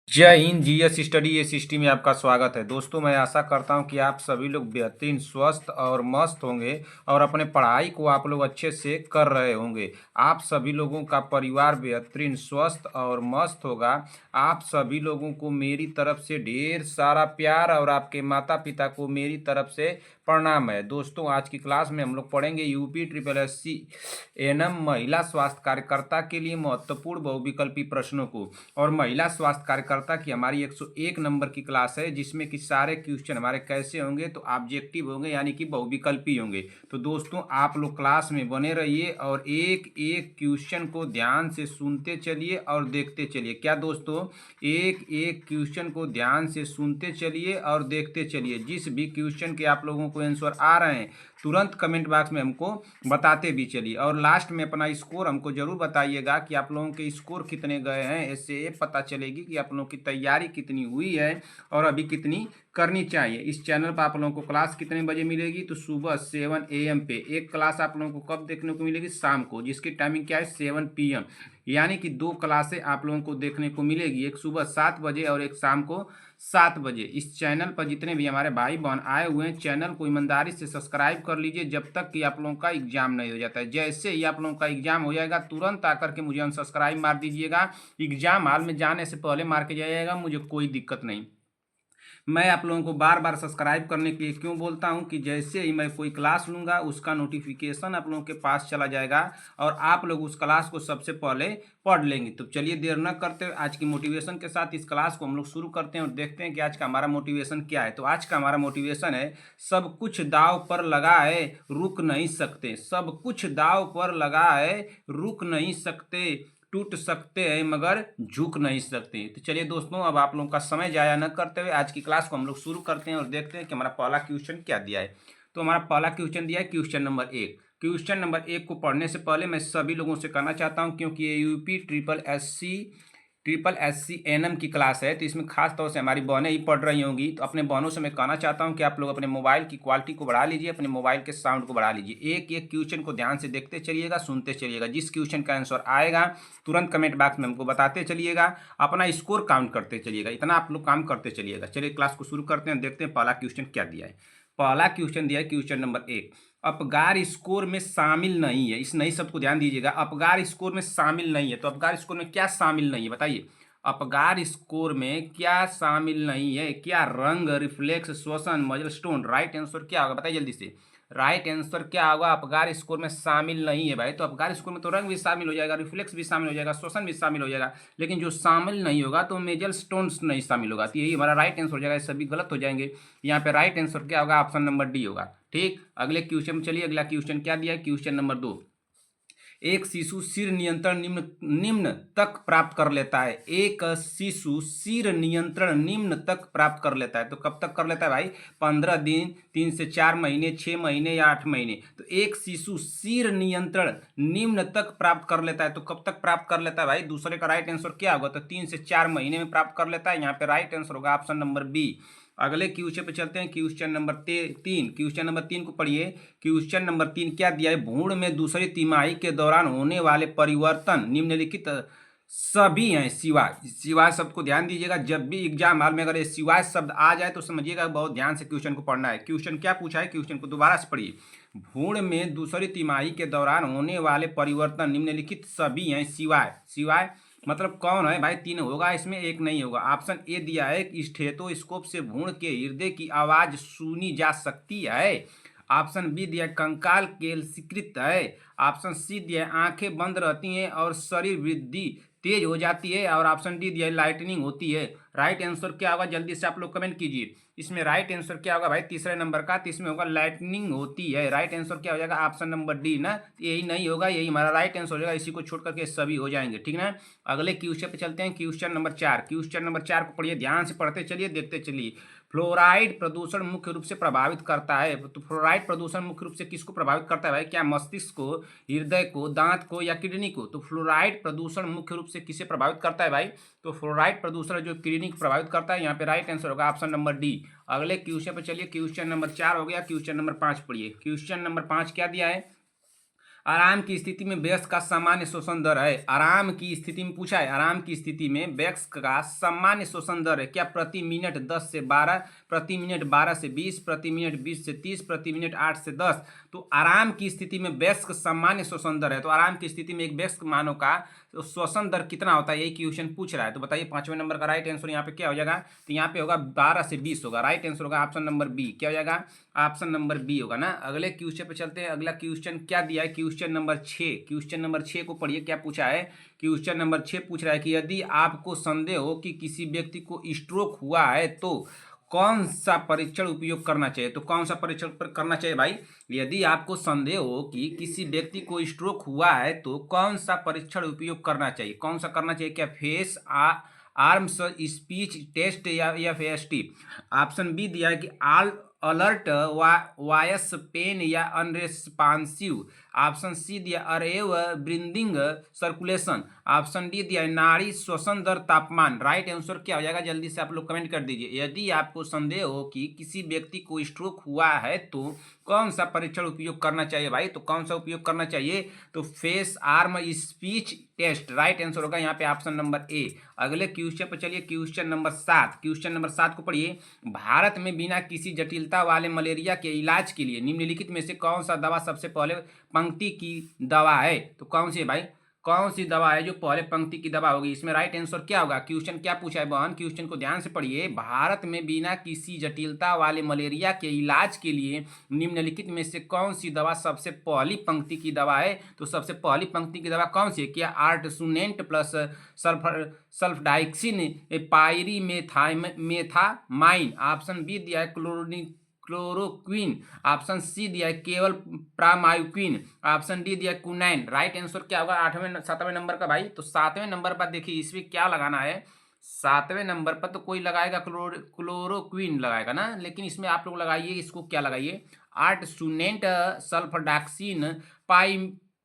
जय Hind. GS study एसिस्टी में आपका स्वागत है। दोस्तों, मैं आशा करता हूं कि आप सभी लोग बेहतरीन, स्वस्थ और मस्त होंगे और अपने पढ़ाई को आप लोग अच्छे से कर रहे होंगे। आप सभी लोगों का परिवार बेहतरीन, स्वस्थ और मस्त होगा। आप सभी लोगों को मेरी तरफ से ढेर सारा प्यार और आपके माता पिता को मेरी तरफ से प्रणाम है। दोस्तों, आज की क्लास में हम लोग पढ़ेंगे यूपी ट्रिपल एससी एएनएम महिला स्वास्थ्य कार्यकर्ता के लिए महत्वपूर्ण बहुविकल्पी प्रश्नों को। और महिला स्वास्थ्य कार्यकर्ता की हमारी 101 नंबर की क्लास है, जिसमें कि सारे क्वेश्चन हमारे कैसे होंगे, तो ऑब्जेक्टिव होंगे, यानी कि बहुविकल्पी होंगे। तो दोस्तों, आप लोग क्लास में बने रहिए और एक एक क्वेश्चन को ध्यान से सुनते चलिए और देखते चलिए। क्या दोस्तों, एक एक क्वेश्चन को ध्यान से सुनते चलिए और देखते चलिए। जिस भी क्वेश्चन के आप लोगों को आंसर आ रहे हैं, तुरंत कमेंट बॉक्स में हमको बताते भी चलिए। और लास्ट में अपना स्कोर हमको जरूर बताइएगा कि आप लोगों के स्कोर कितने गए हैं। इससे ये पता चलेगी कि आप लोगों की तैयारी कितनी हुई है और अभी कितनी करनी चाहिए। इस चैनल पर आप लोगों को क्लास कितने बजे मिलेगी, तो सुबह 7 AM पे एक क्लास आप लोगों को कब देखने को मिलेगी, शाम को, जिसकी टाइमिंग क्या है 7 PM। यानी कि दो क्लासें आप लोगों को देखने को मिलेगी, एक सुबह 7 बजे और एक शाम को 7 बजे। इस चैनल पर जितने भी हमारे भाई बहन आए हुए हैं, चैनल को ईमानदारी से सब्सक्राइब कर लीजिए जब तक कि आप लोगों का एग्जाम नहीं हो जाता है। जैसे ही आप लोगों का एग्जाम हो जाएगा, तुरंत आकर के मुझे अनसब्सक्राइब मार दीजिएगा। एग्जाम हॉल में जाने से पहले मार के जाइएगा, मुझे कोई दिक्कत नहीं। मैं आप लोगों को बार बार सब्सक्राइब करने के लिए क्यों बोलता हूं कि जैसे ही मैं कोई क्लास लूंगा, उसका नोटिफिकेशन आप लोगों के पास चला जाएगा और आप लोग उस क्लास को सबसे पहले पढ़ लेंगे। तो चलिए देर न करते हुए आज की मोटिवेशन के साथ इस क्लास को हम लोग शुरू करते हैं और देखते हैं कि आज का हमारा मोटिवेशन क्या है। तो आज का हमारा मोटिवेशन है, सब कुछ दाव पर लगा है, रुक नहीं सकते। सब कुछ दाव पर लगा है, रुक नहीं सकते। टूट सकते हैं मगर झुक नहीं सकते। तो चलिए दोस्तों, अब आप लोगों का समय जाया न करते हुए आज की क्लास को हम लोग शुरू करते हैं और देखते हैं कि हमारा पहला क्वेश्चन क्या दिया है। तो हमारा पहला क्वेश्चन दिया है क्वेश्चन नंबर 1। क्वेश्चन नंबर 1 को पढ़ने से पहले मैं सभी लोगों से कहना चाहता हूं, क्योंकि ये UP triple S C N की क्लास है, तो इसमें खास तौर से हमारी बहनें ही पढ़ रही होंगी। तो अपने बहनों से मैं कहना चाहता हूं कि आप लोग अपने मोबाइल की क्वालिटी को बढ़ा लीजिए, अपने मोबाइल के साउंड को बढ़ा लीजिए। एक एक क्वेश्चन को ध्यान से देखते चलिएगा, सुनते चलिएगा। जिस क्वेश्चन का आंसर आएगा, तुरंत कमेंट बॉक्स में हमको बताते चलिएगा, अपना स्कोर काउंट करते चलिएगा। इतना आप लोग काम करते चलिएगा। चलिए क्लास को शुरू करते हैं, देखते हैं पहला क्वेश्चन क्या दिया है। पहला क्वेश्चन दिया है क्वेश्चन नंबर 1, अपगार स्कोर में शामिल नहीं है। इस नई शब्द को ध्यान दीजिएगा, अपगार स्कोर में शामिल नहीं है। तो अपगार स्कोर में क्या शामिल नहीं है, बताइए। अपगार स्कोर में क्या शामिल नहीं है? क्या रंग, रिफ्लेक्स, श्वसन, मजलस्टोन? राइट आंसर क्या होगा, बताइए जल्दी से। राइट आंसर क्या होगा? अपगार स्कोर में शामिल नहीं है भाई। तो अपगार स्कोर में तो रंग भी शामिल हो जाएगा, रिफ्लेक्स भी शामिल हो जाएगा, श्वसन भी शामिल हो जाएगा, लेकिन जो शामिल नहीं होगा तो मेजल स्टोन्स नहीं शामिल होगा। तो यही हमारा राइट आंसर हो जाएगा। सभी गलत हो जाएंगे। यहाँ पे राइट आंसर क्या होगा? ऑप्शन नंबर डी होगा। ठीक, अगले क्वेश्चन में चलिए। अगला क्वेश्चन क्या दिया है? क्वेश्चन नंबर 2, एक शिशु सिर नियंत्रण निम्न निम्न तक प्राप्त कर लेता है। एक शिशु सिर नियंत्रण निम्न तक प्राप्त कर लेता है। तो कब तक कर लेता है भाई? 15 दिन, 3 से 4 महीने, 6 महीने या 8 महीने। तो एक शिशु सिर नियंत्रण निम्न तक प्राप्त कर लेता है, तो कब तक प्राप्त कर लेता है भाई? दूसरे का राइट आंसर क्या होगा? तो 3 से 4 महीने में प्राप्त कर लेता है। यहाँ पे राइट आंसर होगा ऑप्शन नंबर बी। अगले क्वेश्चन पे चलते हैं, क्वेश्चन नंबर 3। क्वेश्चन नंबर 3 को पढ़िए। क्वेश्चन नंबर 3 क्या दिया है? भ्रूण में दूसरी तिमाही के दौरान होने वाले परिवर्तन निम्नलिखित सभी हैं सिवाय। सिवाय शब्द को ध्यान दीजिएगा। जब भी एग्जाम हॉल में अगर ये सिवाय शब्द आ जाए तो समझिएगा बहुत ध्यान से क्वेश्चन को पढ़ना है। क्वेश्चन क्या पूछा है, क्वेश्चन को दोबारा से पढ़िए। भ्रूण में दूसरी तिमाही के दौरान होने वाले परिवर्तन निम्नलिखित सभी हैं सिवाय। सिवाय मतलब कौन है भाई? 3 होगा इसमें, एक नहीं होगा। ऑप्शन ए दिया है कि स्टेथोस्कोप से भ्रूण के हृदय की आवाज सुनी जा सकती है। ऑप्शन बी दिया है कंकाल केलसीकृत है। ऑप्शन सी दिया है आंखें बंद रहती हैं और शरीर वृद्धि तेज हो जाती है। और ऑप्शन डी दिया है लाइटनिंग होती है। राइट आंसर क्या होगा? जल्दी से आप लोग कमेंट कीजिए। इसमें राइट आंसर क्या होगा भाई? तीसरे नंबर का, तो इसमें होगा लाइटनिंग होती है। राइट आंसर क्या हो जाएगा? ऑप्शन नंबर डी ना। यही नहीं होगा, यही हमारा राइट आंसर हो जाएगा। इसी को छोड़ करके सभी हो जाएंगे, ठीक ना। अगले क्वेश्चन पे चलते हैं, क्वेश्चन नंबर 4। क्वेश्चन नंबर 4 को पढ़िए, ध्यान से पढ़ते चलिए, देखते चलिए। फ्लोराइड प्रदूषण मुख्य रूप से प्रभावित करता है। तो फ्लोराइड प्रदूषण मुख्य रूप से किसको प्रभावित करता है भाई? क्या मस्तिष्क को, हृदय को, दांत को या किडनी को? तो फ्लोराइड प्रदूषण मुख्य रूप से किसे प्रभावित करता है भाई? तो फ्लोराइड प्रदूषण जो किडनी को प्रभावित करता है। यहाँ पे राइट आंसर होगा ऑप्शन नंबर डी। अगले क्वेश्चन पे चलिए। क्वेश्चन नंबर 4 हो गया। क्वेश्चन नंबर 5 पढ़िए। क्वेश्चन नंबर 5 क्या दिया है? आराम की स्थिति में वयस्क का सामान्य शोषण दर है। आराम की स्थिति में पूछा है, आराम की स्थिति में वयस्क का सामान्य शोषण दर है क्या? प्रति मिनट 10 से 12, प्रति मिनट 12 से 20, प्रति मिनट 20 से 30, प्रति मिनट 8 से 10। तो आराम की स्थिति में वयस्क सामान्य शोषण दर है, तो आराम की स्थिति में एक वयस्क मानव का शोषण दर कितना होता है, यही क्वेश्चन पूछ रहा है। तो बताइए 5वें नंबर का राइट आंसर यहाँ पे क्या हो जाएगा? तो यहाँ पे होगा 12 से 20 होगा। राइट आंसर होगा ऑप्शन नंबर बी। क्या हो जाएगा? ऑप्शन नंबर बी होगा ना। अगले क्वेश्चन पे चलते हैं। अगला क्वेश्चन क्या दिया है? Question number 6। क्वेश्चन नंबर 6 को पढ़िए, क्या पूछा है? क्वेश्चन नंबर 6 पूछ रहा है कि यदि आपको संदेह हो कि किसी व्यक्ति को स्ट्रोक हुआ है तो कौन सा परीक्षण उपयोग करना चाहिए? तो कौन सा परीक्षण करना चाहिए भाई? यदि आपको संदेह हो कि किसी व्यक्ति को स्ट्रोक हुआ है तो कौन सा परीक्षण उपयोग करना चाहिए? कौन सा करना चाहिए? क्या फेस आर्म्स स्पीच टेस्ट या FAST? ऑप्शन बी दिया है कि आल अलर्ट वॉयस पेन या अनरेस्पॉन्सिव। ऑप्शन सी दिया अरेव ब्रीदिंग सर्कुलेशन। ऑप्शन डी दिया नाड़ी श्वसन दर तापमान। राइट आंसर क्या हो जाएगा? जल्दी से आप लोग कमेंट कर दीजिए। यदि आपको संदेह हो कि किसी व्यक्ति को स्ट्रोक हुआ है तो कौन सा परीक्षण उपयोग करना चाहिए भाई? तो कौन सा उपयोग करना चाहिए? तो face arm speech test. Right answer होगा यहाँ पे ऑप्शन नंबर ए। अगले क्वेश्चन पर चलिए, क्वेश्चन नंबर 7। क्वेश्चन नंबर 7 को पढ़िए। भारत में बिना किसी जटिलता वाले मलेरिया के इलाज के लिए निम्नलिखित में से कौन सा दवा सबसे पहले पंक्ति की दवा है? तो कौन सी है भाई? कौन सी दवा है जो पहले पंक्ति की दवा होगी? इसमें राइट आंसर क्या होगा? क्वेश्चन क्या पूछा है बहन? क्वेश्चन को ध्यान से पढ़िए। भारत में बिना किसी जटिलता वाले मलेरिया के इलाज के लिए निम्नलिखित में से कौन सी दवा सबसे पहली पंक्ति की दवा है? तो सबसे पहली पंक्ति की दवा कौन सी है? क्या आर्टसुनेंट प्लस सल्फडाइक्सिन पायरीमेथामाइन। ऑप्शन बी दिया है क्लोरोक्वीन। ऑप्शन सी दिया है केवल प्रामायुक्विन। ऑप्शन डी दिया है कुनैन। राइट आंसर क्या होगा 7वें नंबर का भाई? तो 7वें नंबर पर देखिए इसमें क्या लगाना है। 7वें नंबर पर तो कोई लगाएगा क्लोरोक्वीन लगाएगा ना, लेकिन इसमें आप लोग लगाइए, इसको क्या लगाइए? आर्टसुनेंट सल्फडाक्सिन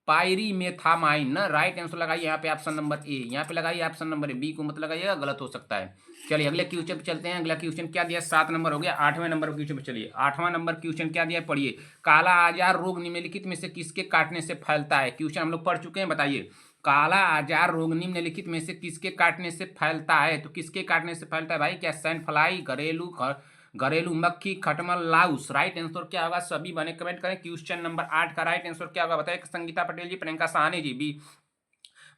पायरीमेथामाइन ना। राइट आंसर लगाइए यहाँ पे ऑप्शन नंबर ए। यहाँ पे लगाइए ऑप्शन नंबर ए, बी को मत लगाइएगा, गलत हो सकता है। चलिए अगले क्वेश्चन पे चलते हैं। अगला क्वेश्चन क्या दिया? 7 नंबर हो गया। 8वें नंबर क्वेश्चन पे चलिए। 8वां नंबर क्वेश्चन क्या दिया? पढ़िए। काला आजार रोग निम्नलिखित में से किसके काटने से फैलता है? क्वेश्चन हम लोग पढ़ चुके हैं, बताइए। काला आजार रोग निम्नलिखित में से किसके काटने से फैलता है? तो किसके काटने से फैलता है भाई? क्या सैंड फ्लाई, घरेलू मक्खी, खटमल, लाउस। राइट आंसर क्या होगा? सभी बने कमेंट करें। क्वेश्चन नंबर 8 का राइट आंसर क्या होगा बताइए? संगीता पटेल जी, प्रियंका साहनी जी, बी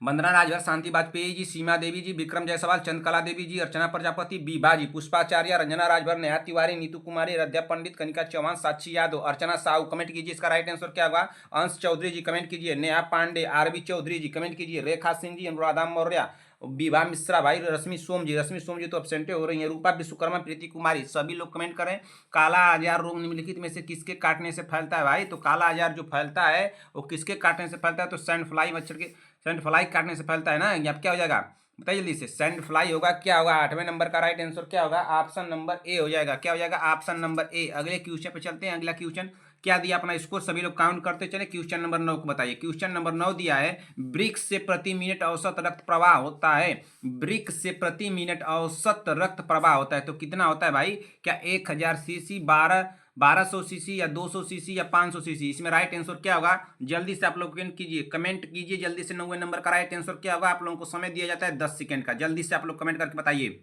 वंदना राजभर, शांति वाजपेयी जी, सीमा देवी जी, विक्रम जायसवाल, चंद्रकला देवी जी, अर्चना प्रजापति, बीबा जी, पुष्पाचार्य, रंजना राजभर, नेहा तिवारी, नीतू कुमारी, रध्या पंडित, कनिका चौहान, साक्षी यादव, अर्चना साहू। कमेंट कीजिए इसका राइट आंसर क्या होगा। अंश चौधरी जी कमेंट कीजिए, नेहा पांडे, आरबी चौधरी जी कमेंट कीजिए, रेखा सिंह जी, अनुराधा मौर्य, विभा मिश्रा भाई, रश्मि सोम जी तो एब्सेंटे हो रही है, रूपा विश्वकर्मा, प्रीति कुमारी, सभी लोग कमेंट करें। काला आजार रोग निम्नलिखित में से किसके काटने से फैलता है भाई? तो काला आजार जो फैलता है वो किसके काटने से फैलता है? तो सैंड फ्लाई मच्छर के, सैंड फ्लाई काटने से फैलता है ना। यहाँ क्या हो जाएगा बताइए जल्दी से? सैंड फ्लाई होगा। क्या होगा 8वें नंबर का राइट आंसर क्या होगा? ऑप्शन नंबर ए हो जाएगा। क्या हो जाएगा? ऑप्शन नंबर ए। अगले क्वेश्चन पे चलते हैं। अगला क्वेश्चन क्या दिया? अपना स्कोर सभी लोग काउंट करते चले। क्वेश्चन नंबर 9 को बताइए। क्वेश्चन नंबर 9 दिया है ब्रिक से प्रति मिनट औसत रक्त प्रवाह होता है। ब्रिक से प्रति मिनट औसत रक्त प्रवाह होता है तो कितना होता है भाई? क्या 1000 सीसी, 1200 सीसी या 200 सीसी या 500 सीसी? इसमें राइट आंसर क्या होगा? जल्दी से आप लोग कमेंट कीजिए जल्दी से। 9वें नंबर का राइट आंसर क्या होगा? आप लोगों को समय दिया जाता है 10 सेकंड का। जल्दी से आप लोग कमेंट करके बताइए,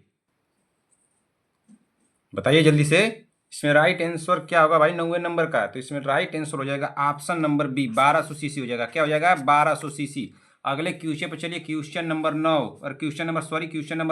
बताइए जल्दी से। इसमें राइट आंसर क्या होगा भाई 9वें नंबर का? तो इसमें राइट आंसर हो जाएगा ऑप्शन नंबर बी, 1200 सीसी हो जाएगा। क्या हो जाएगा? 1200 सीसी। अगले क्वेश्चन पे चलिए। क्वेश्चन नंबर 9 और क्वेश्चन नंबर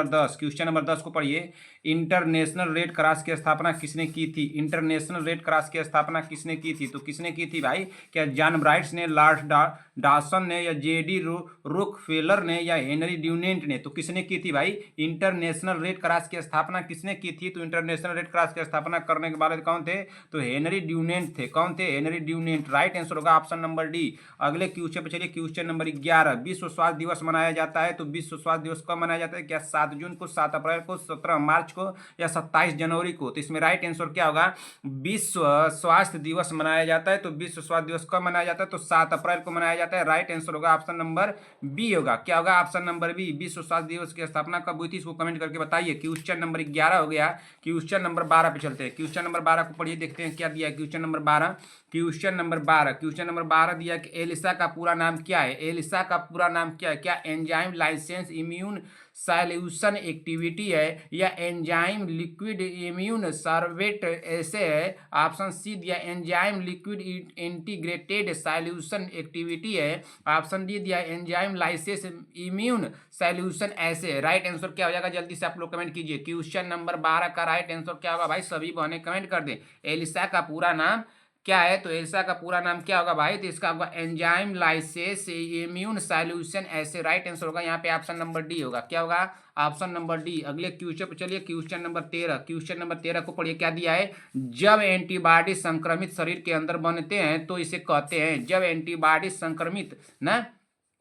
10। क्वेश्चन नंबर 10 को पढ़िए। इंटरनेशनल रेड क्रॉस की स्थापना किसने की थी? इंटरनेशनल रेड क्रॉस की स्थापना किसने की थी? तो किसने की थी भाई? क्या जॉन ब्राइट्स ने, लॉर्ड डॉसन ने, या जेडी रोकफेलर ने, या हेनरी ड्यूनेंट ने? तो किसने की थी भाई? इंटरनेशनल रेड क्रॉस की स्थापना किसने की थी? तो इंटरनेशनल रेड क्रॉस की स्थापना करने के बाद कौन थे? तो हेनरी ड्यूनेंट थे। कौन थे? Henry Dunant. राइट आंसर होगा ऑप्शन नंबर डी। अगले क्वेश्चन पे चलिए। Question number 11। विश्व स्वास्थ्य दिवस मनाया जाता है तो विश्व स्वास्थ्य दिवस कब मनाया जाता है? क्या 7 जून को, 7 अप्रैल को, 17 मार्च को, या 27 जनवरी को? तो इसमें राइट आंसर क्या होगा? विश्व स्वास्थ्य दिवस मनाया जाता है तो विश्व स्वास्थ्य दिवस कब मनाया जाता है? तो 7 अप्रैल को मनाया जाता है। राइट आंसर होगा ऑप्शन नंबर बी होगा। क्या होगा? Option number B. विश्व स्वास्थ्य दिवस की स्थापना कब हुई थी? इसको कमेंट करके बताइए। क्वेश्चन नंबर 11 हो गया। क्वेश्चन नंबर 12 पे चलते हैं। क्वेश्चन नंबर 12 को पढ़िए, देखते हैं क्या दिया है। Question number 12 question number 12, question number 12 दिया कि एलिसा का पूरा नाम क्या है? एलिसा का पूरा नाम क्या है? क्या एंजाइम लाइसेंस इम्यून सॉल्यूशन एक्टिविटी है या एंजाइम लिक्विड इम्यून सर्वेट ऐसे है? ऑप्शन सी दिया enzyme liquid integrated solution activity है। ऑप्शन डी दिया एंजाइम लाइसेंस इम्यून सॉल्यूशन ऐसे है। राइट आंसर क्या हो जाएगा? जल्दी से आप लोग कमेंट कीजिए। क्वेश्चन नंबर 12 का राइट आंसर क्या होगा भाई? सभी बहने कमेंट कर दें। एलिसा का पूरा नाम क्या है? तो एलिसा का पूरा नाम क्या होगा भाई? तो इसका होगा एंजाइम लाइसेस इम्यून सॉल्यूशन ऐसे। राइट आंसर होगा यहाँ पे ऑप्शन नंबर डी होगा। क्या होगा? Option number D. अगले क्वेश्चन पे चलिए, क्वेश्चन नंबर 13, क्वेश्चन नंबर 13 को पढ़िए। क्या दिया है? जब एंटीबॉडी संक्रमित शरीर के अंदर बनते हैं तो इसे कहते हैं, जब एंटीबॉडी संक्रमित ना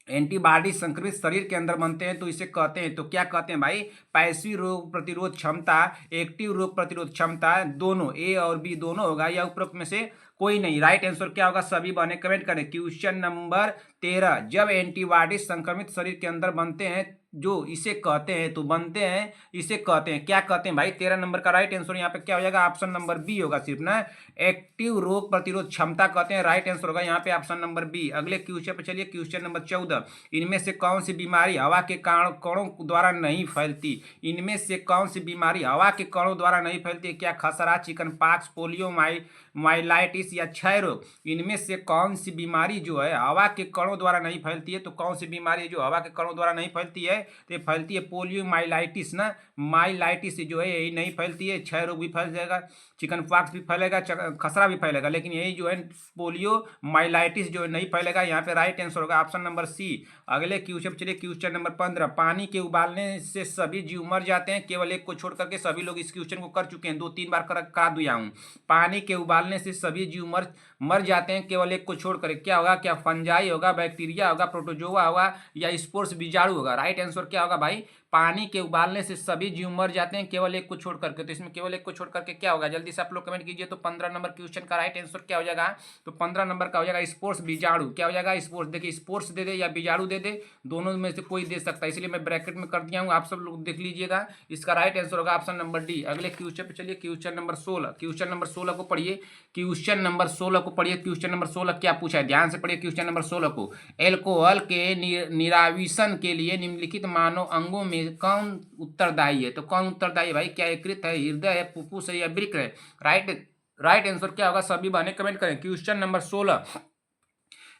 एंटीबॉडी संक्रमित शरीर के अंदर बनते हैं तो इसे कहते हैं, तो क्या कहते हैं भाई? पैसिव रोग प्रतिरोध क्षमता, एक्टिव रोग प्रतिरोध क्षमता, दोनों ए और बी दोनों होगा या उपरोक्त में से कोई नहीं। राइट आंसर क्या होगा? सभी बने कमेंट करें। क्वेश्चन नंबर 13, जब एंटीबॉडी संक्रमित शरीर के अंदर बनते हैं जो इसे कहते हैं, तो बनते हैं इसे कहते हैं, क्या कहते हैं भाई? 13 नंबर का राइट आंसर यहाँ पे क्या हो जाएगा? ऑप्शन नंबर बी होगा सिर्फ ना, एक्टिव रोग प्रतिरोध क्षमता कहते हैं। राइट आंसर होगा यहाँ पे ऑप्शन नंबर बी। अगले क्वेश्चन पे चलिए, क्वेश्चन नंबर 14, इनमें से कौन सी बीमारी हवा के कणों द्वारा नहीं फैलती? इनमें से कौन सी बीमारी हवा के कणों द्वारा नहीं फैलती? क्या खसरा, चिकन पॉक्स, पोलियो, माइलाइटिस या क्षय रोग? इनमें से कौन सी बीमारी जो है हवा के कणों द्वारा नहीं फैलती है? तो कौन सी बीमारी जो हवा के कणों द्वारा नहीं फैलती है? तो ये फैलती है पोलियो माइलाइटिस ना, माइलाइटिस जो है यही नहीं फैलती है। क्षय रोग भी फैल जाएगा, चिकन पॉक्स भी फैलेगा, खसरा भी फैलेगा, लेकिन यही जो है पोलियो माइलाइटिस जो है नहीं फैलेगा। यहाँ पे राइट आंसर होगा ऑप्शन नंबर सी। अगले क्वेश्चन चलिए, क्वेश्चन नंबर 15, पानी के उबालने से सभी जीव मर जाते हैं, केवल एक को छोड़ करके। सभी लोग इस क्वेश्चन को कर चुके हैं, 2-3 बार करा दिया हूँ। पानी के उबालने से सभी जीव मर जाते हैं केवल एक को छोड़ कर। क्या होगा? क्या फंजाई होगा, बैक्टीरिया होगा, प्रोटोजोआ होगा या स्पोर्स बीजाणु होगा? राइट आंसर क्या होगा भाई? पानी के उबालने से सभी जीव मर जाते हैं केवल एक को छोड़ करके। तो इसमें केवल एक को छोड़ करके क्या होगा? जल्दी से आप लोग कमेंट कीजिए। तो 15 नंबर क्वेश्चन का राइट आंसर क्या हो जाएगा? तो 15 नंबर का हो जाएगा स्पोर्स बीजाणु। क्या हो जाएगा? स्पोर्स। देखिए, स्पोर्स दे दे या बीजाणु दे दे, दोनों में से कोई दे सकता है, इसलिए मैं ब्रैकेट में कर दिया हूँ, आप सब लोग देख लीजिएगा। इसका राइट आंसर होगा ऑप्शन नंबर डी। अगले क्वेश्चन पे चलिए, क्वेश्चन नंबर 16, क्वेश्चन नंबर 16 को पढ़िए। क्वेश्चन नंबर 16 को पढ़िए। क्वेश्चन नंबर 16 क्या पूछा है? ध्यान से पढ़िए क्वेश्चन नंबर 16 को। एल्कोहल के निरावीशन के लिए निम्नलिखित मानव अंगों में कौन उत्तरदायी है? तो कौन उत्तरदायी है भाई? क्या यकृत है, हृदय है, फुफ्फुस है या वृक्क है? राइट आंसर क्या होगा? सभी बहने कमेंट करें। क्वेश्चन नंबर 16,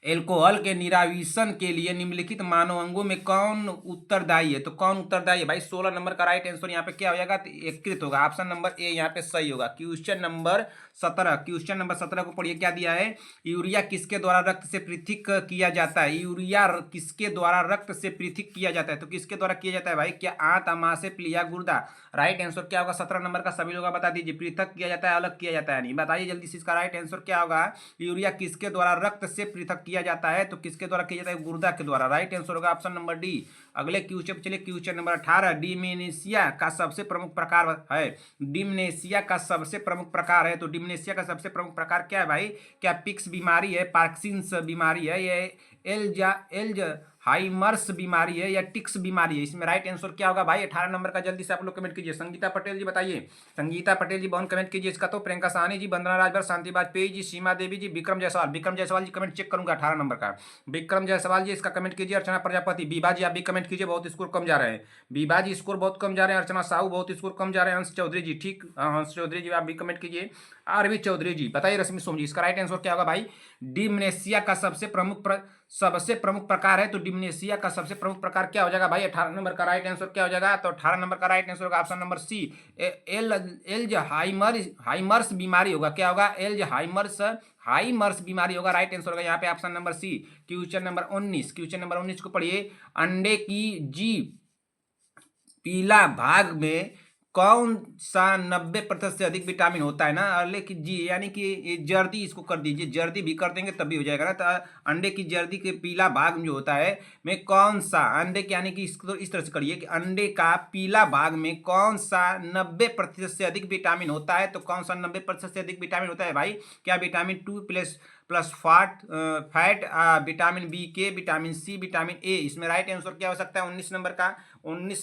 एल्कोहल के निरावीशन के लिए निम्नलिखित मानव अंगों में कौन उत्तरदायी है? तो कौन उत्तरदायी है भाई? 16 नंबर का राइट आंसर यहाँ पे क्या हो जाएगा? तो यकृत होगा। ऑप्शन नंबर ए यहाँ पे सही होगा। क्वेश्चन नंबर 17, क्वेश्चन नंबर 17 को पढ़िए। क्या दिया है? यूरिया किसके द्वारा रक्त से पृथक किया जाता है? यूरिया किसके द्वारा रक्त से पृथक किया जाता है? तो किसके द्वारा किया जाता है भाई? क्या आंत, अमाशय, प्लीहा, गुर्दा? राइट आंसर क्या होगा? 17 नंबर का सभी लोग बता दीजिए। पृथक किया जाता है, अलग किया जाता है? नहीं बताइए जल्दी से। इसका राइट आंसर क्या होगा? यूरिया किसके द्वारा रक्त से पृथक किया जाता है? तो किसके द्वारा किया जाता है? गुर्दा के द्वारा। राइट आंसर होगा ऑप्शन नंबर डी। अगले क्वेश्चन चलिए, क्वेश्चन नंबर 18, डिमेंशिया का सबसे प्रमुख प्रकार है? डिमेंशिया का सबसे प्रमुख प्रकार है, तो डिमेंशिया का सबसे प्रमुख प्रकार क्या है भाई? क्या पिक्स बीमारी है, पार्किंसंस बीमारी है, ये एल्जाइमर्स बीमारी है या टिक्स बीमारी है? इसमें राइट आंसर क्या होगा भाई? 18 नंबर का जल्दी से आप लोग कमेंट कीजिए। संगीता पटेल जी बताइए, संगीता पटेल जी बहुत कमेंट कीजिए इसका। तो प्रियंका साहनी जी, वंदना राजभर, शांति वाजपेयी जी, सीमा देवी जी, विक्रम जायसवाल जी कमेंट चेक करूंगा 18 नंबर का। विक्रम जायसवाल जी इसका कमेंट कीजिए। अर्चना प्रजापति, बीबा जी आप भी कमेंट कीजिए, बहुत स्कोर कम जा रहे हैं। बीबा जी स्कोर बहुत कम जा रहे हैं। अर्चना साहू बहुत स्कोर कम जा रहे हैं। हंस चौधरी जी, ठीक, हंस चौधरी जी आप भी कमेंट कीजिए। आरवी चौधरी जी बताइए। रश्मि सोम जी, इसका राइट आंसर क्या होगा भाई? डिमेंशिया का सबसे प्रमुख प्रकार है, तो डिमेंशिया का सबसे प्रमुख प्रकार क्या हो जाएगा भाई? 18 नंबर का राइट आंसर क्या हो जाएगा? तो 18 नंबर का राइट आंसर होगा ऑप्शन नंबर सी, एल्जाइमर्स बीमारी होगा। क्या होगा? एल्जाइमर्स बीमारी होगा। राइट आंसर होगा यहाँ पे option number C. Question number 19, question number 19 को पढ़िए। अंडे की जी पीला भाग में कौन सा 90% से अधिक विटामिन होता है ना? अगले की जी यानी कि जर्दी, इसको कर दीजिए, जर्दी भी कर देंगे तब भी हो जाएगा ना। तो अंडे की जर्दी के पीला भाग में जो होता है में कौन सा अंडे के, यानी कि इसको तो इस तरह से करिए कि अंडे का पीला भाग में कौन सा 90% से अधिक विटामिन होता है? तो कौन सा 90% से अधिक विटामिन होता है भाई? क्या vitamin 2+, plus fat, vitamin B K, vitamin C, vitamin A. इसमें राइट आंसर क्या हो सकता है 19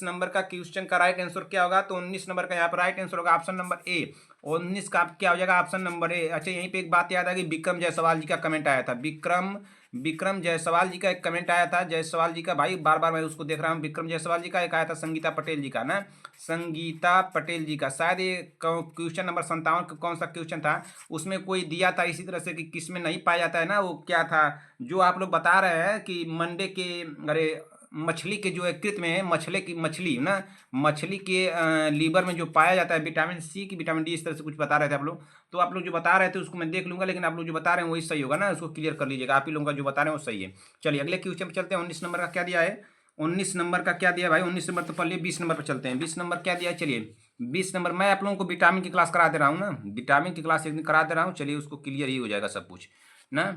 नंबर का क्वेश्चन का राइट आंसर क्या होगा? तो 19 नंबर का यहाँ पर राइट आंसर होगा ऑप्शन नंबर ए। 19 का क्या हो जाएगा? ऑप्शन नंबर ए। अच्छा, यहीं पे एक बात याद आ गई, विक्रम जायसवाल जी का कमेंट आया था। विक्रम जायसवाल जी का एक कमेंट आया था। जायसवाल जी का भाई बार बार मैं उसको देख रहा हूँ। विक्रम जायसवाल जी का एक आया था, संगीता पटेल जी का ना, संगीता पटेल जी का। शायद ये क्वेश्चन नंबर 57 का कौन सा क्वेश्चन था, उसमें कोई दिया था इसी तरह से कि किस में नहीं पाया जाता है ना, वो क्या था जो आप लोग बता रहे हैं कि मंडे के, अरे मछली के जो यकृत में है, मछली ना, मछली के लीवर में जो पाया जाता है विटामिन सी की विटामिन डी, इस तरह से कुछ बता रहे थे आप लोग। तो आप लोग जो बता रहे थे उसको मैं देख लूंगा, लेकिन आप लोग जो बता रहे हैं वही सही होगा ना, उसको क्लियर कर लीजिएगा। आप ही लोगों का जो बता रहे हैं वो सही है। चलिए अगले क्वेश्चन पर चलते हैं। 19 नंबर का क्या दिया है? 19 नंबर का क्या दिया भाई? 19 नंबर तो पढ़ लिए, 20 नंबर पर चलते हैं। 20 नंबर क्या दिया है? चलिए 20 नंबर मैं आप लोगों को विटामिन की क्लास करा दे रहा हूँ ना, विटामिन की क्लास एक दिन करा दे रहा हूँ। चलिए उसको क्लियर ही हो जाएगा सब कुछ ना।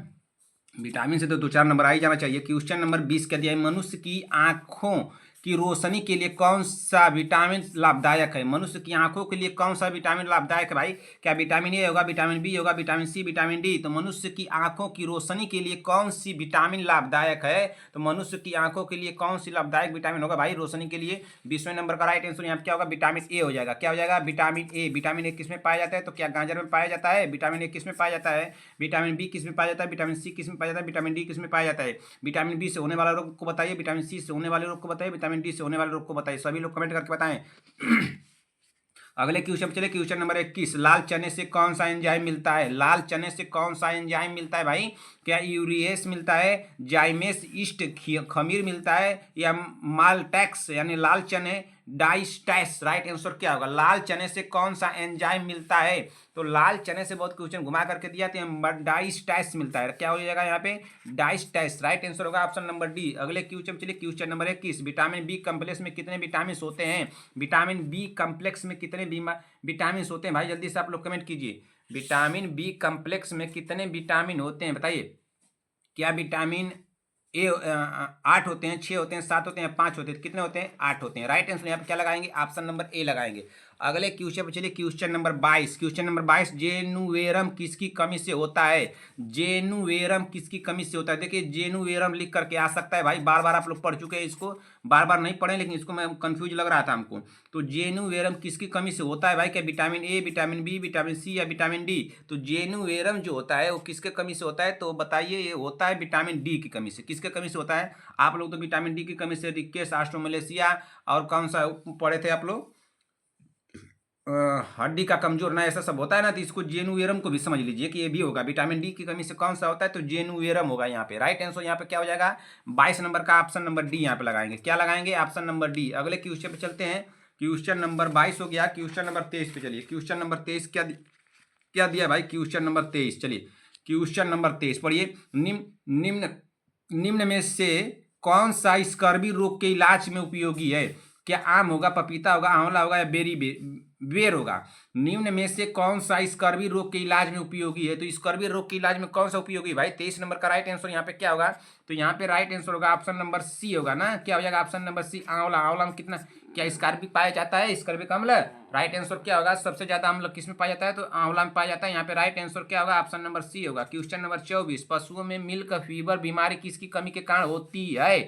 विटामिन से तो 2-4 नंबर आ ही जाना चाहिए। क्वेश्चन नंबर 20 क्या दिया है? मनुष्य की आंखों की रोशनी के लिए कौन सा विटामिन लाभदायक है? मनुष्य की आंखों के लिए कौन सा विटामिन लाभदायक है भाई? क्या विटामिन ए होगा, विटामिन बी होगा, विटामिन सी, विटामिन डी? तो मनुष्य की आंखों की रोशनी के लिए कौन सी विटामिन लाभदायक है? तो मनुष्य की आंखों के लिए कौन सी लाभदायक विटामिन होगा भाई रोशनी के लिए? 20वें नंबर का राइट आंसर यहाँ पे क्या होगा? विटामिन ए हो जाएगा। क्या हो जाएगा? Vitamin A. विटामिन ए किस में पाया जाता है? तो क्या गाजर में पाया जाता है? विटामिन ए किस में पाया जाता है? विटामिन बी किस में पाया जाता है? विटामिन सी किस में पाया जाता है? विटामिन डी किस में पाया जाता है? विटामिन बी से होने वाला रोग को बताइए, विटामिन सी से होने वाले रोग को बताइए, विटामिन डी से होने वाले रोग को बताइए। सभी लोग कमेंट करके बताएं। अगले क्वेश्चन पे चले। क्वेश्चन नंबर 21, लाल चने से कौन सा एंजाइम मिलता है? लाल चने से कौन सा एंजाइम मिलता है भाई? क्या यूरिएस मिलता है, जाइमेस ईस्ट खमीर मिलता है, या माल्टेक्स यानी लाल चने डाइस्टैस? राइट आंसर क्या होगा? लाल चने से कौन सा एंजाइम मिलता है? तो लाल चने से बहुत क्वेश्चन घुमा करके दिया तो डाइस्टैस मिलता है। क्या हो जाएगा यहाँ पे? डाइस्टैस। राइट आंसर होगा ऑप्शन नंबर डी। अगले क्वेश्चन चलिए। Question number 21, vitamin B complex में कितने विटामिन होते हैं? विटामिन बी कम्प्लेक्स में कितने विटामिन होते हैं भाई? जल्दी से आप लोग कमेंट कीजिए। विटामिन बी कम्प्लेक्स में कितने विटामिन होते हैं बताइए। क्या विटामिन ए 8 होते हैं, 6 होते हैं, 7 होते हैं, 5 होते हैं? कितने होते हैं? 8 होते हैं। राइट आंसर यहाँ पे क्या लगाएंगे? ऑप्शन नंबर ए लगाएंगे। अगले क्वेश्चन पे चलिए। Question number 22। क्वेश्चन नंबर 22, जेनुवेरम किसकी कमी से होता है? जेनुवेरम किसकी कमी से होता है? देखिए जेनुवेरम लिख करके आ सकता है भाई, बार बार आप लोग पढ़ चुके हैं इसको, बार बार नहीं पढ़े, लेकिन इसको मैं कंफ्यूज लग रहा था हमको। तो जेनुवेरम किसकी कमी से होता है भाई? क्या vitamin A, vitamin B, vitamin C या विटामिन डी? तो जेनुवेरम जो होता है वो किसके कमी से होता है? तो बताइए, ये होता है विटामिन डी की कमी से। किसके कमी से होता है? आप लोग तो विटामिन डी की कमी से रिकेट्स, ऑस्टियोमलेशिया और कौन सा पढ़े थे आप लोग, हड्डी का कमजोर ना, ऐसा सब होता है ना। तो इसको जेनुवेरम को भी समझ लीजिए कि ये भी होगा। विटामिन डी की कमी से कौन सा होता है? तो जेनुवेरम होगा यहाँ पे। राइट आंसर यहाँ पे क्या हो जाएगा? 22 नंबर का ऑप्शन नंबर डी यहाँ पे लगाएंगे। क्या लगाएंगे? Option number D. अगले क्वेश्चन पे चलते हैं। क्वेश्चन नंबर 22 हो गया। क्वेश्चन नंबर 23 पे चलिए। क्वेश्चन नंबर 23 क्या दिया भाई? क्वेश्चन नंबर 23 चलिए। क्वेश्चन नंबर 23 पढ़िए। निम्न निम्न में से कौन सा स्कर्वी रोग के इलाज में उपयोगी है? क्या आम होगा, पपीता होगा, आंवला होगा या बेर होगा? निम्न में से कौन सा स्कर्वी रोग के इलाज में उपयोगी है? तो स्कर्वी रोग के इलाज में कौन सा उपयोगी भाई? 23 नंबर का राइट आंसर यहाँ पे क्या होगा? तो यहाँ पे राइट आंसर होगा ऑप्शन नंबर सी होगा ना। क्या हो जाएगा? ऑप्शन नंबर सी, आंवला। आंवला में कितना, क्या स्कर्वी पाया जाता है? स्कर्वी अम्ल। राइट आंसर क्या होगा? सबसे ज्यादा अम्ल किस में पाया जाता है? तो आंवला में पाया जाता है। यहाँ पे राइट आंसर क्या होगा? ऑप्शन नंबर सी होगा। क्वेश्चन नंबर 24, पशुओं में मिल्क फीवर बीमारी किसकी कमी के कारण होती है?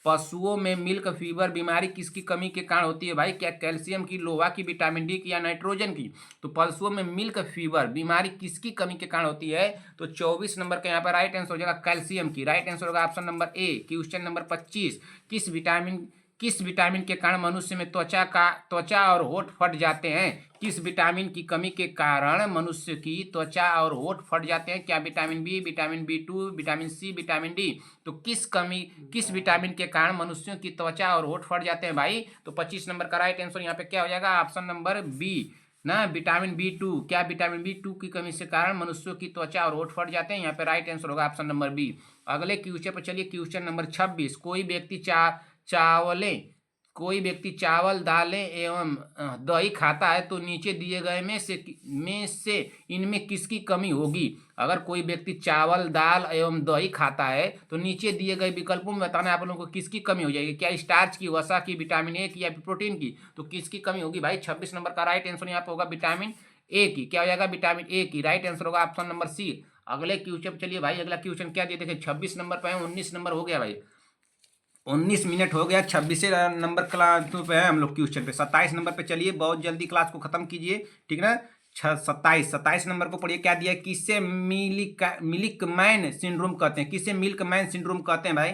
पशुओं में मिल्क फीवर बीमारी किसकी कमी के कारण होती है भाई? क्या कैल्शियम की, लोहा की, विटामिन डी की या नाइट्रोजन की? तो पशुओं में मिल्क फीवर बीमारी किसकी कमी के कारण होती है? तो 24 नंबर का यहाँ पर राइट आंसर हो जाएगा कैल्शियम की। राइट आंसर होगा option number A. Question number 25, किस विटामिन के कारण मनुष्य में त्वचा और होठ फट जाते हैं? किस विटामिन की कमी के कारण मनुष्य की त्वचा और होठ फट जाते हैं? क्या vitamin B, vitamin B2, vitamin C, vitamin D? तो किस विटामिन के कारण मनुष्यों की त्वचा और होठ फट जाते हैं भाई? तो 25 नंबर का राइट आंसर यहाँ पे क्या हो जाएगा? ऑप्शन नंबर बी ना, विटामिन B2। क्या विटामिन B2 की कमी से कारण मनुष्यों की त्वचा और होठ फट जाते हैं? यहाँ पे राइट आंसर होगा ऑप्शन नंबर बी। अगले क्वेश्चन पर चलिए। क्वेश्चन नंबर 26, कोई व्यक्ति चावल, दालें एवं दही खाता है तो नीचे दिए गए में से इनमें किसकी कमी होगी? अगर कोई व्यक्ति चावल, दाल एवं दही खाता है तो नीचे दिए गए विकल्पों में बताना है आप लोगों को किसकी कमी हो जाएगी। क्या स्टार्च की, वसा की, विटामिन ए की या प्रोटीन की? तो किसकी कमी होगी भाई? 26 नंबर का राइट आंसर यहाँ पे होगा विटामिन ए की। क्या हो जाएगा? विटामिन ए की। राइट आंसर होगा ऑप्शन नंबर सी। अगले क्वेश्चन चलिए भाई, अगला क्वेश्चन क्या दिया देखिए, 26 नंबर पे है, 19 नंबर हो गया भाई, 19 मिनट हो गया, 26 नंबर क्लास पे है हम लोग क्वेश्चन पे। 27 नंबर पे चलिए, बहुत जल्दी क्लास को खत्म कीजिए, ठीक ना। 27 नंबर को पढ़िए, क्या दिया है, किसे मिल्कमैन सिंड्रोम कहते हैं, किसे मिल्कमैन सिंड्रोम कहते हैं भाई,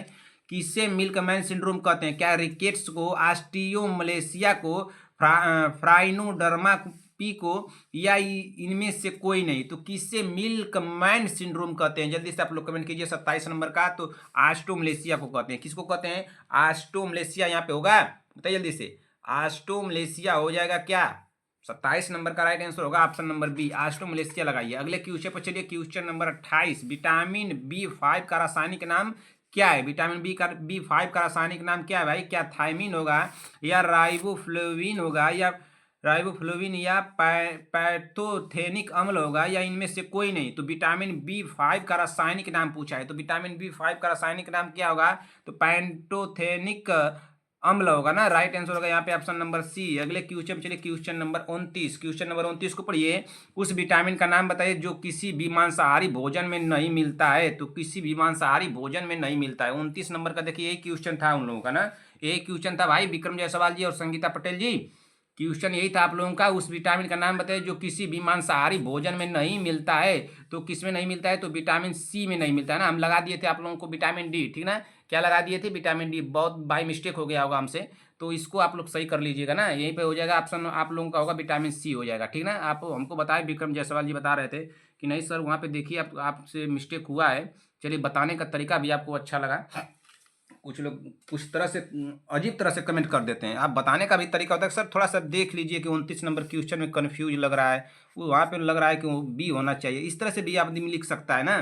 किसे मिल्कमैन सिंड्रोम कहते हैं, क्या रिकेट्स को, ऑस्टियोमलेशिया को, फ्राइनोडर्मा पी को, या इनमें से कोई नहीं। तो किससे मिल्कमैन सिंड्रोम कहते हैं, जल्दी से आप लोग कमेंट कीजिए 27 नंबर का। तो ऑस्टियोमलेशिया को कहते हैं, किसको कहते हैं, ऑस्टियोमलेशिया यहाँ पे होगा, बताइए जल्दी से, ऑस्टियोमलेशिया हो जाएगा क्या, 27 नंबर का राइट आंसर होगा ऑप्शन नंबर बी, ऑस्टियोमलेशिया लगाइए। अगले क्वेश्चन पर चलिए, क्वेश्चन नंबर 28, विटामिन B5 का रासायनिक नाम क्या है, विटामिन B5 का रासायनिक नाम क्या है भाई, क्या थायमिन होगा, या राइबोफ्लेविन होगा, या राइबोफ्लेविन, या पैथोथेनिक अम्ल होगा, या इनमें से कोई नहीं। तो विटामिन B5 का रासायनिक नाम पूछा है, तो विटामिन B5 का रासायनिक नाम क्या होगा, तो पैंटोथेनिक अम्ल होगा ना, राइट आंसर होगा यहाँ पे ऑप्शन नंबर सी। अगले क्वेश्चन चलिए, क्वेश्चन नंबर 29, क्वेश्चन नंबर 29 को पढ़िए, उस विटामिन का नाम बताइए जो किसी भी मांसाहारी भोजन में नहीं मिलता है। तो किसी भी मांसाहारी भोजन में नहीं मिलता है। 29 नंबर का देखिए, यही क्वेश्चन था उन लोगों का ना, यही क्वेश्चन था भाई, विक्रम जायसवाल जी और संगीता पटेल जी, क्वेश्चन यही था आप लोगों का, उस विटामिन का नाम बताइए जो किसी भी मांसाहारी भोजन में नहीं मिलता है। तो किस में नहीं मिलता है, तो विटामिन सी में नहीं मिलता है ना, हम लगा दिए थे आप लोगों को विटामिन डी, ठीक ना, क्या लगा दिए थे, विटामिन डी, बहुत बाई मिस्टेक हो गया होगा हमसे, तो इसको आप लोग सही कर लीजिएगा ना, यहीं पे हो जाएगा ऑप्शन आप लोगों का होगा विटामिन सी हो जाएगा, ठीक ना। आप हमको बताए, विक्रम जायसवाल जी बता रहे थे कि नहीं सर वहाँ पे देखिए आप आपसे मिस्टेक हुआ है, चलिए बताने का तरीका भी आपको अच्छा लगा। कुछ लोग कुछ तरह से अजीब तरह से कमेंट कर देते हैं, आप बताने का भी तरीका होता है सर, थोड़ा सा देख लीजिए कि 29 नंबर क्वेश्चन में कन्फ्यूज लग रहा है, वो वहाँ पे लग रहा है कि वो बी होना चाहिए, इस तरह से भी आदमी लिख सकता है ना।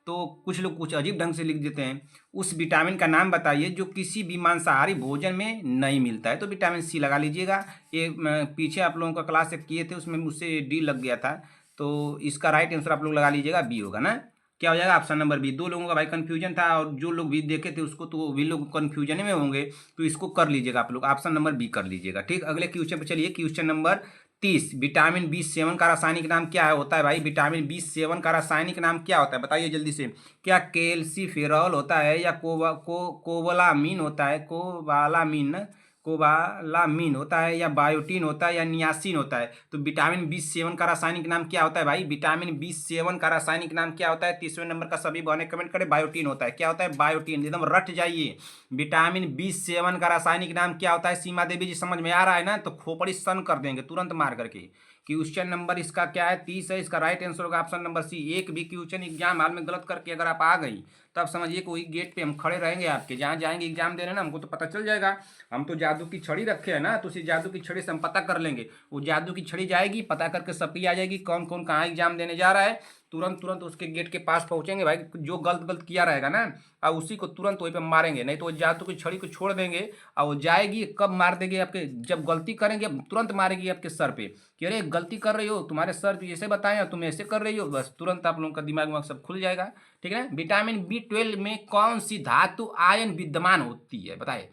तो कुछ लोग कुछ अजीब ढंग से लिख देते हैं, उस विटामिन का नाम बताइए जो किसी भी मांसाहारी भोजन में नहीं मिलता है, तो विटामिन सी लगा लीजिएगा। ये पीछे आप लोगों का क्लास एक किए थे, उसमें मुझसे डी लग गया था, तो इसका राइट आंसर आप लोग लगा लीजिएगा बी होगा ना, क्या हो जाएगा ऑप्शन नंबर बी। दो लोगों का भाई कंफ्यूजन था, और जो लोग भी देखे थे उसको तो भी लोग कंफ्यूजन में होंगे, तो इसको कर लीजिएगा आप लोग, ऑप्शन नंबर बी कर लीजिएगा, ठीक। अगले क्वेश्चन पे चलिए, क्वेश्चन नंबर 30, विटामिन B7 का रासायनिक नाम क्या है होता है भाई, विटामिन B7 का रासायनिक नाम क्या होता है, बताइए जल्दी से, क्या कैल्सीफेरॉल होता है, या कोबालामीन होता है, कोबालामीन होता है, या बायोटीन होता है, या नियासिन होता है। तो विटामिन B7 का रासायनिक नाम क्या होता है भाई, विटामिन B7 का रासायनिक नाम क्या होता है, 30वें नंबर का सभी बहने कमेंट करें, बायोटीन होता है, क्या होता है, बायोटीन, एकदम रट जाइए। विटामिन B7 का रासायनिक नाम क्या होता है, सीमा देवी जी समझ में आ रहा है ना, तो खोपड़ी सन कर देंगे तुरंत मार करके। क्वेश्चन नंबर इसका क्या है, 30 है, इसका राइट आंसर होगा ऑप्शन नंबर सी। एक भी क्वेश्चन एग्जाम हाल में गलत करके अगर आप आ गई, तो आप समझिए कोई गेट पे हम खड़े रहेंगे आपके, जहाँ जाएंगे एग्जाम देने ना, हमको तो पता चल जाएगा, हम तो जादू की छड़ी रखे हैं ना, तो उसी जादू की छड़ी से हम पता कर लेंगे, वो जादू की छड़ी जाएगी, पता करके सबकी आ जाएगी कौन कौन कहाँ एग्जाम देने जा रहा है, तुरंत तुरंत उसके गेट के पास पहुंचेंगे भाई, जो गलत गलत किया रहेगा ना, और उसी को तुरंत वहीं पे मारेंगे, नहीं तो वो जादू की छड़ी को छोड़ देंगे, और वो जाएगी, कब मार देगी आपके, जब गलती करेंगे तुरंत मारेगी आपके सर पे, कि अरे गलती कर रही हो, तुम्हारे सर तो ऐसे बताए तुम ऐसे कर रही हो, बस तुरंत आप लोगों का दिमाग में सब खुल जाएगा, ठीक है। विटामिन B12 में कौन सी धातु आयन विद्यमान होती है, बताइए,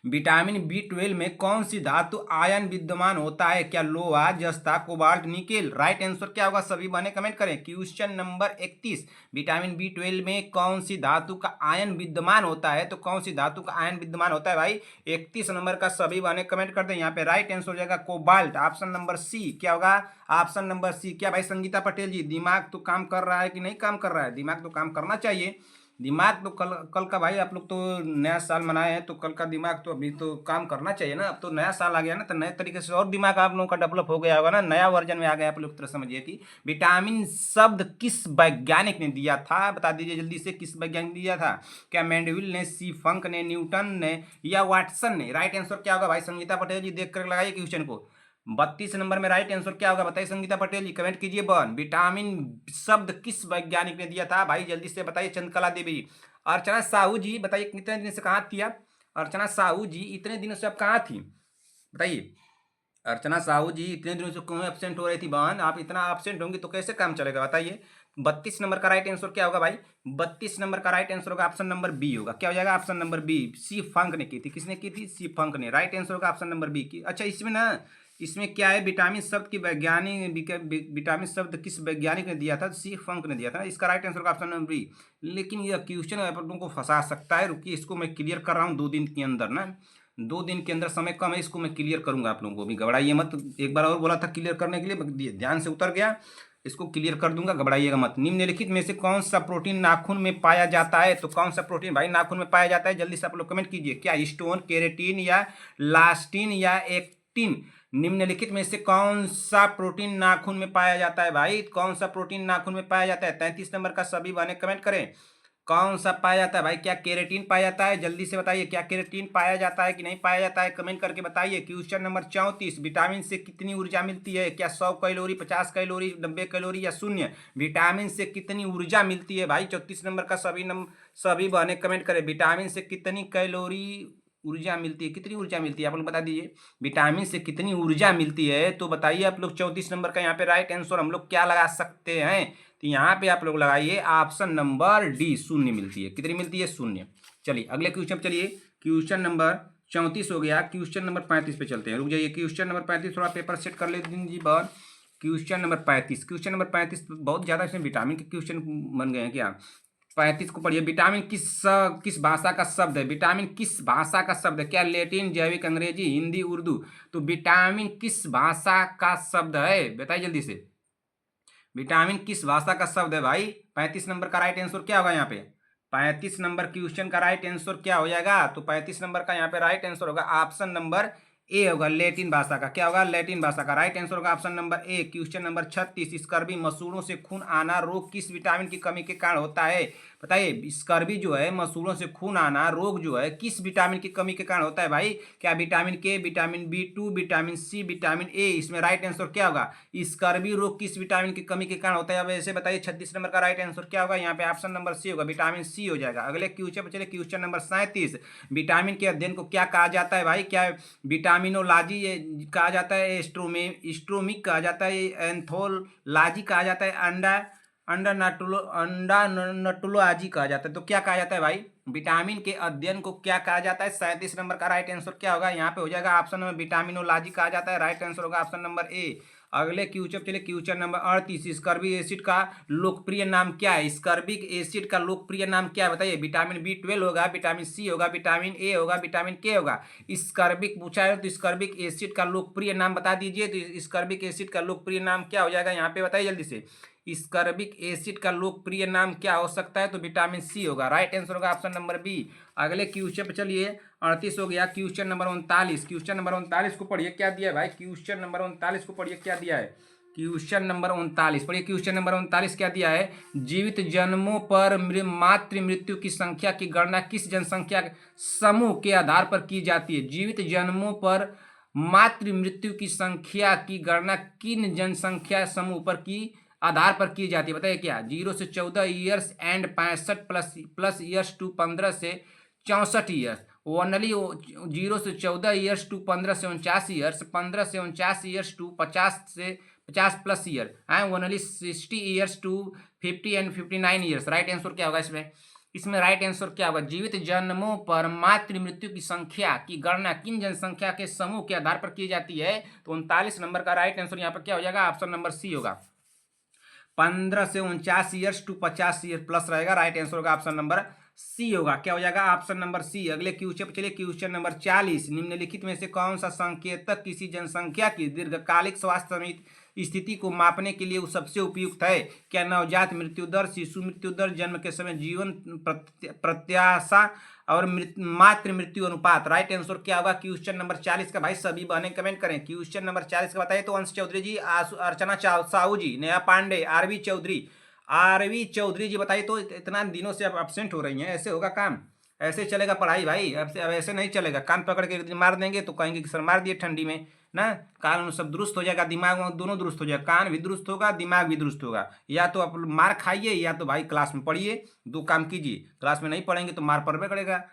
विटामिन B12 में कौन सी धातु आयन विद्यमान होता है, क्या लोहा, जस्ता, कोबाल्ट, निकेल, राइट आंसर क्या होगा, सभी बने कमेंट करें। क्वेश्चन नंबर 31, विटामिन B12 में कौन सी धातु का आयन विद्यमान होता है, तो कौन सी धातु का आयन विद्यमान होता है भाई, 31 नंबर का सभी बने कमेंट कर दें, यहाँ पे राइट आंसर हो जाएगा कोबाल्ट, ऑप्शन नंबर सी, क्या होगा ऑप्शन नंबर सी। क्या भाई संगीता पटेल जी, दिमाग तो काम कर रहा है कि नहीं काम कर रहा है, दिमाग तो काम करना चाहिए, दिमाग तो कल कल का भाई, आप लोग तो नया साल मनाए हैं, तो कल का दिमाग तो अभी तो काम करना चाहिए ना, अब तो नया साल आ गया ना, तो नए तरीके से और दिमाग आप लोगों का डेवलप हो गया होगा ना, नया वर्जन में आ गया आप लोग, तरह समझिए कि विटामिन शब्द किस वैज्ञानिक ने दिया था, बता दीजिए जल्दी से, किस वैज्ञानिक ने दिया था, क्या मेंडविल ने, सी फंक ने, न्यूटन ने, या वाटसन ने, राइट आंसर क्या होगा भाई संगीता पटेल जी, देख कर लगाइए क्वेश्चन को। 32 नंबर में राइट आंसर क्या होगा बताइए संगीता पटेल जी, कमेंट कीजिए बन, विटामिन शब्द किस वैज्ञानिक ने दिया था भाई, जल्दी से बताइए, चंद्रकला देवी। अर्चना साहू जी बताइए, कितने दिन से कहाँ थी आप, अर्चना साहू जी इतने दिनों से आप कहाँ थी, बताइए, अर्चना साहू जी इतने दिनों से क्यों एबसेंट हो रही थी बहन, आप इतना एबसेंट होंगी तो कैसे काम चलेगा बताइए। 32 नंबर का राइट आंसर क्या होगा भाई, 32 नंबर का राइट आंसर होगा ऑप्शन नंबर बी होगा, क्या हो जाएगा ऑप्शन नंबर बी, सी फंक ने की थी, किसने की थी, सी फंक ने, राइट आंसर होगा ऑप्शन नंबर बी की। अच्छा इसमें ना इसमें क्या है, विटामिन शब्द की वैज्ञानिक विटामिन शब्द किस वैज्ञानिक ने दिया था, सी फंक ने दिया था। इसका राइट आंसर का ऑप्शन नंबर बी। लेकिन यह क्वेश्चन तुमको फंसा सकता है, रुकिए इसको मैं क्लियर कर रहा हूँ 2 दिन के अंदर ना, 2 दिन के अंदर, समय कम है, इसको मैं क्लियर करूंगा आप लोगों को भी, घबराइए मत। एक बार और बोला था क्लियर करने के लिए, ध्यान से उतर गया, इसको क्लियर कर दूंगा, घबराइएगा मत। निम्नलिखित में से कौन सा प्रोटीन नाखून में पाया जाता है, तो कौन सा प्रोटीन भाई नाखून में पाया जाता है, जल्दी से आप लोग कमेंट कीजिए। क्या स्टोन, केरेटिन या लास्टिन या एक्टिन, निम्नलिखित में से कौन सा प्रोटीन नाखून में पाया जाता है भाई, कौन सा प्रोटीन नाखून में पाया जाता है। 33 नंबर का सभी बहने कमेंट करें, कौन सा पाया जाता है भाई, क्या केरेटिन पाया जाता है, जल्दी से बताइए, क्या केरेटिन पाया जाता है कि नहीं पाया जाता है, कमेंट करके बताइए। क्वेश्चन नंबर 34, विटामिन से कितनी ऊर्जा मिलती है, क्या 100 कैलोरी, 50 कैलोरी, 90 कैलोरी या शून्य, विटामिन से कितनी ऊर्जा मिलती है भाई। 34 नंबर का सभी बहने कमेंट करें, विटामिन से कितनी कैलोरी ऊर्जा मिलती है, कितनी ऊर्जा मिलती है आप लोग बता दीजिए, विटामिन से कितनी ऊर्जा मिलती है, तो बताइए आप लोग। 34 नंबर का यहाँ पे राइट आंसर हम लोग क्या लगा सकते हैं, तो यहाँ पे आप लोग लगाइए ऑप्शन नंबर डी, शून्य मिलती है। कितनी मिलती है, शून्य। चलिए अगले क्वेश्चन, चलिए क्वेश्चन नंबर 34 हो गया, क्वेश्चन नंबर 35 पे चलते हैं, रुक जाइए। क्वेश्चन नंबर 35 थोड़ा पेपर सेट कर लेते हैं जी बहन। क्वेश्चन नंबर 35, क्वेश्चन नंबर 35 बहुत ज्यादा इसमें विटामिन के क्वेश्चन बन गए हैं क्या। 35 को पढ़िए, विटामिन किस भाषा का शब्द है, विटामिन किस भाषा का शब्द है, क्या लैटिन, जैविक, अंग्रेजी, हिंदी, उर्दू, तो विटामिन किस भाषा का शब्द है, बताइए जल्दी से, विटामिन किस भाषा का शब्द है भाई। 35 नंबर का राइट आंसर क्या होगा यहाँ पे, 35 नंबर क्वेश्चन का राइट आंसर क्या हो जाएगा, तो 35 नंबर का यहाँ पे राइट आंसर होगा ऑप्शन नंबर ए होगा, लैटिन भाषा का। क्या होगा, लैटिन भाषा का। राइट आंसर होगा option number A. Question number 36, scurvy मसूड़ों से खून आना रोग किस विटामिन की कमी के कारण होता है, बताइए। स्कर्वी जो है, मसूड़ों से खून आना रोग जो है, किस विटामिन की कमी के कारण होता है भाई, क्या vitamin K, vitamin B2, vitamin C, vitamin A, इसमें राइट आंसर क्या होगा, स्कर्वी रोग किस विटामिन की कमी के कारण होता है, अब ऐसे बताइए। 36 नंबर का राइट आंसर क्या होगा, यहाँ पे ऑप्शन नंबर सी होगा, विटामिन सी हो जाएगा। अगले क्वेश्चन पे चलिए, क्वेश्चन नंबर 37, विटामिन के अध्ययन को क्या कहा जाता है भाई, क्या विटामिनोलॉजी कहा जाता है, एस्ट्रोमिक कहा जाता है, एंथोलॉजी कहा जाता है, अंडा नटुलॉजी कहा जाता है, तो क्या कहा जाता है भाई, विटामिन के अध्ययन को क्या कहा जाता है। 37 नंबर का राइट आंसर क्या होगा, यहाँ पे हो जाएगा ऑप्शन नंबर विटामिनोलॉजी कहा जाता है, राइट आंसर होगा ऑप्शन नंबर ए। अगले क्वेश्चन चलिए, क्वेश्चन नंबर 38, स्कर्बिक एसिड का लोकप्रिय नाम क्या है, स्कर्बिक एसिड का लोकप्रिय नाम क्या है, बताइए। विटामिन B12 होगा, विटामिन सी होगा, विटामिन ए होगा, विटामिन के होगा। स्कर्बिक पूछा है तो स्कर्बिक एसिड का लोकप्रिय नाम बता दीजिए, तो स्कर्बिक एसिड का लोकप्रिय नाम क्या हो जाएगा, यहाँ पे बताइए जल्दी से। स्कर्बिक एसिड का लोकप्रिय नाम क्या हो सकता है, तो विटामिन सी होगा, राइट आंसर होगा ऑप्शन नंबर बी। अगले क्वेश्चन पे चलिए, 38 हो गया, क्वेश्चन नंबर 39, क्वेश्चन नंबर 39 को पढ़िए, क्या दिया है भाई, क्वेश्चन नंबर 39 को पढ़िए, क्या दिया है, क्वेश्चन नंबर 39 पढ़िए। क्वेश्चन नंबर 39 क्या दिया है, जीवित जन्मों पर मातृ मृत्यु की संख्या की गणना किस जनसंख्या समूह के आधार पर की जाती है, जीवित जन्मों पर मातृ मृत्यु की संख्या की गणना किन जनसंख्या समूह पर की आधार पर की जाती है, बताइए। क्या 0 से 14 years and 65 plus years to 15 से 64 ईयर्स, ओनली 0 से 14 ईयर्स टू 15 से 49 ईयर्स, 15 से 49 ईयर्स टू 50 से 50 प्लस ईयर है, only 60 years to 50 and 59 years. Right answer क्या होगा इसमें राइट आंसर क्या होगा, जीवित जन्मों पर मातृ मृत्यु की संख्या की गणना किन जनसंख्या के समूह के आधार पर की जाती है, तो 39 नंबर का राइट आंसर यहाँ पर क्या हो जाएगा, ऑप्शन नंबर सी होगा। 15 से 49 ईयर्स टू 50 ईयर प्लस रहेगा, राइट आंसर होगा ऑप्शन नंबर सी होगा। क्या हो जाएगा, ऑप्शन नंबर सी। अगले क्वेश्चन चलिए, क्वेश्चन नंबर 40, निम्नलिखित में से कौन सा संकेतक किसी जनसंख्या की दीर्घकालिक स्वास्थ्य स्थिति को मापने के लिए सबसे उपयुक्त है, क्या नवजात मृत्यु दर, शिशु मृत्यु दर, जन्म के समय जीवन प्रत्याशा और मातृ मृत्यु अनुपात। राइट आंसर क्या होगा क्वेश्चन नंबर 40 का, भाई सभी बहने कमेंट करें। क्वेश्चन नंबर 40 का बताइए तो अंश चौधरी जी, अर्चना साहू जी, नेहा पांडे, आरवी चौधरी जी बताइए तो। इतना दिनों से आप एब्सेंट हो रही हैं, ऐसे होगा काम, ऐसे चलेगा पढ़ाई भाई, अब ऐसे नहीं चलेगा। कान पकड़ के मार देंगे तो कहेंगे कि सर मार दिए ठंडी में ना, कान सब दुरुस्त हो जाएगा, दिमाग दोनों दुरुस्त हो जाएगा, कान भी दुरुस्त होगा, दिमाग भी दुरुस्त होगा। या तो आप मार खाइए या तो भाई क्लास में पढ़िए, दो काम कीजिए, क्लास में नहीं पढ़ेंगे तो मार पड़बे करेगा।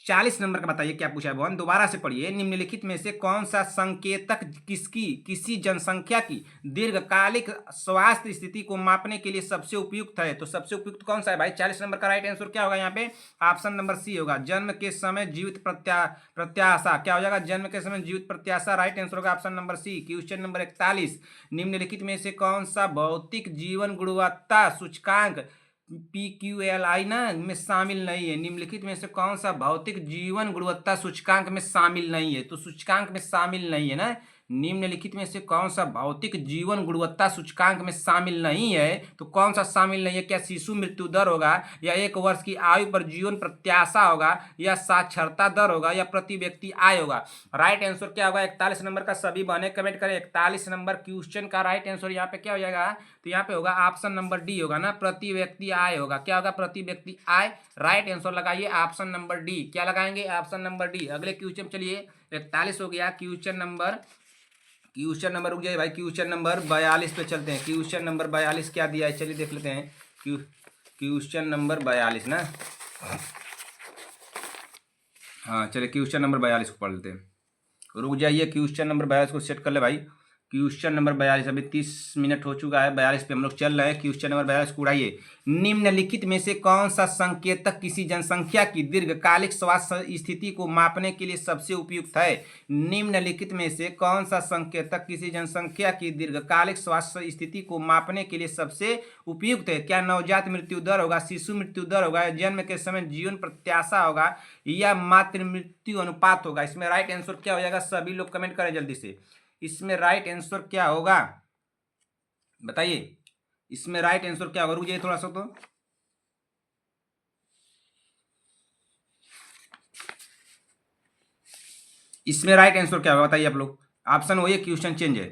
40 नंबर का बताइए क्या पूछा है भवन, दोबारा से पढ़िए। निम्नलिखित में से कौन सा संकेतक किसी जनसंख्या की दीर्घकालिक स्वास्थ्य स्थिति को मापने के लिए सबसे उपयुक्त है? तो सबसे उपयुक्त कौन सा है भाई? 40 नंबर का राइट आंसर क्या होगा यहाँ पे? ऑप्शन नंबर सी होगा, जन्म के समय जीवित प्रत्याशा। क्या हो जाएगा? जन्म के समय जीवित प्रत्याशा राइट आंसर होगा option number C. Question number 41, निम्नलिखित में से कौन सा भौतिक जीवन गुणवत्ता सूचकांक PQLI ना में शामिल नहीं है? निम्नलिखित में से कौन सा भौतिक जीवन गुणवत्ता सूचकांक में शामिल नहीं है? तो सूचकांक में शामिल नहीं है ना। निम्नलिखित में से कौन सा भौतिक जीवन गुणवत्ता सूचकांक में शामिल नहीं है? तो कौन सा शामिल नहीं है? क्या शिशु मृत्यु दर होगा, या 1 वर्ष की आयु पर जीवन प्रत्याशा होगा, या साक्षरता दर होगा, या प्रति व्यक्ति आय होगा? राइट आंसर क्या होगा? 41 नंबर का सभी बने कमेंट करें। 41 नंबर क्वेश्चन का राइट आंसर यहाँ पे क्या हो जाएगा? तो यहाँ पे होगा ऑप्शन नंबर डी होगा ना, प्रति व्यक्ति आय होगा। क्या होगा? प्रति व्यक्ति आय। राइट आंसर लगाइए ऑप्शन नंबर डी। क्या लगाएंगे? Option number D. अगले क्वेश्चन चलिए, 41 हो गया। क्वेश्चन नंबर रुक जाइए भाई, क्वेश्चन नंबर 42 पे चलते हैं। क्वेश्चन नंबर 42 क्या दिया है, चलिए देख लेते हैं। क्वेश्चन नंबर 42 ना, हाँ चलिए क्वेश्चन नंबर 42 को पढ़ लेते हैं। रुक जाइए, क्वेश्चन नंबर 42 को सेट कर ले भाई। क्वेश्चन नंबर 42, अभी 30 मिनट हो चुका है, 42 पे हम लोग चल रहे हैं। क्वेश्चन नंबर 42 को उड़ाइए। निम्नलिखित में से कौन सा संकेतक किसी जनसंख्या की दीर्घकालिक स्वास्थ्य स्थिति को मापने के लिए सबसे उपयुक्त है? निम्नलिखित में से कौन सा संकेतक किसी जनसंख्या की दीर्घकालिक स्वास्थ्य स्थिति को मापने के लिए सबसे उपयुक्त है? क्या नवजात मृत्यु दर होगा, शिशु मृत्यु दर होगा, जन्म के समय जीवन प्रत्याशा होगा, या मातृ मृत्यु अनुपात होगा? इसमें राइट आंसर क्या हो जाएगा? सभी लोग कमेंट करें जल्दी से। इसमें राइट आंसर क्या होगा बताइए? इसमें राइट आंसर क्या होगा? रुक जाइए थोड़ा सा, तो इसमें राइट आंसर क्या होगा बताइए आप लोग। ऑप्शन वही है, क्वेश्चन चेंज है।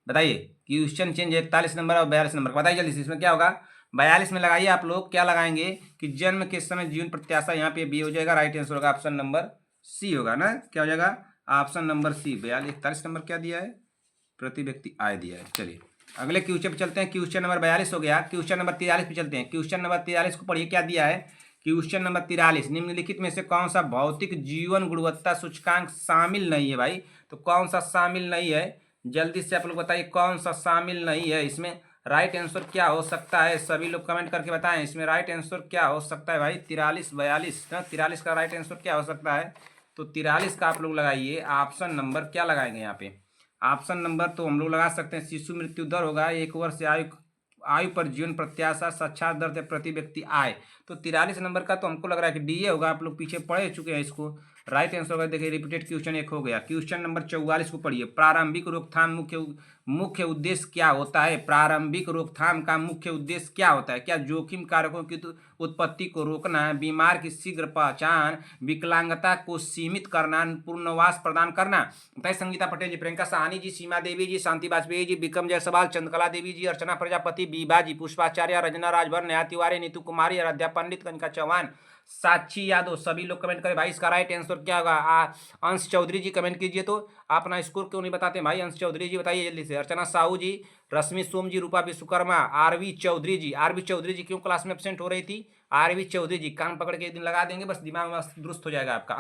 बताइए, क्वेश्चन चेंज है 41 नंबर और 42 नंबर। बताइए जल्दी से, इसमें क्या होगा? 42 में लगाइए आप लोग, क्या लगाएंगे कि जन्म के समय जीवन प्रत्याशा, यहाँ पे बी हो जाएगा। राइट आंसर होगा ऑप्शन नंबर सी होगा ना। क्या हो जाएगा? ऑप्शन नंबर सी। 41 नंबर क्या दिया है? प्रति व्यक्ति आय दिया है। चलिए अगले क्वेश्चन पे चलते हैं। क्वेश्चन नंबर 42 हो गया। क्वेश्चन नंबर 43 पे चलते हैं। क्वेश्चन नंबर 43 को पढ़िए, क्या दिया है? क्वेश्चन नंबर 43, निम्नलिखित में से कौन सा भौतिक जीवन गुणवत्ता सूचकांक शामिल नहीं है भाई? तो कौन सा शामिल नहीं है? जल्दी से आप लोग बताइए, कौन सा शामिल नहीं है? इसमें राइट आंसर क्या हो सकता है? सभी लोग कमेंट करके बताएं, इसमें राइट आंसर क्या हो सकता है भाई? 43 42 ना, 43 का राइट आंसर क्या हो सकता है? तो 43 का आप लोग लगाइए ऑप्शन नंबर, क्या लगाएंगे यहाँ पे? ऑप्शन नंबर तो हम लोग लगा सकते हैं शिशु मृत्यु दर होगा, 1 वर्ष से आयु पर जीवन प्रत्याशा, साक्षात दर प्रति व्यक्ति आय। तो 43 नंबर का तो हमको लग रहा है कि डी ए होगा। आप लोग पीछे पढ़े चुके हैं इसको। राइट आंसर होगा, देखिए रिपीटेड क्वेश्चन 1 हो गया। क्वेश्चन नंबर 44 को पढ़िए। प्रारंभिक रोकथाम मुख्य उद्देश्य क्या होता है? प्रारंभिक रोकथाम का मुख्य उद्देश्य क्या होता है? क्या जोखिम कारकों की उत्पत्ति को रोकना, बीमार की शीघ्र पहचान, विकलांगता को सीमित करना, पुनर्वास प्रदान करना? बताइए। संगीता पटेल जी, प्रियंका साहनी जी, सीमा देवी जी, शांति वाजपेयी जी, विक्रम जायसवाल, चंद्रकला देवी जी, अर्चना प्रजापति, बीबा जी, पुष्पाचार्य, रंजना राजभर, नेहा तिवारी, नीतू कुमारी, आराध्या पंडित, कनिका चौहान, साक्षी यादव। सभी लोग कमेंट करें भाई, इसका राइट आंसर क्या होगा? अंश चौधरी जी कमेंट कीजिए। तो आप अपना स्कोर क्यों नहीं बताते भाई? अंश चौधरी जी बताइए जल्दी से। अर्चना साहू जी, रश्मि सोम जी, रूपा विश्वकर्मा, आरवी चौधरी जी। आरवी चौधरी जी क्यों क्लास में एब्सेंट हो रही थी? आरवी चौधरी जी, कान पकड़ के एक दिन लगा देंगे, बस दिमाग में दुरुस्त हो जाएगा आपका।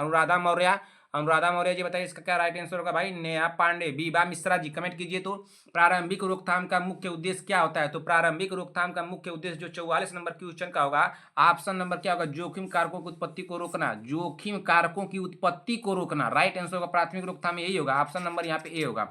अनुराधा मौर्य जी बताइए, इसका क्या राइट आंसर होगा भाई? नेहा पांडे। बीबा मिश्रा जी कमेंट कीजिए। तो प्रारंभिक रोकथाम का मुख्य उद्देश्य क्या होता है? तो प्रारंभिक रोकथाम का मुख्य उद्देश्य जो 44 नंबर क्वेश्चन का होगा, ऑप्शन नंबर क्या होगा? जोखिम कारकों की उत्पत्ति को रोकना। जोखिम कारकों की उत्पत्ति को रोकना राइट आंसर होगा। प्राथमिक रोकथाम यही होगा। ऑप्शन नंबर यहाँ पे ए होगा।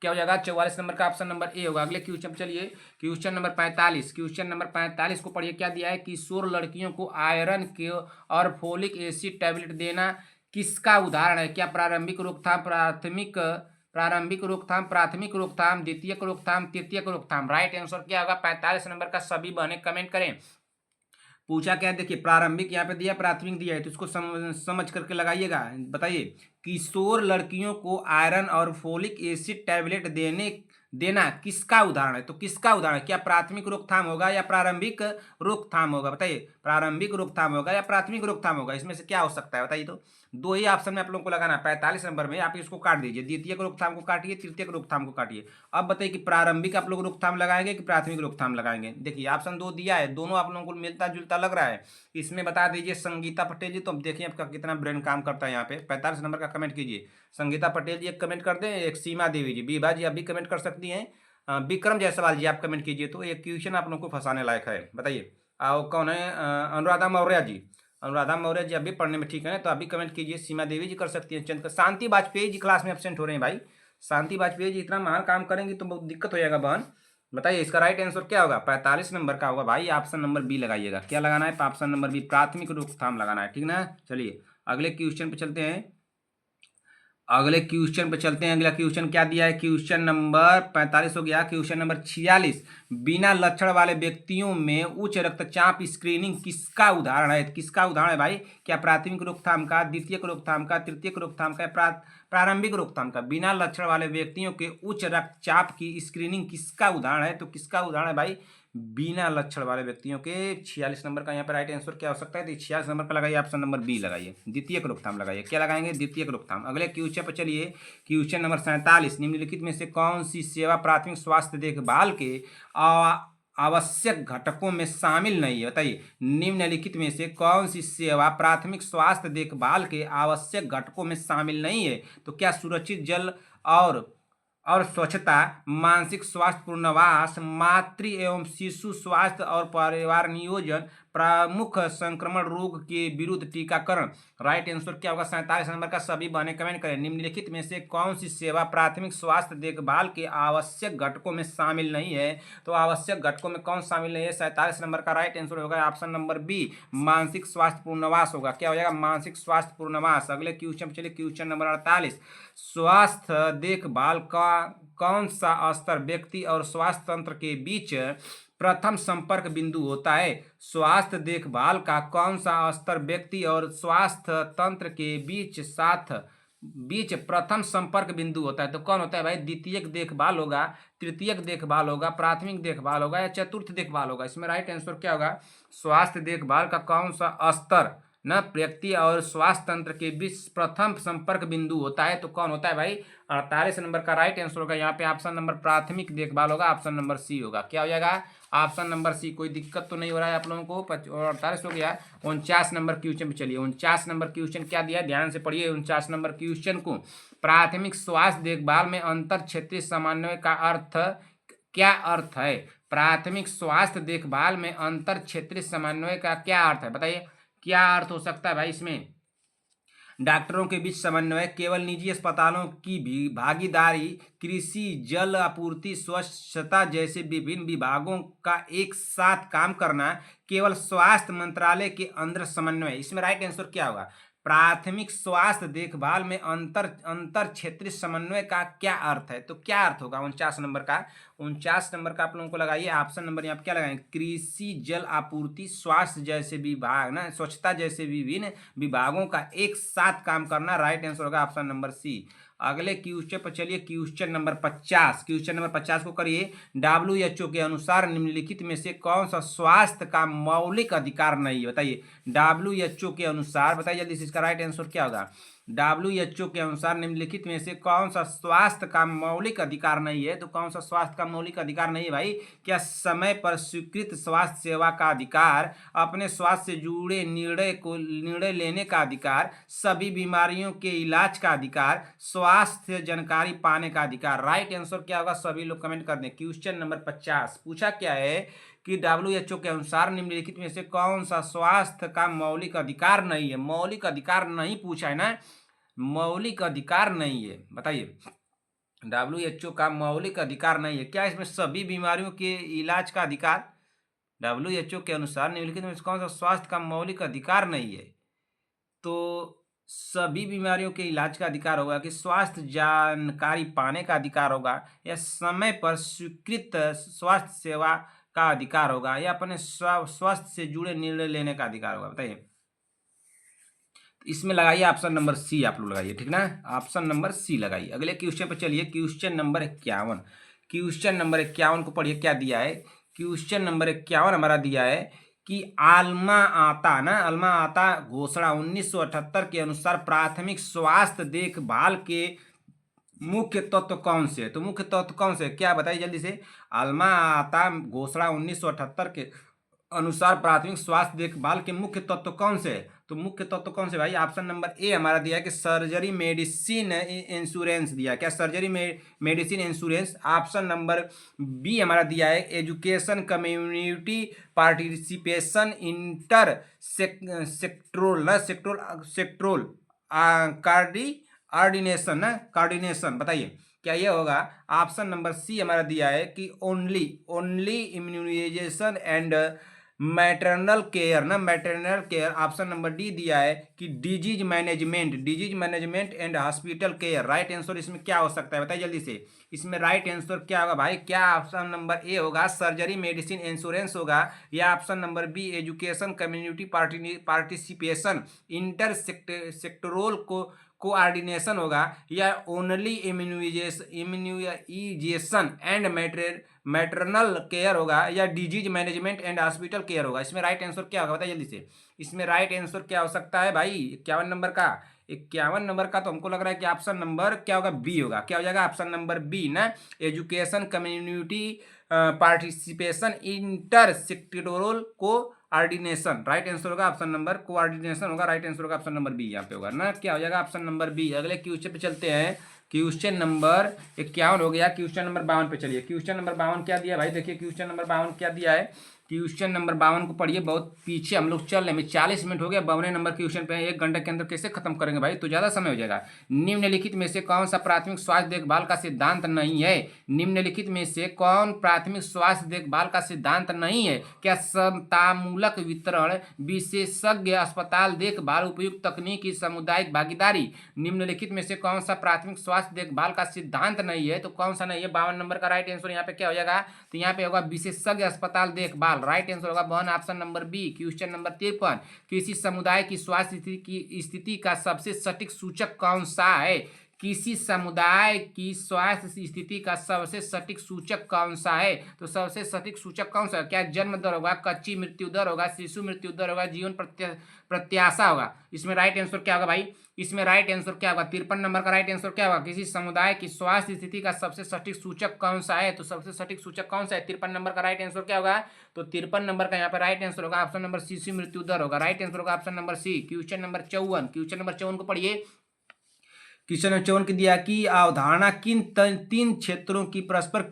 क्या हो जाएगा? 44 नंबर का ऑप्शन नंबर ए होगा। अगले क्वेश्चन चलिए, क्वेश्चन नंबर 45। क्वेश्चन नंबर 45 को पढ़िए, क्या दिया है? किशोर लड़कियों को आयरन के और फोलिक एसिड टैबलेट देना किसका उदाहरण है? क्या प्रारंभिक रोकथाम, प्राथमिक रोकथाम, द्वितीयक रोकथाम, तृतीयक रोकथाम? राइट आंसर क्या होगा? 45 नंबर का सभी बहने कमेंट करें। पूछा क्या है? देखिए, प्रारंभिक यहाँ पे दिया, प्राथमिक दिया है, तो इसको समझ करके लगाइएगा। बताइए, किशोर लड़कियों को आयरन और फोलिक एसिड टैबलेट देना किसका उदाहरण है? तो किसका उदाहरण है? क्या प्राथमिक रोकथाम होगा या प्रारंभिक रोकथाम होगा? बताइए, प्रारंभिक रोकथाम होगा या प्राथमिक रोकथाम होगा? इसमें से क्या हो सकता है बताइए। तो दो ही ऑप्शन में आप लोगों को लगाना है। 45 नंबर में आप इसको काट दीजिए, द्वितीयक रोकथाम को काटिए, तृतीयक रोकथाम को काटिए। अब बताइए कि प्रारंभिक आप लोग रोकथाम लगाएंगे कि प्राथमिक रोकथाम लगाएंगे। देखिए ऑप्शन 2 दिया है, दोनों आप लोगों को मिलता जुलता लग रहा है। इसमें बता दीजिए संगीता पटेल जी, तो अब देखिए आपका कितना ब्रेन काम करता है यहाँ पे। 45 नंबर का कमेंट कीजिए। संगीता पटेल जी एक कमेंट कर दें, एक सीमा देवी जी, बीबा जी आप भी कमेंट कर सकती हैं, विक्रम जायसवाल जी आप कमेंट कीजिए। तो ये क्वेश्चन आप लोगों को फंसाने लायक है, बताइए। कौन है? अनुराधा मौर्य जी। अनुराधा मौर्य जी अभी पढ़ने में ठीक है ना, तो अभी कमेंट कीजिए। सीमा देवी जी कर सकती हैं। चंद शांति वाजपेयी जी क्लास में एब्सेंट हो रहे हैं भाई। शांति वाजपेयी जी इतना महान काम करेंगी तो बहुत दिक्कत हो जाएगा बहन। बताइए इसका राइट आंसर क्या होगा? 45 नंबर का होगा भाई, ऑप्शन नंबर बी लगाइएगा। क्या लगाना है? ऑप्शन नंबर बी, प्राथमिक रोकथाम लगाना है, ठीक ना। चलिए अगले क्वेश्चन पे चलते हैं। अगला क्वेश्चन क्या दिया है? क्वेश्चन नंबर 45 हो गया। क्वेश्चन नंबर 46, बिना लक्षण वाले व्यक्तियों में उच्च रक्तचाप स्क्रीनिंग किसका उदाहरण है? किसका उदाहरण है भाई? क्या प्राथमिक रोकथाम का, द्वितीयक रोकथाम का, तृतीयक रोकथाम का, प्रारंभिक रोकथाम का? बिना लक्षण वाले व्यक्तियों के उच्च रक्तचाप की स्क्रीनिंग किसका उदाहरण है? तो किसका उदाहरण है भाई? बिना लक्षण वाले व्यक्तियों के। 46 नंबर का यहाँ पर राइट आंसर क्या हो सकता है? तो 46 नंबर का लगाइए, ऑप्शन नंबर बी लगाइए, द्वितीयक रोकथाम लगाइए। क्या लगाएंगे? द्वितीयक रोकथाम। अगले क्वेश्चन पर चलिए। क्वेश्चन नंबर 47, निम्नलिखित में से कौन सी सेवा प्राथमिक स्वास्थ्य देखभाल के आवश्यक घटकों में शामिल नहीं है? बताइए निम्नलिखित में से कौन सी सेवा प्राथमिक स्वास्थ्य देखभाल के आवश्यक घटकों में शामिल नहीं है? तो क्या सुरक्षित जल और स्वच्छता, मानसिक स्वास्थ्य पूर्वाभास, मातृ एवं शिशु स्वास्थ्य और परिवार नियोजन, प्रमुख संक्रमण रोग के विरुद्ध टीकाकरण? राइट आंसर क्या होगा? 47 नंबर का। सभी बने कमेंट करें। निम्नलिखित में से कौन सी सेवा प्राथमिक स्वास्थ्य देखभाल के आवश्यक घटकों में शामिल नहीं है? तो आवश्यक घटकों में कौन शामिल नहीं है? 47 नंबर का राइट आंसर होगा ऑप्शन नंबर बी, मानसिक स्वास्थ्य पूर्वाभास होगा। क्या हो जाएगा? मानसिक स्वास्थ्य पूर्वाभास। अगले क्वेश्चन चलिए। क्वेश्चन नंबर 48, स्वास्थ्य देखभाल का कौन सा स्तर व्यक्ति और स्वास्थ्य तंत्र के बीच प्रथम संपर्क बिंदु होता है? स्वास्थ्य देखभाल का कौन सा स्तर व्यक्ति और स्वास्थ्य तंत्र के बीच प्रथम संपर्क बिंदु होता है? तो कौन होता है भाई? द्वितीयक देखभाल होगा, तृतीयक देखभाल होगा, प्राथमिक देखभाल होगा या चतुर्थ देखभाल होगा? इसमें राइट आंसर क्या होगा? स्वास्थ्य देखभाल का कौन सा स्तर न व्यक्ति और स्वास्थ्य तंत्र के बीच प्रथम संपर्क बिंदु होता है? तो कौन होता है भाई? 48 नंबर का राइट आंसर होगा यहाँ पे ऑप्शन नंबर प्राथमिक देखभाल होगा, ऑप्शन नंबर सी होगा। क्या हो जाएगा? Option number C. कोई दिक्कत तो नहीं हो रहा है आप लोगों को? 48 हो गया। 49 नंबर क्वेश्चन पे चलिए। 49 नंबर क्वेश्चन क्या दिया है? ध्यान से पढ़िए 49 नंबर क्वेश्चन को। प्राथमिक स्वास्थ्य देखभाल में अंतर क्षेत्रीय समन्वय का अर्थ क्या अर्थ है? प्राथमिक स्वास्थ्य देखभाल में अंतर क्षेत्रीय समन्वय का क्या अर्थ है? बताइए क्या अर्थ हो सकता है भाई इसमें? डॉक्टरों के बीच समन्वय, केवल निजी अस्पतालों की भी भागीदारी, कृषि, जल आपूर्ति, स्वच्छता जैसे विभिन्न विभागों का एक साथ काम करना, केवल स्वास्थ्य मंत्रालय के अंदर समन्वय। इसमें राइट आंसर क्या होगा? प्राथमिक स्वास्थ्य देखभाल में अंतर क्षेत्रीय समन्वय का क्या अर्थ है? तो क्या अर्थ होगा 49 नंबर का? 49 नंबर का आप लोगों को लगाइए ऑप्शन नंबर यहाँ पे क्या लगाएंगे? कृषि, जल आपूर्ति, स्वास्थ्य जैसे विभाग ना, स्वच्छता जैसे विभिन्न विभागों का एक साथ काम करना। राइट आंसर होगा ऑप्शन नंबर सी। अगले क्वेश्चन पर चलिए। Question number 50। क्वेश्चन नंबर 50 को करिए। WHO के अनुसार निम्नलिखित में से कौन सा स्वास्थ्य का मौलिक अधिकार नहीं है? बताइए WHO के अनुसार, बताइए जल्दी से इसका राइट आंसर क्या होगा? WHO के अनुसार निम्नलिखित में से कौन सा स्वास्थ्य का मौलिक अधिकार नहीं है? तो कौन सा स्वास्थ्य का मौलिक अधिकार नहीं है भाई? क्या समय पर स्वीकृत स्वास्थ्य सेवा का अधिकार, अपने स्वास्थ्य से जुड़े निर्णय लेने का अधिकार, सभी बीमारियों के इलाज का अधिकार, स्वास्थ्य जानकारी पाने का अधिकार? राइट आंसर क्या होगा? सभी लोग कमेंट कर दें। क्वेश्चन नंबर 50 पूछा क्या है कि WHO के अनुसार निम्नलिखित में से कौन सा स्वास्थ्य का मौलिक अधिकार नहीं है? मौलिक अधिकार नहीं पूछा है ना, मौलिक अधिकार नहीं है। बताइए WHO का मौलिक अधिकार नहीं है क्या? इसमें सभी बीमारियों के इलाज का अधिकार, WHO के अनुसार निम्नलिखित में से कौन सा स्वास्थ्य का मौलिक अधिकार नहीं है? तो सभी बीमारियों के इलाज का अधिकार होगा, कि स्वास्थ्य जानकारी पाने का अधिकार होगा, या समय पर स्वीकृत स्वास्थ्य सेवा का अधिकार होगा, या अपने स्वास्थ्य से जुड़े निर्णय लेने का अधिकार होगा? बताइए। इसमें लगाइए ऑप्शन नंबर सी आप लोग लगाइए, ठीक ना, ऑप्शन नंबर सी लगाइए। अगले क्वेश्चन पे चलिए। Question number 51। क्वेश्चन नंबर 51 को पढ़िए क्या दिया है? क्वेश्चन नंबर 51 हमारा दिया है कि आल्मा आता ना अल्मा आता घोषणा 1978 के अनुसार प्राथमिक स्वास्थ्य देखभाल के मुख्य तत्व कौन से है? तो मुख्य तत्व कौन से है क्या बताइए जल्दी से। अल्मा आता घोषणा 1978 के अनुसार प्राथमिक स्वास्थ्य देखभाल के मुख्य तत्व कौन से है? तो मुख्य तत्व कौन से भाई? ऑप्शन नंबर ए हमारा दिया है कि सर्जरी मेडिसिन इंश्योरेंस दिया है। क्या surgery medicine insurance. Option number B हमारा दिया है education community participation inter sectoral ना सेक्टोरल कार्डिनेशन ना कार्डिनेशन। बताइए क्या ये होगा? ऑप्शन नंबर सी हमारा दिया है कि only immunisation and maternal care ना maternal care. Option number D दिया है कि disease management and hospital care. Right answer इसमें क्या हो सकता है बताइए जल्दी से। इसमें राइट आंसर क्या होगा भाई? क्या ऑप्शन नंबर ए होगा सर्जरी मेडिसिन इंश्योरेंस होगा, या option number B education community participation inter sectoral coordination होगा, या only immunisation and maternal care होगा, या disease management and hospital care होगा। इसमें राइट आंसर क्या होगा बताइए जल्दी से। इसमें राइट आंसर क्या हो सकता है भाई? 51 नंबर का तो हमको लग रहा है कि ऑप्शन नंबर क्या होगा? बी होगा। क्या हो जाएगा? ऑप्शन नंबर बी ना education community participation inter sectoral coordination. Right answer होगा ऑप्शन नंबर कोऑर्डिनेशन होगा। राइट आंसर होगा ऑप्शन नंबर बी यहाँ पे होगा ना। क्या हो जाएगा? Option number B. अगले क्वेश्चन पे चलते हैं। क्वेश्चन नंबर 51 हो गया। क्वेश्चन नंबर 52 पे चलिए। क्वेश्चन नंबर 52 क्या दिया भाई? देखिए क्वेश्चन नंबर 52 क्या दिया है। क्वेश्चन नंबर 52 को पढ़िए। बहुत पीछे हम लोग चल रहे हैं, 40 मिनट हो गया। 52 नंबर क्वेश्चन पे 1 घंटे के अंदर कैसे खत्म करेंगे भाई? तो ज्यादा समय हो जाएगा। निम्नलिखित में से कौन सा प्राथमिक स्वास्थ्य देखभाल का सिद्धांत नहीं है? निम्नलिखित में से कौन प्राथमिक स्वास्थ्य देखभाल का सिद्धांत नहीं है? क्या समतामूलक वितरण, विशेषज्ञ अस्पताल देखभाल, उपयुक्त तकनीकी, सामुदायिक भागीदारी। निम्नलिखित में से कौन सा प्राथमिक स्वास्थ्य देखभाल का सिद्धांत नहीं है? तो कौन सा नहीं है? 52 नंबर का राइट आंसर यहाँ पे क्या हो जाएगा? तो यहाँ पे होगा विशेषज्ञ अस्पताल देखभाल। राइट आंसर होगा 1 option number B. Question number 53 किसी समुदाय की स्वास्थ्य स्थिति का सबसे सटीक सूचक कौन सा है? किसी समुदाय की स्वास्थ्य स्थिति का सबसे सटीक सूचक कौन सा है? तो सबसे सटीक सूचक कौन सा है? क्या जन्म दर होगा, कच्ची मृत्यु दर होगा, शिशु मृत्यु दर होगा, जीवन प्रत्याशा होगा? इसमें राइट आंसर क्या होगा भाई? इसमें राइट आंसर क्या होगा? 53 नंबर का राइट आंसर क्या होगा? किसी समुदाय की स्वास्थ्य स्थिति का सबसे सटीक सूचक कौन सा है? तो सबसे सटीक सूचक कौन सा है? 53 नंबर का राइट आंसर क्या होगा? तो 53 नंबर का यहाँ पर राइट आंसर होगा ऑप्शन नंबर सी, शिशु मृत्यु दर होगा। राइट आंसर होगा option number C. Question number 54 को पढ़िए। क्वेश्चन नंबर 54 की दिया कि अवधारणा किन 3 क्षेत्रों की परस्पर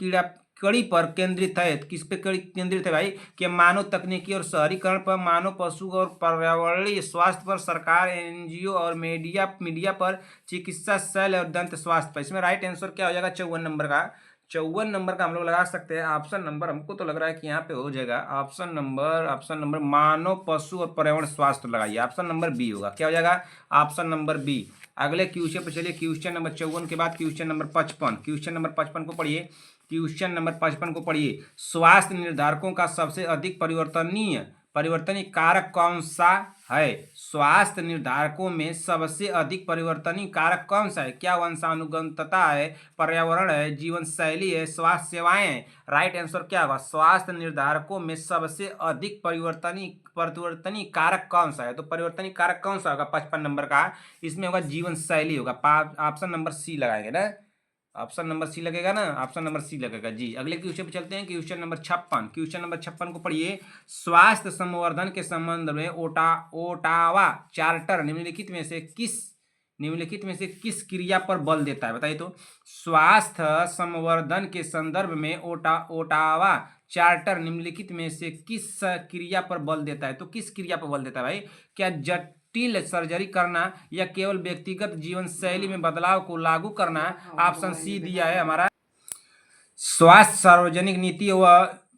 कड़ी पर केंद्रित है? किस पे केंद्रित है भाई? कि मानव तकनीकी और शहरीकरण पर, मानव पशु और पर्यावरणीय स्वास्थ्य पर, सरकार एनजीओ और मीडिया पर, चिकित्सा शैल और दंत स्वास्थ्य पर। इसमें राइट आंसर क्या हो जाएगा? 54 नंबर का। 54 नंबर का हम लोग लगा सकते हैं ऑप्शन नंबर, हमको तो लग रहा है कि यहाँ पे हो जाएगा ऑप्शन नंबर मानव पशु और पर्यावरण स्वास्थ्य लगाइए। ऑप्शन नंबर बी होगा। क्या हो जाएगा? Option number B. अगले क्वेश्चन पे चलिए। क्वेश्चन नंबर 54 के बाद क्वेश्चन नंबर 55। क्वेश्चन नंबर 55 को पढ़िए। क्वेश्चन नंबर 55 को पढ़िए। स्वास्थ्य निर्धारकों का सबसे अधिक परिवर्तनीय कारक कौन सा है? स्वास्थ्य निर्धारकों में सबसे अधिक परिवर्तनीय कारक कौन सा है? क्या वंशानुगतता है, पर्यावरण है, जीवन शैली है, स्वास्थ्य सेवाएं हैं? राइट आंसर क्या होगा? स्वास्थ्य निर्धारकों में सबसे अधिक परिवर्तनीय कारक कौन सा है? तो परिवर्तनीय कारक कौन सा होगा 55 नंबर का? इसमें होगा जीवन शैली होगा। ऑप्शन नंबर सी लगाएंगे ना। ऑप्शन नंबर सी लगेगा ना। ऑप्शन नंबर सी लगेगा जी। अगले क्वेश्चन पे चलते हैं। Question number 56। क्वेश्चन नंबर 56 को पढ़िए। स्वास्थ्य संवर्धन के संबंध में ओटावा चार्टर निम्नलिखित में से किस क्रिया पर बल देता है? बताइए तो। स्वास्थ्य संवर्धन के संदर्भ में ओटावा चार्टर निम्नलिखित में से किस क्रिया पर बल देता है? तो किस क्रिया पर बल देता है भाई? क्या जटिल सर्जरी करना, या केवल व्यक्तिगत जीवन शैली में बदलाव को लागू करना? ऑप्शन सी दिया है हमारा स्वास्थ्य सार्वजनिक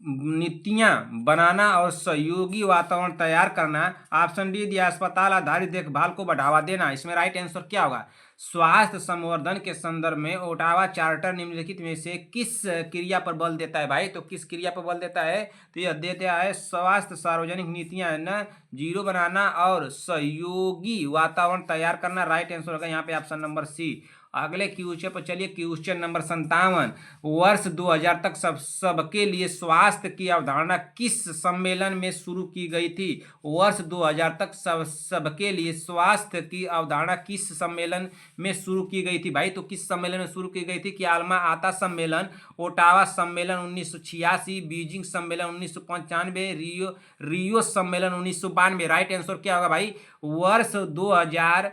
नीतियां बनाना और सहयोगी वातावरण तैयार करना। ऑप्शन डी दिया अस्पताल आधारित देखभाल को बढ़ावा देना। इसमें राइट आंसर क्या होगा? स्वास्थ्य संवर्धन के संदर्भ में ओटावा चार्टर निम्नलिखित में से किस क्रिया पर बल देता है भाई? तो किस क्रिया पर बल देता है? तो यह देता है स्वास्थ्य सार्वजनिक नीतियां न जीरो बनाना और सहयोगी वातावरण तैयार करना। राइट आंसर होगा यहाँ पे ऑप्शन नंबर सी। अगले क्वेश्चन पर चलिए, क्वेश्चन नंबर 57। वर्ष 2000 तक सबके लिए स्वास्थ्य की अवधारणा किस सम्मेलन में शुरू की गई थी? वर्ष 2000 तक सबके लिए स्वास्थ्य की अवधारणा किस सम्मेलन में शुरू की गई थी भाई? तो किस सम्मेलन में शुरू की गई थी? कि अल्मा आता सम्मेलन, ओटावा सम्मेलन 1986, बीजिंग सम्मेलन 1995, रियो सम्मेलन 1992। राइट आंसर क्या होगा भाई? वर्ष 2000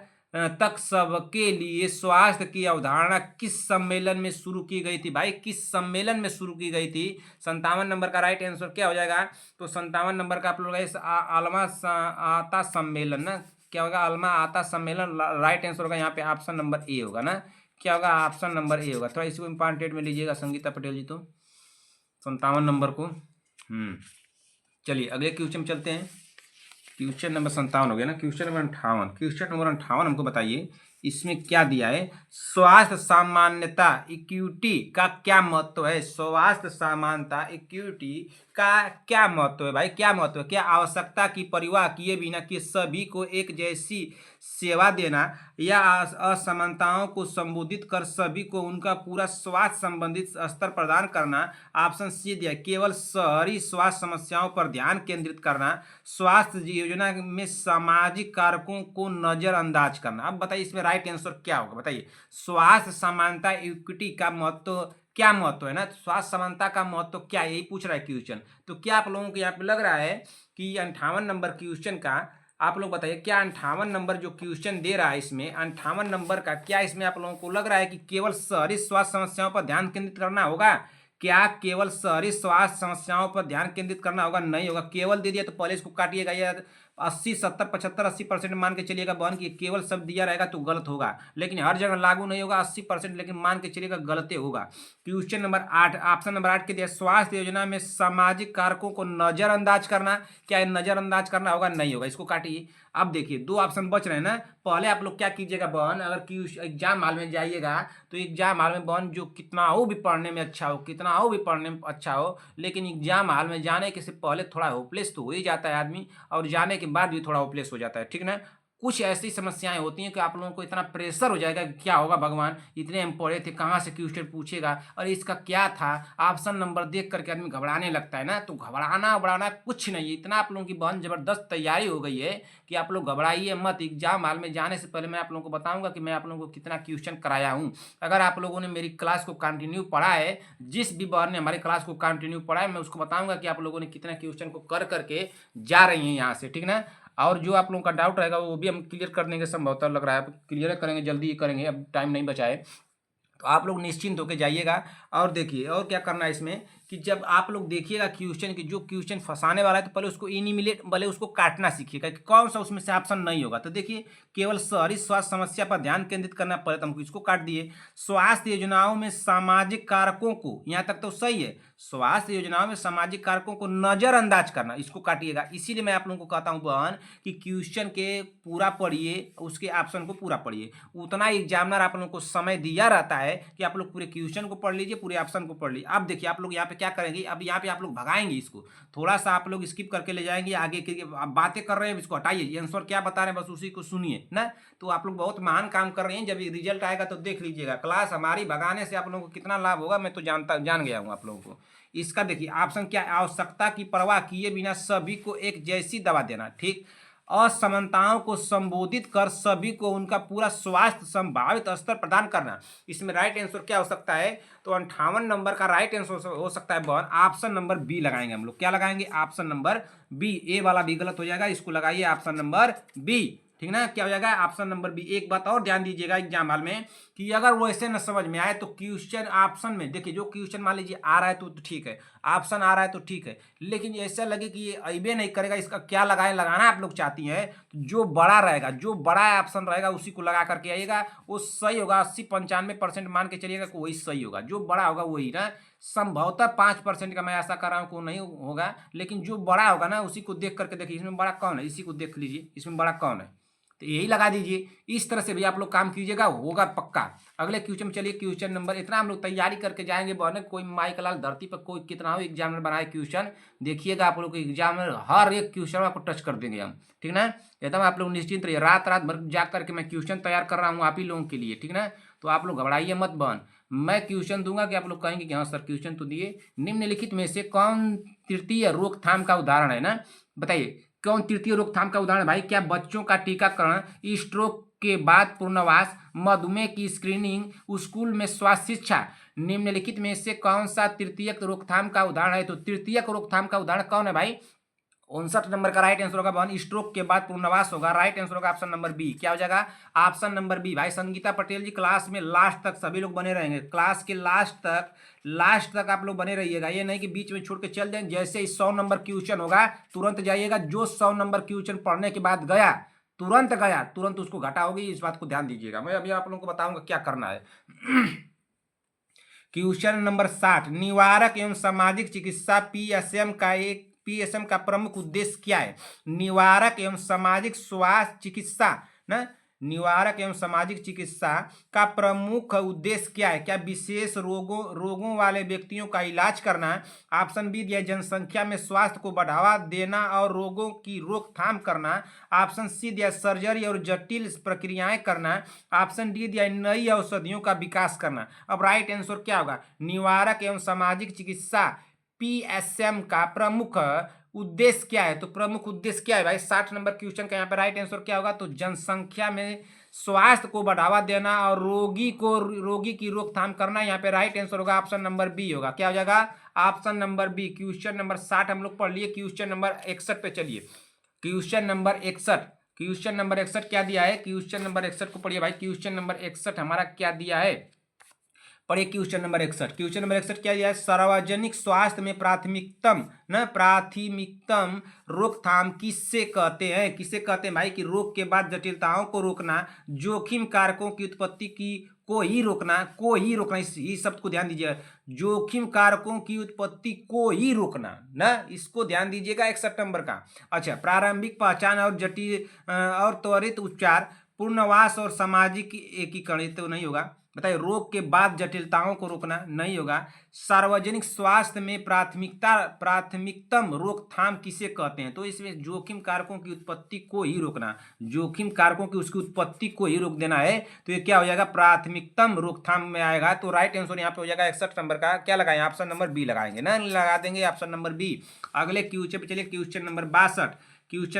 तक सबके लिए स्वास्थ्य की अवधारणा किस सम्मेलन में शुरू की गई थी भाई? किस सम्मेलन में शुरू की गई थी? 57 नंबर का राइट आंसर क्या हो जाएगा? तो 57 नंबर का आप लोग अल्मा आता सम्मेलन ना, क्या होगा? अल्मा आता सम्मेलन राइट आंसर होगा यहाँ पे, ऑप्शन नंबर ए होगा ना। क्या होगा? ऑप्शन नंबर ए होगा। थोड़ा इसको इंपॉर्टेंट में लीजिएगा संगीता पटेल जी। तो 57 नंबर को चलिए अगले क्वेश्चन में चलते हैं। क्वेश्चन नंबर 57 हो गया ना। क्वेश्चन नंबर 58, क्वेश्चन नंबर 58 हमको बताइए इसमें क्या दिया है? स्वास्थ्य सामान्यता इक्विटी का क्या महत्व है? स्वास्थ्य समानता इक्विटी का क्या महत्व है भाई? क्या महत्व है? क्या आवश्यकता की परवाह किए बिना कि सभी को एक जैसी सेवा देना, या असमानताओं को संबोधित कर सभी को उनका पूरा स्वास्थ्य संबंधित स्तर प्रदान करना? ऑप्शन सी दिया, केवल शहरी स्वास्थ्य समस्याओं पर ध्यान केंद्रित करना, स्वास्थ्य योजना में सामाजिक कारकों को नजरअंदाज करना। अब बताइए इसमें राइट आंसर क्या होगा? बताइए स्वास्थ्य समानता इक्विटी का महत्व क्या महत्व है ना? स्वास्थ्य समानता का महत्व क्या है, यही पूछ रहा है क्वेश्चन। तो क्या आप लोगों को यहाँ पे लग रहा है कि 58 नंबर क्वेश्चन का आप लोग बताइए, क्या 58 नंबर जो क्वेश्चन दे रहा है इसमें 58 नंबर का क्या इसमें आप लोगों को लग रहा है कि केवल शहरी स्वास्थ्य समस्याओं पर ध्यान केंद्रित करना होगा? क्या केवल शहरी स्वास्थ्य समस्याओं पर ध्यान केंद्रित करना होगा? नहीं होगा। केवल दे दिया तो पहले इसको काटिएगा, या 80 70 75 80% मान के चलिएगा बहन कि केवल शब्द दिया रहेगा तो गलत होगा, लेकिन हर जगह लागू नहीं होगा 80%, लेकिन मान के चलिएगा गलत होगा। क्वेश्चन नंबर 8, ऑप्शन नंबर 8 के दिया, स्वास्थ्य योजना में सामाजिक कारकों को नजरअंदाज करना। क्या नजरअंदाज करना होगा? नहीं होगा। इसको काटिए। अब देखिए 2 ऑप्शन बच रहे हैं ना। पहले आप लोग क्या कीजिएगा बहन, अगर एग्जाम हॉल में जाइएगा तो एग्जाम हॉल में बहन जो कितना हो भी पढ़ने में अच्छा हो, कितना हो भी पढ़ने में अच्छा हो, लेकिन एग्जाम हॉल में जाने के से पहले थोड़ा होपलेस तो हो ही जाता है आदमी, और जाने के बाद भी थोड़ा होपलेस हो जाता है, ठीक ना। कुछ ऐसी समस्याएं होती हैं कि आप लोगों को इतना प्रेशर हो जाएगा कि क्या होगा भगवान, इतने हम पढ़े थे, कहाँ से क्वेश्चन पूछेगा और इसका क्या था, ऑप्शन नंबर देख करके आदमी घबराने लगता है ना। तो घबराना कुछ नहीं है, इतना आप लोगों की बहुत जबरदस्त तैयारी हो गई है कि आप लोग घबराइए मत। एग्जाम हॉल में जाने से पहले मैं आप लोगों को बताऊंगा कि मैं आप लोगों को कितना क्वेश्चन कराया हूँ। अगर आप लोगों ने मेरी क्लास को कंटिन्यू पढ़ा है, जिस भी बहन ने हमारी क्लास को कंटिन्यू पढ़ा है, मैं उसको बताऊंगा कि आप लोगों ने कितना क्वेश्चन को कर करके जा रही हैं यहाँ से, ठीक ना। और जो आप लोगों का डाउट रहेगा वो भी हम क्लियर कर देंगे, संभवतः लग रहा है क्लियर करेंगे, जल्दी ही करेंगे, अब टाइम नहीं बचा है। तो आप लोग निश्चिंत होकर जाइएगा। और देखिए और क्या करना है इसमें कि जब आप लोग देखिएगा क्वेश्चन की, जो क्वेश्चन फंसाने वाला है तो पहले उसको इनिमिलेट, भले उसको काटना सीखिएगा कि कौन सा उसमें से ऑप्शन नहीं होगा। तो देखिए केवल शहरी स्वास्थ्य समस्या पर ध्यान केंद्रित करना, पड़े तो हमको इसको काट दिए। स्वास्थ्य योजनाओं में सामाजिक कारकों को, यहाँ तक तो सही है, स्वास्थ्य योजनाओं में सामाजिक कारकों को नजरअंदाज करना, इसको काटिएगा। इसीलिए मैं आप लोगों को कहता हूँ बहन कि क्वेश्चन के पूरा पढ़िए, उसके ऑप्शन को पूरा पढ़िए। उतना एग्जामिनर आप लोगों को समय दिया रहता है कि आप लोग पूरे क्वेश्चन को पढ़ लीजिए, पूरे ऑप्शन को पढ़ लीजिए। अब देखिए आप लोग यहाँ पे क्या करेंगे, अब यहाँ पे आप लोग भगाएंगे इसको, थोड़ा सा आप लोग स्किप करके ले जाएंगे आगे के, आप बातें कर रहे हैं इसको हटाइए, आंसर क्या बता रहे हैं बस उसी को सुनिए ना। तो आप लोग बहुत महान काम कर रहे हैं, जब रिजल्ट आएगा तो देख लीजिएगा क्लास हमारी भगाने से आप लोगों को कितना लाभ होगा, मैं तो जान गया हूँ आप लोगों को। इसका देखिए ऑप्शन क्या, आवश्यकता की परवाह किए बिना सभी को एक जैसी दवा देना, ठीक। असमानताओं को संबोधित कर सभी को उनका पूरा स्वास्थ्य संभावित स्तर प्रदान करना। इसमें राइट आंसर क्या हो सकता है? तो 58 नंबर का राइट आंसर हो सकता है बहन ऑप्शन नंबर बी लगाएंगे हम लोग। क्या लगाएंगे? Option number B. ए वाला भी गलत हो जाएगा, इसको लगाइए ऑप्शन नंबर बी, ठीक ना। क्या हो जाएगा? Option number B. एक बात और ध्यान दीजिएगा एग्जाम हॉल में कि अगर वो ऐसे न समझ में आए तो क्वेश्चन ऑप्शन में देखिए, जो क्वेश्चन मान लीजिए आ रहा है तो ठीक है, ऑप्शन आ रहा है तो ठीक है, लेकिन ऐसा लगे कि ये अइबे नहीं करेगा, इसका क्या लगाना आप लोग चाहती हैं, तो जो बड़ा रहेगा, जो बड़ा ऑप्शन रहेगा उसी को लगा करके आइएगा, वो सही होगा। 80-95% मान के चलिएगा कि वही सही होगा, जो बड़ा होगा वही ना। संभवतः 5% का मैं ऐसा कर रहा हूँ को नहीं होगा, लेकिन जो बड़ा होगा ना उसी को देख करके देखिए, इसमें बड़ा कौन है, इसी को देख लीजिए इसमें बड़ा कौन है, तो यही लगा दीजिए। इस तरह से भी आप लोग काम कीजिएगा, होगा पक्का। अगले क्वेश्चन में चलिए, क्वेश्चन नंबर, इतना हम लोग तैयारी करके जाएंगे बहन, कोई माइक लाल धरती पर कोई कितना हो एग्जामिनर बनाए क्वेश्चन, देखिएगा आप लोग को एग्जामिनर हर एक क्वेश्चन आपको टच कर देंगे हम, ठीक ना। एकदम आप लोग निश्चिंत रहिए, रात भर जा करके मैं क्वेश्चन तैयार कर रहा हूँ आप ही लोगों के लिए, ठीक ना। तो आप लोग घबराइए मत बहन, मैं क्वेश्चन दूंगा कि आप लोग कहेंगे कि हाँ सर क्वेश्चन तो दिए। निम्नलिखित में से कौन तृतीय रोकथाम का उदाहरण है ना, बताइए कौन तृतीय रोकथाम का उदाहरण भाई? क्या बच्चों का टीकाकरण, स्ट्रोक के बाद पुनर्वास, मधुमेह की स्क्रीनिंग, स्कूल में स्वास्थ्य शिक्षा। निम्नलिखित में से कौन सा तृतीयक रोकथाम का उदाहरण है? तो तृतीयक रोकथाम का उदाहरण कौन है भाई? 59 नंबर का राइट आंसर होगा वन, स्ट्रोक के बाद पुनर्वास होगा। राइट आंसर होगा ऑप्शन नंबर बी। क्या हो जाएगा? Option number B. भाई संगीता पटेल जी क्लास में लास्ट तक सभी लोग बने रहेंगे, क्लास के लास्ट तक आप लोग बने रहिएगा। ये नहीं कि बीच में छोड़ के चल जाएं। जैसे ही 100 नंबर क्वेश्चन होगा तुरंत जाइएगा, जो 100 नंबर क्वेश्चन पढ़ने के बाद गया तुरंत उसको घटा होगी, इस बात को ध्यान दीजिएगा। मैं अभी आप लोगों को बताऊंगा क्या करना है। क्वेश्चन नंबर 60, निवारक एवं सामाजिक चिकित्सा पीएसएम का प्रमुख उद्देश्य क्या है? निवारक एवं सामाजिक स्वास्थ्य चिकित्सा ना, निवारक एवं सामाजिक चिकित्सा का प्रमुख उद्देश्य क्या है? क्या विशेष रोगों वाले व्यक्तियों का इलाज करना? ऑप्शन बी दिया जनसंख्या में स्वास्थ्य को बढ़ावा देना और रोगों की रोकथाम करना। ऑप्शन सी दिया सर्जरी और जटिल प्रक्रियाएं करना। ऑप्शन डी दिया नई औषधियों का विकास करना। अब राइट आंसर क्या होगा? निवारक एवं सामाजिक चिकित्सा पीएसएम का प्रमुख उद्देश्य क्या है? तो प्रमुख उद्देश्य क्या है भाई? 60 नंबर क्वेश्चन का यहाँ पे राइट आंसर क्या होगा? तो जनसंख्या में स्वास्थ्य को बढ़ावा देना और रोगी की रोकथाम करना। यहाँ पे राइट आंसर होगा ऑप्शन नंबर बी होगा। क्या हो जाएगा? Option number B. Question number 60 हम लोग पढ़ लिए। क्वेश्चन नंबर 61 पे चलिए। क्वेश्चन नंबर 61 क्या दिया है? क्वेश्चन नंबर 61 को पढ़िए भाई। क्वेश्चन नंबर 61 हमारा क्या दिया है? पढ़िए क्वेश्चन नंबर 61। क्वेश्चन नंबर 61 क्या दिया है? सार्वजनिक स्वास्थ्य में प्राथमिकतम रोकथाम किससे कहते हैं? किससे कहते हैं भाई? कि रोग के बाद जटिलताओं को रोकना, जोखिम कारकों की उत्पत्ति को ही रोकना, इस शब्द को ध्यान दीजिएगा। जोखिम कारकों की उत्पत्ति को ही रोकना ना, इसको ध्यान दीजिएगा 61 नंबर का। अच्छा, प्रारंभिक पहचान और और त्वरित उपचार, पुनर्वास और सामाजिक एकीकरण तो नहीं होगा। बताइए, रोग के बाद जटिलताओं को रोकना नहीं होगा। सार्वजनिक स्वास्थ्य में प्राथमिकतम रोकथाम किसे कहते हैं? तो इसमें जोखिम कारकों की उत्पत्ति को ही रोकना, जोखिम कारकों की उसकी उत्पत्ति को ही रोक देना है। तो ये क्या हो जाएगा? प्राथमिकतम रोकथाम में आएगा। तो राइट आंसर यहाँ पे हो जाएगा 61 नंबर का। क्या लगाएं? ऑप्शन नंबर बी लगाएंगे ना, लगा देंगे ऑप्शन नंबर बी। अगले क्वेश्चन पे चलिए। क्वेश्चन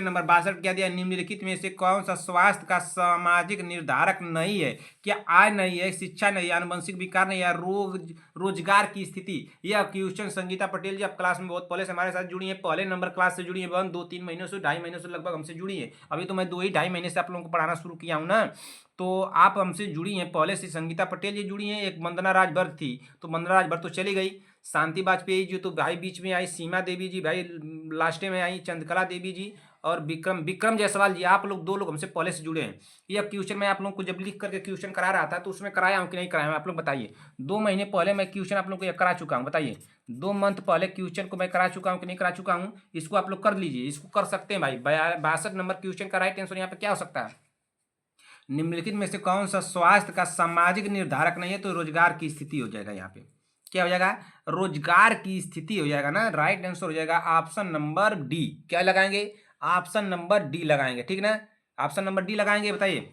नंबर 62 क्या दिया? निम्नलिखित में से कौन सा स्वास्थ्य का सामाजिक निर्धारक नहीं है? क्या आय नहीं है, शिक्षा नहीं है, आनुवंशिक विकार नहीं है, रोजगार की स्थिति? यह क्वेश्चन संगीता पटेल जी आप क्लास में बहुत पहले से हमारे साथ जुड़ी है, पहले नंबर क्लास से जुड़ी है बहन, 2-3 महीनों से, 2.5 महीनों से लगभग हमसे जुड़ी है। अभी तो मैं 2-2.5 महीने से आप लोगों को पढ़ाना शुरू किया हूँ ना, तो आप हमसे जुड़ी हैं पहले से। संगीता पटेल जी जुड़ी हैं, एक वंदना राजभर थी, तो वंदना राजभर तो चली गई, शांति वाजपेयी जी तो भाई बीच में आई, सीमा देवी जी भाई लास्ट में आई, चंद्रकला देवी जी और विक्रम जायसवाल जी, आप लोग 2 लोग हमसे पहले से जुड़े हैं। यह क्वेश्चन मैं आप लोगों को जब लिख करके क्वेश्चन करा रहा था तो उसमें कराया हूँ कि नहीं कराया हूँ? आप लोग बताइए। 2 महीने पहले मैं क्वेश्चन आप लोग को करा चुका हूँ, बताइए 2 मंथ पहले क्वेश्चन को मैं करा चुका हूँ कि नहीं करा चुका हूँ? इसको आप लोग कर लीजिए, इसको कर सकते हैं भाई। 62 नंबर क्वेश्चन का राइट आंसर यहाँ पे क्या हो सकता है? निम्नलिखित में से कौन सा स्वास्थ्य का सामाजिक निर्धारक नहीं है? तो रोजगार की स्थिति हो जाएगा। यहाँ पे क्या हो जाएगा? रोजगार की स्थिति हो जाएगा ना। राइट आंसर हो जाएगा ऑप्शन नंबर डी। क्या लगाएंगे? ऑप्शन नंबर डी लगाएंगे, ठीक ना? ऑप्शन नंबर डी लगाएंगे, बताइए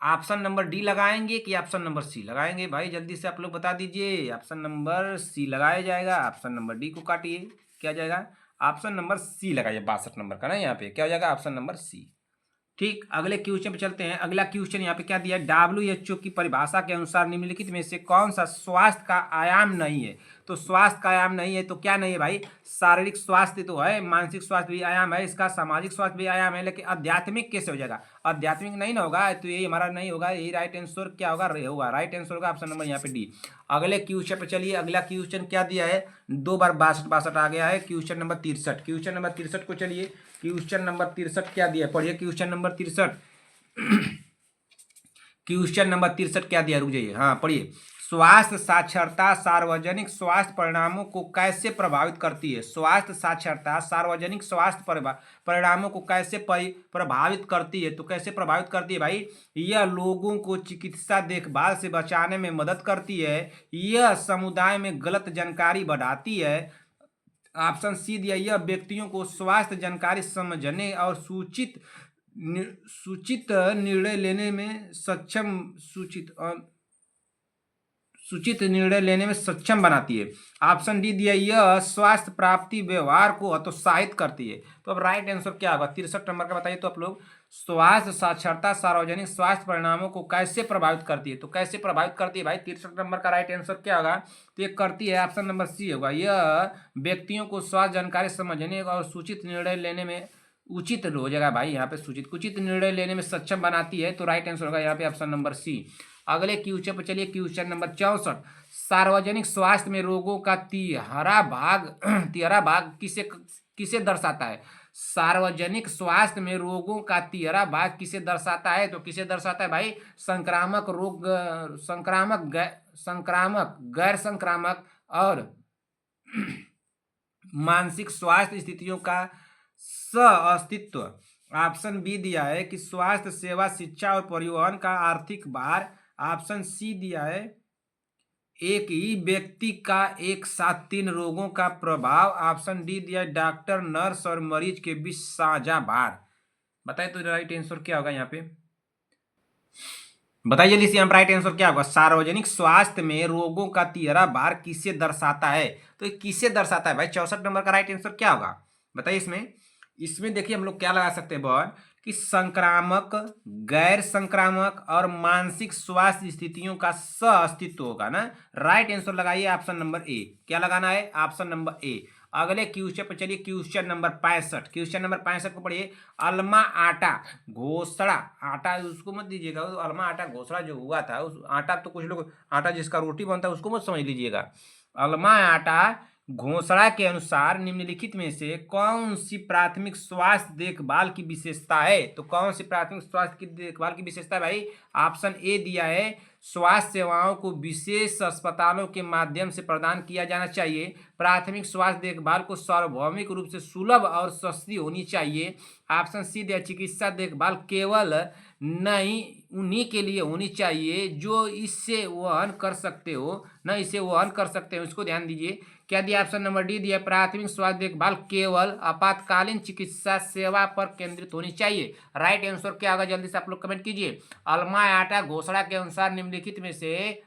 ऑप्शन नंबर डी लगाएंगे कि ऑप्शन नंबर सी लगाएंगे? भाई जल्दी से आप लोग बता दीजिए। ऑप्शन नंबर सी लगाया जाएगा, ऑप्शन नंबर डी को काटिए। क्या जाएगा? ऑप्शन नंबर सी लगाइए 62 नंबर का ना। यहाँ पे क्या हो जाएगा? Option number C. ठीक, अगले क्वेश्चन पे चलते हैं। अगला क्वेश्चन यहाँ पे क्या दिया है? WHO की परिभाषा के अनुसार निम्नलिखित में से कौन सा स्वास्थ्य का आयाम नहीं है? तो स्वास्थ्य का आयाम नहीं है तो क्या नहीं है भाई? शारीरिक स्वास्थ्य तो है, मानसिक स्वास्थ्य भी आयाम है इसका, सामाजिक स्वास्थ्य भी आयाम है, लेकिन आध्यात्मिक कैसे हो जाएगा? आध्यात्मिक नहीं ना होगा, तो यही हमारा नहीं होगा। यही राइट आंसर क्या होगा? राइट आंसर होगा ऑप्शन नंबर यहाँ पे डी। अगले क्वेश्चन पे चलिए। अगला क्वेश्चन क्या दिया है? 2 बार 62 आ गया है। Question number 63। क्वेश्चन नंबर 63 को चलिए। क्वेश्चन नंबर 63 क्या दिया? पढ़िए क्वेश्चन नंबर 63। क्वेश्चन नंबर 63 क्या दिया? रुक जाइए, हाँ पढ़िए। स्वास्थ्य साक्षरता सार्वजनिक स्वास्थ्य परिणामों को कैसे प्रभावित करती है? स्वास्थ्य साक्षरता सार्वजनिक स्वास्थ्य परिणामों को कैसे प्रभावित करती है? तो कैसे प्रभावित करती है भाई? यह लोगों को चिकित्सा देखभाल से बचाने में मदद करती है, यह समुदाय में गलत जानकारी बढ़ाती है। ऑप्शन सी दिया, यह व्यक्तियों को स्वास्थ्य जानकारी समझने और सूचित निर्णय लेने में सक्षम सूचित निर्णय लेने में सक्षम बनाती है। ऑप्शन डी दिया, यह स्वास्थ्य प्राप्ति व्यवहार को हतोत्साहित करती है। तो अब राइट आंसर क्या होगा 63 नंबर का, बताइए तो आप लोग। स्वास्थ्य साक्षरता सार्वजनिक स्वास्थ्य परिणामों को कैसे प्रभावित करती है? तो कैसे प्रभावित करती है भाई, 63 नंबर का राइट आंसर क्या होगा? तो ये करती है, ऑप्शन नंबर सी होगा। यह व्यक्तियों को स्वास्थ्य जानकारी समझने और सूचित निर्णय लेने में उचित हो जाएगा भाई, यहाँ पे सूचित उचित निर्णय लेने में सक्षम बनाती है। तो राइट आंसर होगा यहाँ पे ऑप्शन नंबर सी। अगले क्वेश्चन पर चलिए, क्वेश्चन नंबर 64। सार्वजनिक स्वास्थ्य में रोगों का तिहरा भाग तिहरा भाग किसे किसे दर्शाता है? सार्वजनिक स्वास्थ्य में रोगों का तिहरा भाग किसे दर्शाता है? तो किसे दर्शाता है भाई? संक्रामक रोग, संक्रामक, गैर संक्रामक और मानसिक स्वास्थ्य स्थितियों का सह-अस्तित्व। ऑप्शन बी दिया है कि स्वास्थ्य सेवा, शिक्षा और परिवहन का आर्थिक भार। ऑप्शन सी दिया है एक ही व्यक्ति का एक साथ 3 रोगों का प्रभाव। ऑप्शन डी दिया है डॉक्टर, नर्स और मरीज के बीच साझा भार। बताइए तो राइट आंसर क्या होगा यहाँ पे? बताइए जल्दी से, यहाँ राइट आंसर क्या होगा? सार्वजनिक स्वास्थ्य में रोगों का तिहरा भार किसे दर्शाता है? तो किसे दर्शाता है भाई? 64 नंबर का राइट आंसर क्या होगा बताइए इसमें। इसमें देखिए हम लोग क्या लगा सकते हैं बहन कि संक्रामक, गैर संक्रामक और मानसिक स्वास्थ्य स्थितियों का सह अस्तित्व होगा ना। राइट आंसर लगाइए ऑप्शन नंबर ए। क्या लगाना है? ऑप्शन नंबर ए। अगले क्वेश्चन पर चलिए, क्वेश्चन नंबर 65। क्वेश्चन नंबर 65 को पढ़िए। अल्मा आटा घोसड़ा, आटा उसको मत दीजिएगा, अल्मा आटा घोसड़ा जो हुआ था उस आटा, तो कुछ लोग आटा जिसका रोटी बनता है उसको मत समझ लीजिएगा। अल्मा आटा घोषणा के अनुसार निम्नलिखित में से कौन सी प्राथमिक स्वास्थ्य देखभाल की विशेषता है? तो कौन सी प्राथमिक स्वास्थ्य की देखभाल की विशेषता है भाई? ऑप्शन ए दिया है स्वास्थ्य सेवाओं को विशेष अस्पतालों के माध्यम से प्रदान किया जाना चाहिए। प्राथमिक स्वास्थ्य देखभाल को सार्वभौमिक रूप से सुलभ और सस्ती होनी चाहिए। ऑप्शन सी दिया चिकित्सा देखभाल केवल नहीं उन्हीं के लिए होनी चाहिए जो इससे वहन कर सकते हो, न इसे वहन कर सकते हो। इसको ध्यान दीजिए। क्या दिया? ऑप्शन नंबर डी दिया प्राथमिक स्वास्थ्य देखभाल केवल आपातकालीन चिकित्सा सेवा पर केंद्रित होनी चाहिए। राइट आंसर क्या होगा जल्दी से आप लोग कमेंट कीजिए। अल्मा आटा घोषणा के अनुसार निम्नलिखित में से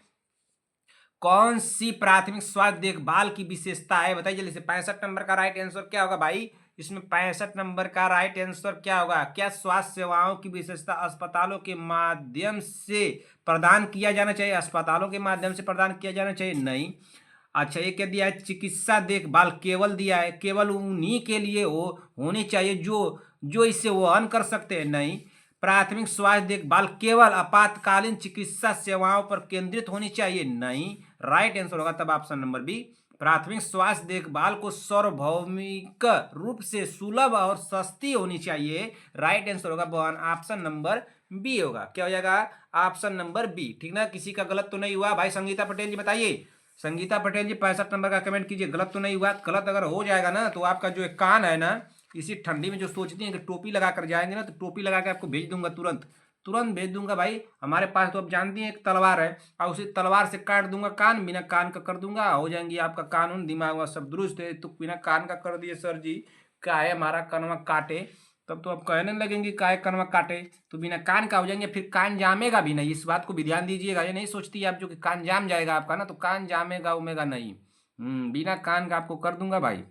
कौन सी प्राथमिक स्वास्थ्य देखभाल की विशेषता है? बताइए जल्दी से। 65 नंबर का राइट आंसर क्या होगा भाई? इसमें 65 नंबर का राइट आंसर क्या होगा? क्या स्वास्थ्य सेवाओं की विशेषता अस्पतालों के माध्यम से प्रदान किया जाना चाहिए? अस्पतालों के माध्यम से प्रदान किया जाना चाहिए? नहीं। अच्छा, ये क्या दिया है? चिकित्सा देखभाल केवल दिया है, केवल उन्हीं के लिए होनी चाहिए जो इससे वहन कर सकते हैं? नहीं। प्राथमिक स्वास्थ्य देखभाल केवल आपातकालीन चिकित्सा सेवाओं पर केंद्रित होनी चाहिए? नहीं। राइट आंसर होगा तब ऑप्शन नंबर बी। प्राथमिक स्वास्थ्य देखभाल को सार्वभौमिक रूप से सुलभ और सस्ती होनी चाहिए। राइट आंसर होगा ऑप्शन नंबर बी होगा। क्या हो जाएगा? Option number B. ठीक ना? किसी का गलत तो नहीं हुआ भाई? संगीता पटेल जी बताइए। संगीता पटेल जी 65 नंबर का कमेंट कीजिए। गलत तो नहीं हुआ? गलत अगर हो जाएगा ना तो आपका जो एक कान है ना, इसी ठंडी में जो सोचती हैं कि टोपी लगा कर जाएंगे ना, तो टोपी लगा के आपको भेज दूंगा, तुरंत तुरंत भेज दूंगा भाई। हमारे पास तो आप जानती हैं एक तलवार है, और उसी तलवार से काट दूंगा कान, बिना कान का कर दूंगा, हो जाएंगी आपका कानून दिमाग सब दुरुस्त है। तो बिना कान का कर दिए सर जी, क्या है हमारा कनवा काटे, तब तो आप कहने लगेंगे काय कनवा काटे, तो बिना कान का हो जाएंगे, फिर कान जामेगा भी नहीं। इस बात को भी ध्यान दीजिएगा। ये नहीं सोचती आप जो कि कान जाम जाएगा आपका ना, तो कान जामेगा उमेगा नहीं। बिना कान का आपको कर दूंगा भाई।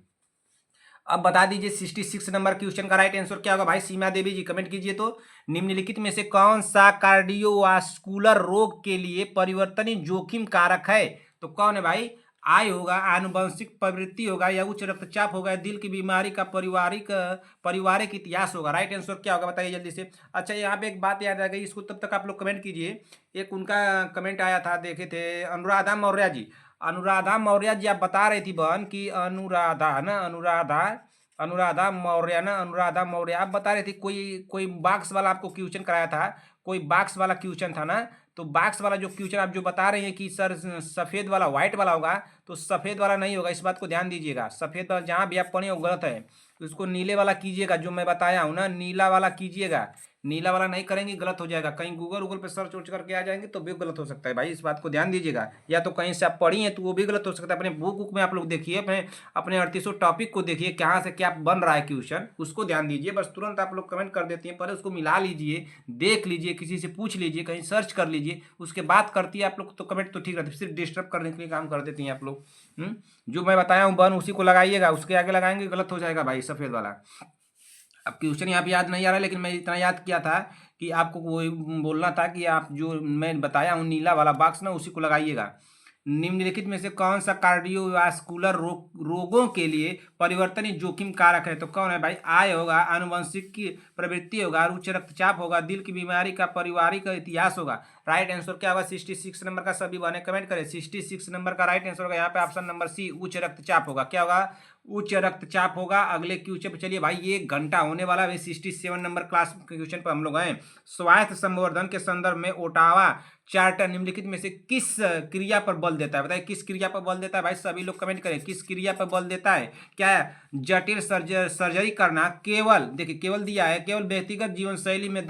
अब बता दीजिए 66 नंबर क्वेश्चन का राइट आंसर क्या होगा भाई? सीमा देवी जी कमेंट कीजिए तो। निम्नलिखित में से कौन सा कार्डियोवास्कुलर रोग के लिए परिवर्तनीय जोखिम कारक है? तो कौन है भाई? आय होगा, आनुवंशिक प्रवृत्ति होगा, या उच्च रक्तचाप होगा, दिल की बीमारी का पारिवारिक इतिहास होगा। राइट आंसर क्या होगा बताइए जल्दी से। अच्छा, यहाँ पे एक बात याद आ गई, इसको तब तक आप लोग कमेंट कीजिए। एक उनका कमेंट आया था, देखे थे, अनुराधा मौर्य जी। अनुराधा मौर्य जी आप बता रही थी बहन कि अनुराधा मौर्य आप बता रही थी, कोई बॉक्स वाला आपको क्वेश्चन कराया था, कोई बॉक्स वाला क्वेश्चन था ना। तो बॉक्स वाला जो क्वेश्चन आप जो बता रहे हैं कि सर सफेद वाला व्हाइट वाला होगा, तो सफ़ेद वाला नहीं होगा, इस बात को ध्यान दीजिएगा। सफ़ेद वाला जहाँ भी आप पढ़े वो गलत है, उसको नीले वाला कीजिएगा, जो मैं बताया हूँ ना, नीला वाला कीजिएगा। नीला वाला नहीं करेंगे गलत हो जाएगा, कहीं गूगल पे सर्च उर्च करके आ जाएंगे तो भी गलत हो सकता है भाई, इस बात को ध्यान दीजिएगा। या तो कहीं से आप पढ़ी हैं तो वो भी गलत हो सकता है। अपने बुक में आप लोग देखिए, अपने अपने 3800 टॉपिक को देखिए, कहाँ से क्या बन रहा है क्वेश्चन, उसको ध्यान दीजिए। बस तुरंत आप लोग कमेंट कर देती हैं, पहले उसको मिला लीजिए, देख लीजिए, किसी से पूछ लीजिए, कहीं सर्च कर लीजिए, उसके बाद करती है आप लोग तो कमेंट तो ठीक रहती है। सिर्फ डिस्टर्ब करने के लिए काम कर देती हैं आप लोग। जो मैं बताया हूँ वन उसी को लगाइएगा, उसके आगे लगाएंगे गलत हो जाएगा भाई, सफ़ेद वाला। अब क्वेश्चन यहाँ पे याद नहीं आ रहा है, लेकिन मैं इतना याद किया था कि आपको वही बोलना था कि आप जो मैं बताया हूँ नीला वाला बॉक्स ना, उसी को लगाइएगा। निम्नलिखित में से कौन सा कार्डियोवास्कुलर रोगों के लिए परिवर्तनीय जोखिम कारक है? तो कौन है भाई? आय होगा, आनुवंशिक की प्रवृत्ति होगा, उच्च रक्तचाप होगा, दिल की बीमारी का पारिवारिक इतिहास होगा। राइट आंसर क्या होगा? 66 नंबर का सभी बने कमेंट करें। 66 नंबर का राइट आंसर होगा यहाँ पे ऑप्शन नंबर सी, उच्च रक्तचाप होगा। क्या होगा? उच्च रक्तचाप होगा। अगले क्वेश्चन पे चलिए भाई, ये घंटा होने वाला है। 67 नंबर क्लास क्वेश्चन पर हम लोग हैं। स्वास्थ्य संवर्धन के संदर्भ में ओटावा चार्टर निम्नलिखित में से किस क्रिया पर बल देता है? बताइए किस क्रिया पर बल देता है भाई, सभी लोग कमेंट करें, किस क्रिया पर बल देता है? क्या है? जटिल सर्जरी करना, केवल देखिए केवल दिया है, केवल व्यक्तिगत जीवन शैली में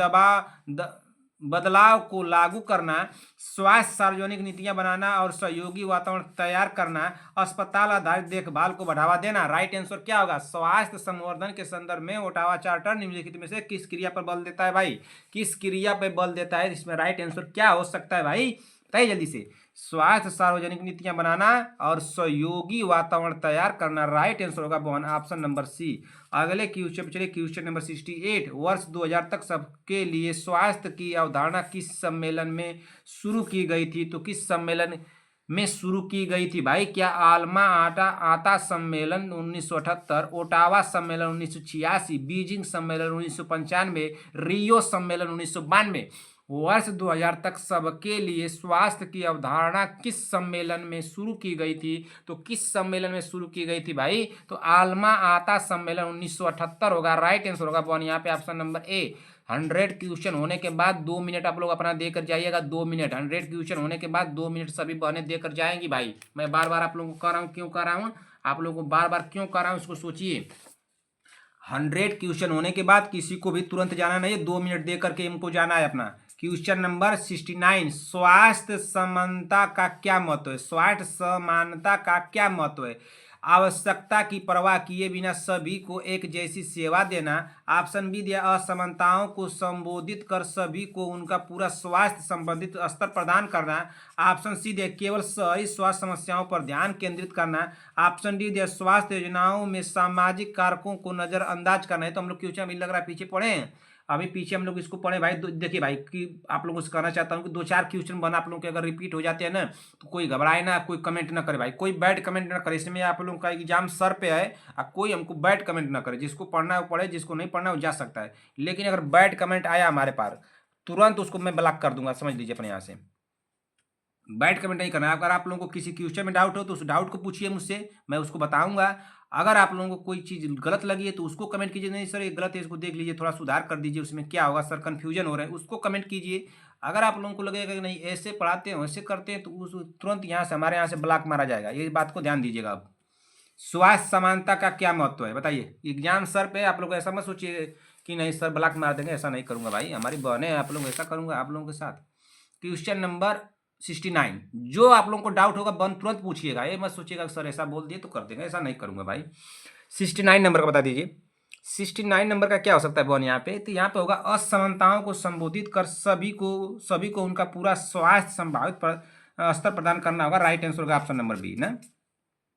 बदलाव को लागू करना, स्वास्थ्य सार्वजनिक नीतियां बनाना और सहयोगी वातावरण तैयार करना, अस्पताल आधारित देखभाल को बढ़ावा देना। राइट आंसर क्या होगा? स्वास्थ्य संवर्धन के संदर्भ में ओटावा चार्टर निम्नलिखित में से किस क्रिया पर बल देता है भाई? किस क्रिया पर बल देता है? इसमें राइट आंसर क्या हो सकता है भाई? बताइए जल्दी से। स्वास्थ्य सार्वजनिक नीतियां बनाना और सहयोगी वातावरण तैयार करना। राइट आंसर होगा ऑप्शन नंबर सी। अगले क्वेश्चन चलिए, क्वेश्चन नंबर 68। वर्ष 2000 तक सबके लिए स्वास्थ्य की अवधारणा किस सम्मेलन में शुरू की गई थी? तो किस सम्मेलन में शुरू की गई थी भाई? क्या आल्मा आता सम्मेलन 1978, ओटावा सम्मेलन 1986, बीजिंग सम्मेलन 1995, रियो सम्मेलन 1992? वर्ष 2000 तक सबके लिए स्वास्थ्य की अवधारणा किस सम्मेलन में शुरू की गई थी? तो किस सम्मेलन में शुरू की गई थी भाई? तो आल्मा आता सम्मेलन 1978 होगा। राइट आंसर होगा वन यहाँ पे ऑप्शन नंबर ए। 100 क्वेश्चन होने के बाद 2 मिनट आप लोग अपना देकर जाइएगा, 2 मिनट। 100 क्वेश्चन होने के बाद 2 मिनट सभी बहनें देकर जाएंगी भाई। मैं बार बार आप लोगों को कह रहा हूँ, क्यों कह रहा हूँ आप लोगों को बार बार, क्यों कह रहा हूँ उसको सोचिए। 100 क्वेश्चन होने के बाद किसी को भी तुरंत जाना नहीं है, 2 मिनट दे करके इनको जाना है अपना। क्वेश्चन नंबर 69, स्वास्थ्य समानता का क्या महत्व है? स्वास्थ्य समानता का क्या महत्व है? आवश्यकता की परवाह किए बिना सभी को एक जैसी सेवा देना। ऑप्शन बी दिया, असमानताओं को संबोधित कर सभी को उनका पूरा स्वास्थ्य संबंधित स्तर प्रदान करना। ऑप्शन सी दिया, केवल शहरी स्वास्थ्य समस्याओं पर ध्यान केंद्रित करना। ऑप्शन डी दिया, स्वास्थ्य योजनाओं में सामाजिक कारकों को नजरअंदाज करना है। तो हम लोग क्वेश्चन अभी लग रहा है पीछे पढ़े हैं, अभी पीछे हम लोग इसको पढ़े भाई। देखिए भाई कि आप लोगों से कहना चाहता हूँ कि 2-4 क्वेश्चन बना आप लोगों के अगर रिपीट हो जाते हैं ना, तो कोई घबराए ना, कोई कमेंट ना करे भाई, कोई बैड कमेंट ना करे। इसमें आप लोगों का एग्जाम सर पे है, कोई हमको बैड कमेंट ना करे। जिसको पढ़ना है वो पढ़े, जिसको नहीं पढ़ना है वो जा सकता है। लेकिन अगर बैड कमेंट आया हमारे पास, तुरंत उसको मैं ब्लॉक कर दूंगा, समझ लीजिए अपने यहाँ से। बैड कमेंट नहीं करना है। अगर आप लोगों को किसी क्वेश्चन में डाउट हो तो उस डाउट को पूछिए मुझसे, मैं उसको बताऊंगा। अगर आप लोगों को कोई चीज़ गलत लगी है तो उसको कमेंट कीजिए, नहीं सर ये गलत है, इसको देख लीजिए, थोड़ा सुधार कर दीजिए, उसमें क्या होगा सर, कन्फ्यूजन हो रहा है, उसको कमेंट कीजिए। अगर आप लोगों को लगेगा कि नहीं ऐसे पढ़ाते हैं वैसे करते हैं, तो उस तुरंत यहाँ से हमारे यहाँ से ब्लॉक मारा जाएगा। ये बात को ध्यान दीजिएगा। अब स्वास्थ्य समानता का क्या महत्व है बताइए? एग्जाम सर पे आप लोग ऐसा मत सोचिए कि नहीं सर ब्लॉक मार देंगे, ऐसा नहीं करूँगा भाई, हमारी बहनें हैं, आप लोग ऐसा करूँगा आप लोगों के साथ। क्वेश्चन नंबर 69, जो आप लोगों को डाउट होगा बंद तुरंत पूछिएगा, ये मत सोचिएगा सर ऐसा बोल दिए तो कर देंगे, ऐसा नहीं करूँगा भाई। 69 नंबर का बता दीजिए। 69 नंबर का क्या हो सकता है बॉन यहाँ पे? तो यहाँ पे होगा, असमानताओं को संबोधित कर सभी को उनका पूरा स्वास्थ्य संभावित स्तर प्रदान करना होगा। राइट आंसर होगा ऑप्शन नंबर बी ना।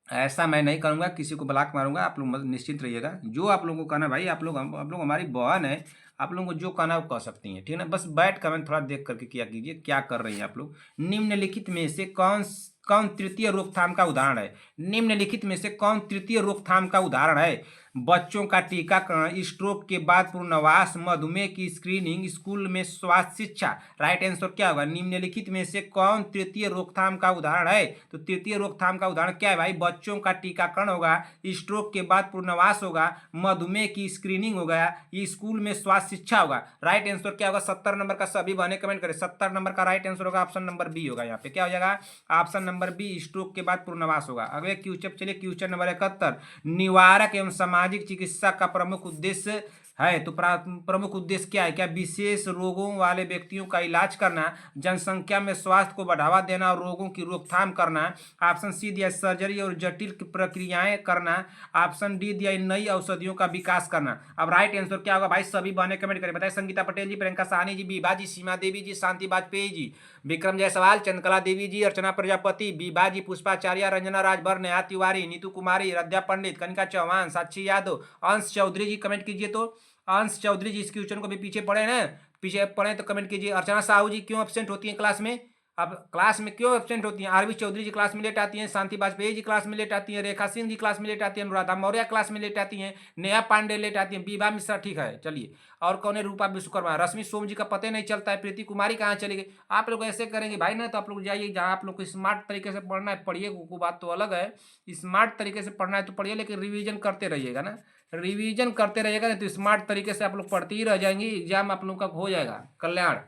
ऐसा मैं नहीं करूँगा, किसी को ब्लॉक मारूंगा, आप लोग निश्चिंत रहिएगा। जो आप लोगों को कहना भाई, आप लोग हमारी बहन है, आप लोगों को जो कहना वो कह सकती हैं, ठीक है ना। बस बैठ कमेंट थोड़ा देख करके क्या कीजिए, क्या कर रही हैं आप लोग। निम्नलिखित में से कौन कौन तृतीय रोकथाम का उदाहरण है? निम्नलिखित में से कौन तृतीय रोकथाम का उदाहरण है? बच्चों का टीकाकरण, स्ट्रोक के बाद पुनर्वास, मधुमेह की स्क्रीनिंग, स्कूल में स्वास्थ्य शिक्षा। राइट आंसर क्या होगा? निम्नलिखित में से कौन तृतीय रोकथाम का उदाहरण है? तो तृतीय रोकथाम का उदाहरण क्या है भाई? बच्चों का टीकाकरण होगा, स्ट्रोक के बाद पुनर्वास होगा, मधुमेह की स्क्रीनिंग होगा, स्कूल में स्वास्थ्य शिक्षा होगा। राइट आंसर क्या होगा? 70 नंबर का सभी बने कमेंट करें। 70 नंबर का राइट आंसर होगा ऑप्शन नंबर बी होगा। यहाँ पे क्या हो जाएगा? ऑप्शन नंबर बी, स्ट्रोक के बाद पुनर्वास होगा। अगले क्वेश्चन चलिए, क्वेश्चन नंबर 71। निवारक एवं सामाजिक चिकित्सा का प्रमुख उद्देश्य है, तो प्रमुख उद्देश्य क्या है? क्या विशेष रोगों वाले व्यक्तियों का इलाज करना, जनसंख्या में स्वास्थ्य को बढ़ावा देना और रोगों की रोकथाम करना। ऑप्शन सी दिया सर्जरी और जटिल प्रक्रियाएं करना। ऑप्शन डी दिया नई औषधियों का विकास करना। अब राइट आंसर क्या होगा भाई? सभी बहने कमेंट करें। बताइए। संगीता पटेल जी, प्रियंका साहनी जी, बीबा जी, सीमा देवी जी, शांति वाजपेयी जी, विक्रम जायसवाल, चंद्रकला देवी जी, अर्चना प्रजापति, बीबा जी, पुष्पाचार्य, रंजना राजभर, नेहा तिवारी, नीतू कुमारी, रद्या पंडित, कनिका चौहान, साक्षी यादव, अंश चौधरी जी कमेंट कीजिए। तो अंश चौधरी जी इस क्वेश्चन को भी पीछे पढ़े ना, पीछे पढ़े तो कमेंट कीजिए। अर्चना साहू जी क्यों एब्सेंट होती हैं क्लास में? अब क्लास में क्यों एब्सेंट होती हैं? आरवी चौधरी जी क्लास में लेट आती हैं, शांति वाजपेयी जी क्लास में लेट आती हैं, रेखा सिंह जी क्लास में लेट आती हैं, अनुराधा मौर्य क्लास में लेट आती हैं, नेहा पांडे लेट आती हैं, बीबा मिश्रा ठीक है। चलिए, और कौन है? रूपा विश्वकर्मा, रश्मि सोम जी का पता नहीं चलता है, प्रीति कुमारी कहाँ चली गई? आप लोग ऐसे करेंगे भाई ना, तो आप लोग जाइए जहाँ आप लोग को स्मार्ट तरीके से पढ़ना है पढ़िए, वो बात तो अलग है। स्मार्ट तरीके से पढ़ना है तो पढ़िए, लेकिन रिवीजन करते रहिएगा ना, रिवीजन करते रहिएगा ना, तो स्मार्ट तरीके से आप लोग पढ़ते ही रह जाएंगे, एग्जाम आप लोग का हो जाएगा कल्याण।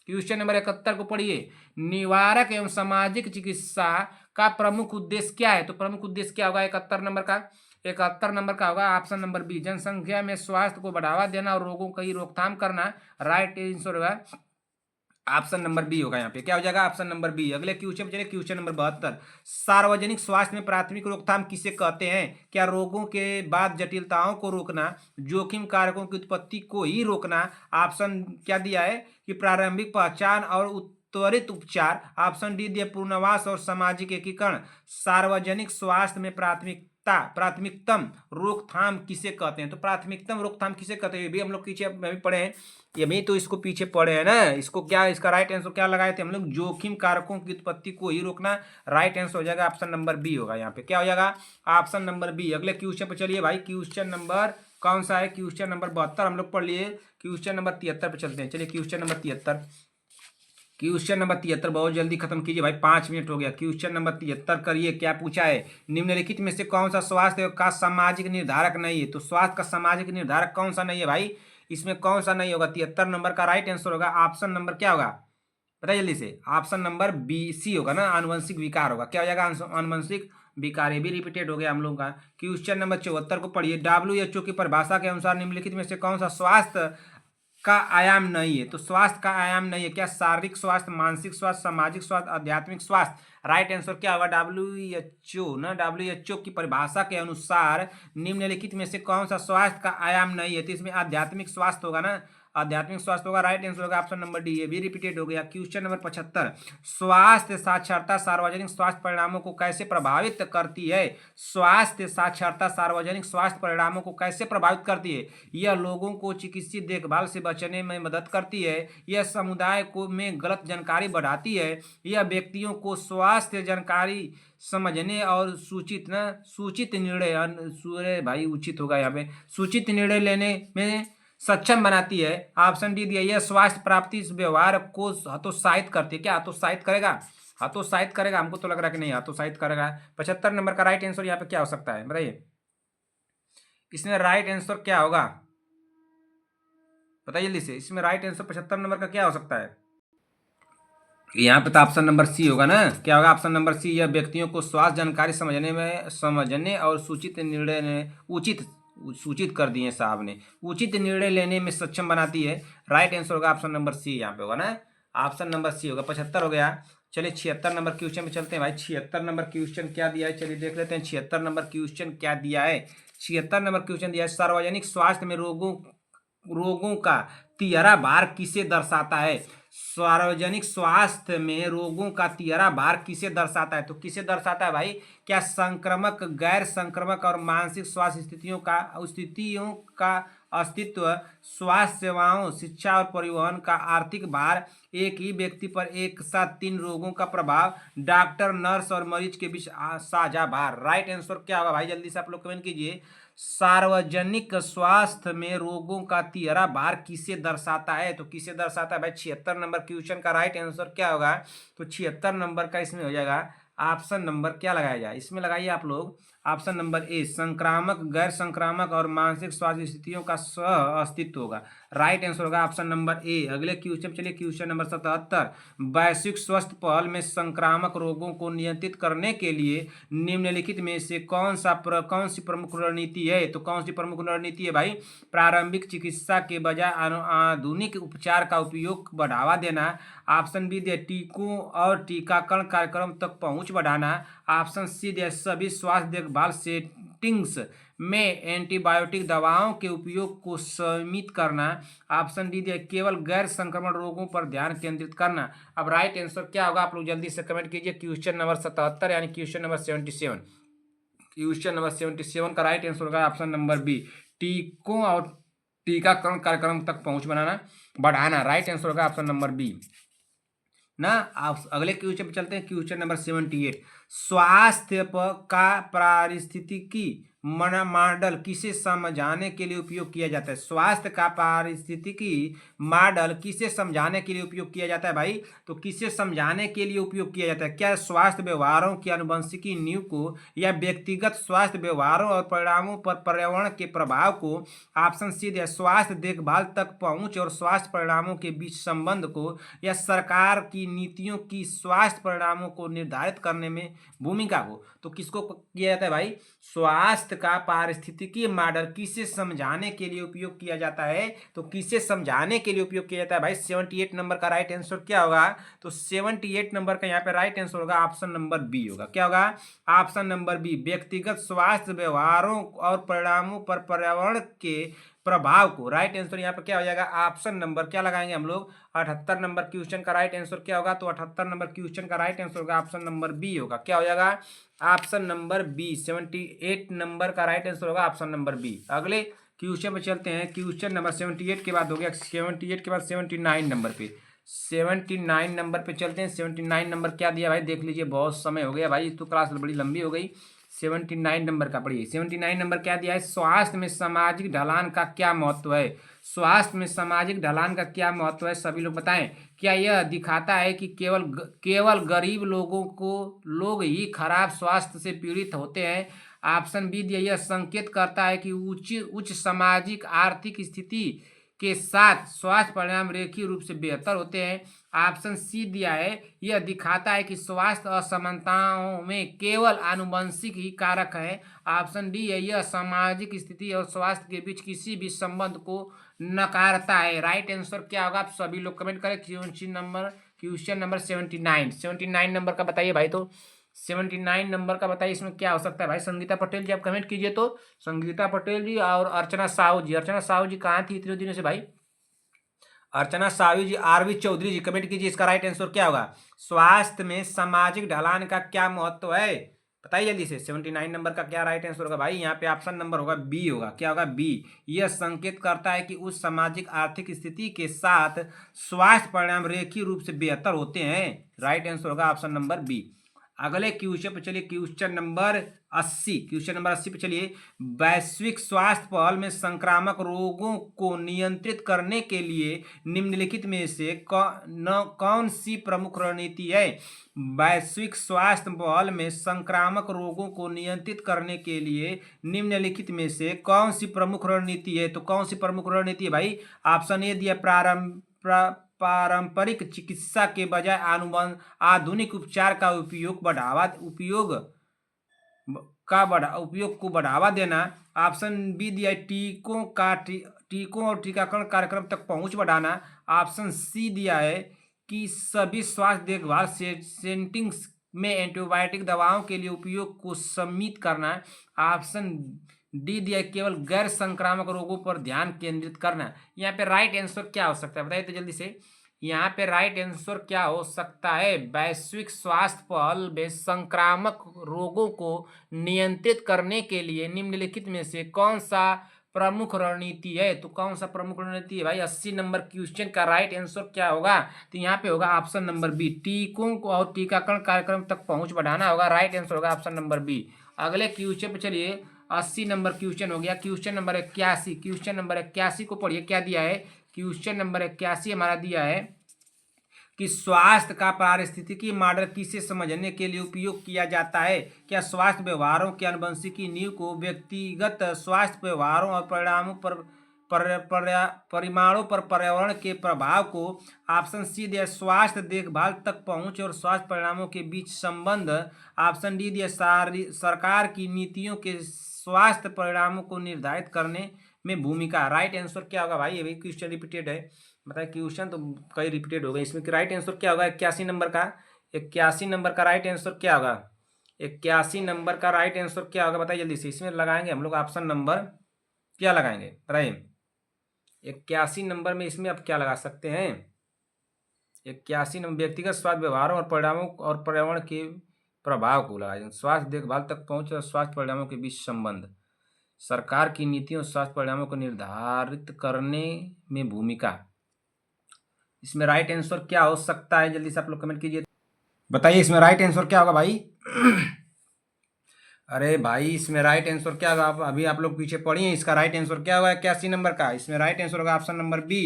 क्वेश्चन नंबर 71 को पढ़िए। निवारक एवं सामाजिक चिकित्सा का प्रमुख उद्देश्य क्या है? तो प्रमुख उद्देश्य क्या होगा 71 नंबर का? 71 नंबर का होगा ऑप्शन नंबर बी, जनसंख्या में स्वास्थ्य को बढ़ावा देना और रोगों की रोकथाम करना। राइट आंसर होगा ऑप्शन नंबर बी होगा। यहाँ पे क्या हो जाएगा? Option number B. अगले क्वेश्चन चलिए, क्वेश्चन नंबर 72। सार्वजनिक स्वास्थ्य में प्राथमिक रोकथाम किसे कहते हैं? क्या रोगों के बाद जटिलताओं को रोकना, जोखिम कारकों की उत्पत्ति को ही रोकना। ऑप्शन क्या दिया है कि प्रारंभिक पहचान और त्वरित उपचार। ऑप्शन डी दिया पूर्णवास और सामाजिक एकीकरण। सार्वजनिक स्वास्थ्य में प्राथमिकतम रोकथाम किसे कहते हैं? तो प्राथमिकतम रोकथाम किसे कहते हैं? ये भी हम लोग पीछे भी पढ़े हैं, ये भी तो इसको पीछे पढ़े हैं ना। इसको क्या, इसका राइट आंसर क्या लगाए थे हम लोग? जोखिम कारकों की उत्पत्ति को ही रोकना। राइट आंसर हो जाएगा ऑप्शन नंबर बी होगा। यहाँ पे क्या हो जाएगा? Option number B. अगले क्वेश्चन पे चलिए भाई, क्वेश्चन नंबर कौन सा है? क्वेश्चन नंबर 72 हम लोग पढ़ लिए। क्वेश्चन नंबर 73 पे चलते हैं। चलिए क्वेश्चन नंबर 73, क्वेश्चन नंबर 73 बहुत जल्दी खत्म कीजिए भाई, 5 मिनट हो गया। क्वेश्चन नंबर 73 करिए। क्या पूछा है? निम्नलिखित में से कौन सा स्वास्थ्य का सामाजिक निर्धारक नहीं है? तो स्वास्थ्य का सामाजिक निर्धारक कौन सा नहीं है भाई? इसमें कौन सा नहीं होगा? 73 नंबर का राइट आंसर होगा ऑप्शन नंबर क्या होगा? बताइए जल्दी से। ऑप्शन नंबर बी सी होगा ना, आनुवंशिक विकार होगा। क्या हो जाएगा? आनुवंशिक विकार। ये भी रिपीटेड हो गया हम लोग का। क्वेश्चन नंबर 74 को पढ़िए। WHO की परिभाषा के अनुसार निम्नलिखित में से कौन सा स्वास्थ्य का आयाम नहीं है? तो स्वास्थ्य का आयाम नहीं है क्या? शारीरिक स्वास्थ्य, मानसिक स्वास्थ्य, सामाजिक स्वास्थ्य, आध्यात्मिक स्वास्थ्य। राइट आंसर क्या होगा? WHO ना, WHO की परिभाषा के अनुसार निम्नलिखित में से कौन सा स्वास्थ्य का आयाम नहीं है? तो इसमें आध्यात्मिक स्वास्थ्य होगा ना, आध्यात्मिक स्वास्थ्य होगा। राइट आंसर होगा ऑप्शन नंबर डी। ये भी रिपीटेड हो गया। Question number 75। स्वास्थ्य साक्षरता सार्वजनिक स्वास्थ्य परिणामों को कैसे प्रभावित करती है? स्वास्थ्य साक्षरता सार्वजनिक स्वास्थ्य परिणामों को कैसे प्रभावित करती है? यह लोगों को चिकित्सीय देखभाल से बचने में मदद करती है, यह समुदाय को में गलत जानकारी बढ़ाती है, यह व्यक्तियों को स्वास्थ्य जानकारी समझने और सूचित निर्णय भाई उचित होगा यहाँ पे, सूचित निर्णय लेने में सक्षम बनाती है। ऑप्शन डी दिया, यह स्वास्थ्य प्राप्ति इस व्यवहार को हतोत्साहित करती है। क्या हतोत्साहित करेगा? हतोत्साहित करेगा, हमको तो लग रहा है कि नहीं हतोत्साहित करेगा। 75 नंबर का राइट आंसर यहाँ पे क्या हो सकता है? बताइए, इसमें राइट आंसर क्या होगा? बताइए जल्दी से। इसमें राइट आंसर 75 नंबर का क्या हो सकता है? यहाँ पे तो ऑप्शन नंबर सी होगा ना। क्या होगा? ऑप्शन नंबर सी, यह व्यक्तियों को स्वास्थ्य जानकारी समझने और सूचित कर दिए साहब ने, उचित निर्णय लेने में सक्षम बनाती है। राइट आंसर होगा ऑप्शन नंबर सी यहाँ पे होगा ना, ऑप्शन नंबर सी होगा। 75 हो गया। चलिए 76 नंबर क्वेश्चन पे चलते हैं भाई। 76 नंबर क्वेश्चन क्या दिया है? चलिए देख लेते हैं 76 नंबर क्वेश्चन क्या दिया है। 76 नंबर क्वेश्चन दिया है, सार्वजनिक स्वास्थ्य में रोगों का तिहरा भार किसे दर्शाता है? सार्वजनिक स्वास्थ्य में रोगों का तिहरा भार किसे दर्शाता है? तो किसे दर्शाता है भाई? क्या संक्रामक, गैर संक्रामक और मानसिक स्वास्थ्य स्थितियों का अस्तित्व, स्वास्थ्य सेवाओं, शिक्षा और परिवहन का आर्थिक भार, एक ही व्यक्ति पर एक साथ 3 रोगों का प्रभाव, डॉक्टर, नर्स और मरीज के बीच साझा भार। राइट आंसर क्या होगा भाई? जल्दी से आप लोग कमेंट कीजिए। सार्वजनिक स्वास्थ्य में रोगों का तिहरा भार किसे दर्शाता है? तो किसे दर्शाता है भाई? 76 नंबर क्वेश्चन का राइट आंसर क्या होगा? तो 76 नंबर का इसमें हो जाएगा ऑप्शन नंबर क्या लगाया जाए? इसमें लगाइए आप लोग ऑप्शन नंबर ए, संक्रामक, गैर संक्रामक और मानसिक स्वास्थ्य स्थितियों का सह अस्तित्व होगा। राइट आंसर होगा ऑप्शन नंबर ए। अगले क्वेश्चन चलिए, क्वेश्चन नंबर 77। वैश्विक स्वास्थ्य पहल में संक्रामक रोगों को नियंत्रित करने के लिए निम्नलिखित में से कौन सी प्रमुख रणनीति है? तो कौन सी प्रमुख रणनीति है भाई? प्रारंभिक चिकित्सा के बजाय आधुनिक उपचार का उपयोग बढ़ावा देना। ऑप्शन बी दे टीकों और टीकाकरण कार्यक्रम तक पहुंच बढ़ाना। ऑप्शन सी दे सभी स्वास्थ्य देखभाल सेटिंग्स में एंटीबायोटिक दवाओं के उपयोग को सीमित करना। ऑप्शन डी दे केवल गैर संक्रमण रोगों पर ध्यान केंद्रित करना। अब राइट आंसर क्या होगा? आप लोग जल्दी से कमेंट कीजिए। क्वेश्चन नंबर 77 यानी क्वेश्चन नंबर 77। क्वेश्चन नंबर 77 का राइट आंसर होगा ऑप्शन नंबर बी, टीकों और टीकाकरण कार्यक्रम तक पहुंच बढ़ाना। राइट आंसर होगा ऑप्शन नंबर बी ना। आप अगले क्वेश्चन पे चलते हैं। Question number 78। स्वास्थ्य का पारिस्थितिकी मॉडल किसे समझाने के लिए उपयोग किया जाता है? स्वास्थ्य का पारिस्थितिकी मॉडल किसे समझाने के लिए उपयोग किया जाता है भाई? तो किसे समझाने के लिए उपयोग किया जाता है? क्या स्वास्थ्य व्यवहारों की आनुवंशिकी नींव को, या व्यक्तिगत स्वास्थ्य व्यवहारों और परिणामों पर पर्यावरण के प्रभाव को? ऑप्शन सी दे स्वास्थ्य देखभाल तक पहुंच और स्वास्थ्य परिणामों के बीच संबंध को, या सरकार की नीतियों की स्वास्थ्य परिणामों को निर्धारित करने में भूमिका को? तो किसको किया जाता है भाई? स्वास्थ्य का पारिस्थितिकी मॉडल किसे समझाने के लिए उपयोग किया जाता है? तो किसे समझाने के लिए उपयोग किया जाता है भाई? 78 नंबर का राइट आंसर क्या होगा? तो 78 नंबर का यहाँ पे राइट आंसर होगा ऑप्शन नंबर बी होगा। क्या होगा? ऑप्शन नंबर बी, व्यक्तिगत स्वास्थ्य व्यवहारों और परिणामों पर पर्यावरण के प्रभाव को। राइट आंसर यहाँ पर क्या हो जाएगा? ऑप्शन नंबर क्या लगाएंगे हम लोग? 78 नंबर क्वेश्चन का राइट आंसर क्या होगा? तो 78 नंबर क्वेश्चन का राइट आंसर होगा ऑप्शन नंबर बी होगा। क्या हो जाएगा? Option number B. 78 नंबर का राइट आंसर होगा ऑप्शन नंबर बी। अगले क्वेश्चन पे चलते हैं। क्वेश्चन नंबर 78 के बाद हो गया 78 के बाद 79 नंबर पे। 79 नंबर पे चलते हैं। 79 नंबर क्या दिया भाई? देख लीजिए, बहुत समय हो गया भाई, तो क्लास बड़ी लंबी हो गई। 79 नंबर का पढ़िए। 79 नंबर क्या दिया है? स्वास्थ्य में सामाजिक ढलान का क्या महत्व है? स्वास्थ्य में सामाजिक ढलान का क्या महत्व है? सभी लोग बताएं। क्या यह दिखाता है कि केवल गरीब लोग ही खराब स्वास्थ्य से पीड़ित होते हैं? ऑप्शन बी दिया, यह संकेत करता है कि उच्च सामाजिक आर्थिक स्थिति के साथ स्वास्थ्य परिणाम रेखीय रूप से बेहतर होते हैं। ऑप्शन सी दिया है, यह दिखाता है कि स्वास्थ्य असमानताओं में केवल आनुवंशिक ही कारक है। ऑप्शन डी है, यह सामाजिक स्थिति और स्वास्थ्य के बीच किसी भी संबंध को नकारता है। राइट आंसर क्या होगा? आप सभी लोग कमेंट करें। क्वेश्चन नंबर 79 नंबर का बताइए भाई। तो 79 नंबर का बताइए, इसमें क्या हो सकता है भाई? संगीता पटेल जी आप कमेंट कीजिए। तो संगीता पटेल जी और अर्चना साहू जी। अर्चना साहू जी कहाँ थी इतने दिनों से भाई? अर्चना साहू जी, आरवी चौधरी जी कमेंट कीजिए। इसका राइट आंसर क्या होगा? स्वास्थ्य में सामाजिक ढलान का क्या महत्व है? बताइए जल्दी से। 79 नंबर का क्या राइट आंसर होगा भाई? यहाँ पे ऑप्शन नंबर होगा बी होगा। क्या होगा? बी। यह संकेत करता है कि उस सामाजिक आर्थिक स्थिति के साथ स्वास्थ्य परिणाम रेखीय रूप से बेहतर होते हैं। राइट आंसर होगा ऑप्शन नंबर बी। अगले क्वेश्चन पे चलिए। क्वेश्चन नंबर 80 पे चलिए। वैश्विक स्वास्थ्य पहल में संक्रामक रोगों को नियंत्रित करने के लिए निम्नलिखित में से कौन सी प्रमुख रणनीति है? वैश्विक स्वास्थ्य पहल में संक्रामक रोगों को नियंत्रित करने के लिए निम्नलिखित में से कौन सी प्रमुख रणनीति है? तो कौन सी प्रमुख रणनीति है भाई? ऑप्शन ए दिया पारंपरिक चिकित्सा के बजाय आधुनिक उपचार का उपयोग को बढ़ावा देना। ऑप्शन बी दिया टीकों और टीकाकरण कार्यक्रम तक पहुंच बढ़ाना। ऑप्शन सी दिया है कि सभी स्वास्थ्य देखभाल सेटिंग्स में एंटीबायोटिक दवाओं के लिए उपयोग को सीमित करना। ऑप्शन डी दिया है, केवल गैर संक्रामक रोगों पर ध्यान केंद्रित करना। यहाँ पे राइट आंसर क्या हो सकता है बताइए तो जल्दी से। यहाँ पे राइट आंसर क्या हो सकता है? वैश्विक स्वास्थ्य पहल में संक्रामक रोगों को नियंत्रित करने के लिए निम्नलिखित में से कौन सा प्रमुख रणनीति है? तो कौन सा प्रमुख रणनीति है भाई? 80 नंबर क्वेश्चन का राइट आंसर क्या होगा? तो यहाँ पे होगा ऑप्शन नंबर बी, टीकों को और टीकाकरण कार्यक्रम तक पहुंच बढ़ाना होगा। राइट आंसर होगा ऑप्शन नंबर बी। अगले क्वेश्चन पे चलिए, 80 नंबर क्वेश्चन हो गया। क्वेश्चन नंबर 81, क्वेश्चन नंबर 81 को पढ़िए, क्या दिया है? क्वेश्चन नंबर 81 हमारा दिया है कि स्वास्थ्य का पारिस्थितिकी मॉडल किसे समझने के लिए उपयोग किया जाता है? क्या स्वास्थ्य व्यवहारों के आनुवंशिकी नींव को व्यक्तिगत स्वास्थ्य व्यवहारों और परिणामों परिमाणों पर पर्यावरण के प्रभाव को। ऑप्शन सी दिया स्वास्थ्य देखभाल तक पहुंच और स्वास्थ्य परिणामों के बीच संबंध। ऑप्शन डी दिया सरकार की नीतियों के स्वास्थ्य परिणामों को निर्धारित करने में भूमिका। राइट आंसर क्या होगा भाई? ये भी क्वेश्चन रिपीटेड है, बताए क्वेश्चन तो कई रिपीटेड हो गए। इसमें राइट आंसर क्या होगा? 81 नंबर का, 81 नंबर का राइट आंसर क्या होगा? 81 नंबर का राइट आंसर क्या होगा बताइए जल्दी से। इसमें लगाएंगे हम लोग ऑप्शन नंबर क्या लगाएंगे बताइए? 81 नंबर में इसमें आप क्या लगा सकते हैं? 81 नंबर व्यक्तिगत स्वास्थ्य व्यवहारों और परिणामों और पर्यावरण के प्रभाव को लगाएंगे। स्वास्थ्य देखभाल तक पहुंच और स्वास्थ्य परिणामों के बीच संबंध, सरकार की नीतियों और स्वास्थ्य परिणामों को निर्धारित करने में भूमिका। इसमें राइट आंसर क्या हो सकता है? जल्दी से आप लोग कमेंट कीजिए, बताइए इसमें राइट आंसर क्या होगा भाई? अरे भाई इसमें राइट आंसर क्या होगा? अभी आप लोग पीछे पढ़िए, इसका राइट आंसर क्या होगा 81 नंबर का? इसमें राइट आंसर होगा ऑप्शन नंबर बी।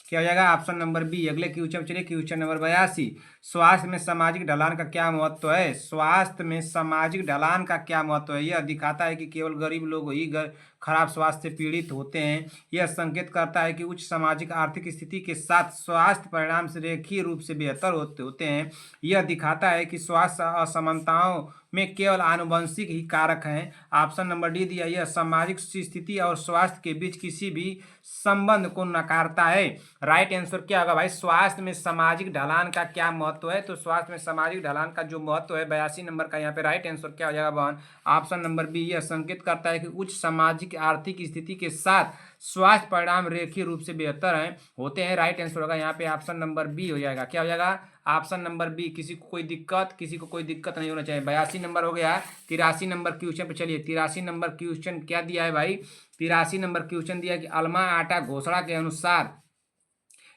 क्या हो जाएगा? Option number B. अगले क्वेश्चन चलिए, क्वेश्चन नंबर 82, स्वास्थ्य में सामाजिक ढलान का क्या महत्व है? स्वास्थ्य में सामाजिक ढलान का क्या महत्व है? यह दिखाता है कि केवल गरीब लोग ही खराब स्वास्थ्य से पीड़ित होते हैं। यह संकेत करता है कि उच्च सामाजिक आर्थिक स्थिति के साथ स्वास्थ्य परिणाम से रेखीय रूप से बेहतर होते हैं। यह दिखाता है कि स्वास्थ्य असमानताओं में केवल आनुवंशिक ही कारक हैं। ऑप्शन नंबर डी दिया, यह सामाजिक स्थिति और स्वास्थ्य के बीच किसी भी संबंध को नकारता है। राइट आंसर क्या होगा भाई? स्वास्थ्य में सामाजिक ढलान का क्या महत्व है? तो स्वास्थ्य में सामाजिक ढलान का जो महत्व है 82 नंबर का, यहाँ पे राइट आंसर क्या हो जाएगा बहन? Option number B. यह संकेत करता है कि उच्च सामाजिक आर्थिक स्थिति के साथ स्वास्थ्य परिणाम रेखीय रूप से बेहतर हैं होते हैं। राइट आंसर होगा यहाँ पे ऑप्शन नंबर बी हो जाएगा। क्या हो जाएगा? Option number B. किसी को कोई दिक्कत नहीं होना चाहिए। 82 नंबर हो गया। 83 नंबर क्वेश्चन पे चलिए। 83 नंबर क्वेश्चन क्या दिया है भाई? 83 नंबर क्वेश्चन दिया कि अल्मा आटा घोषणा के अनुसार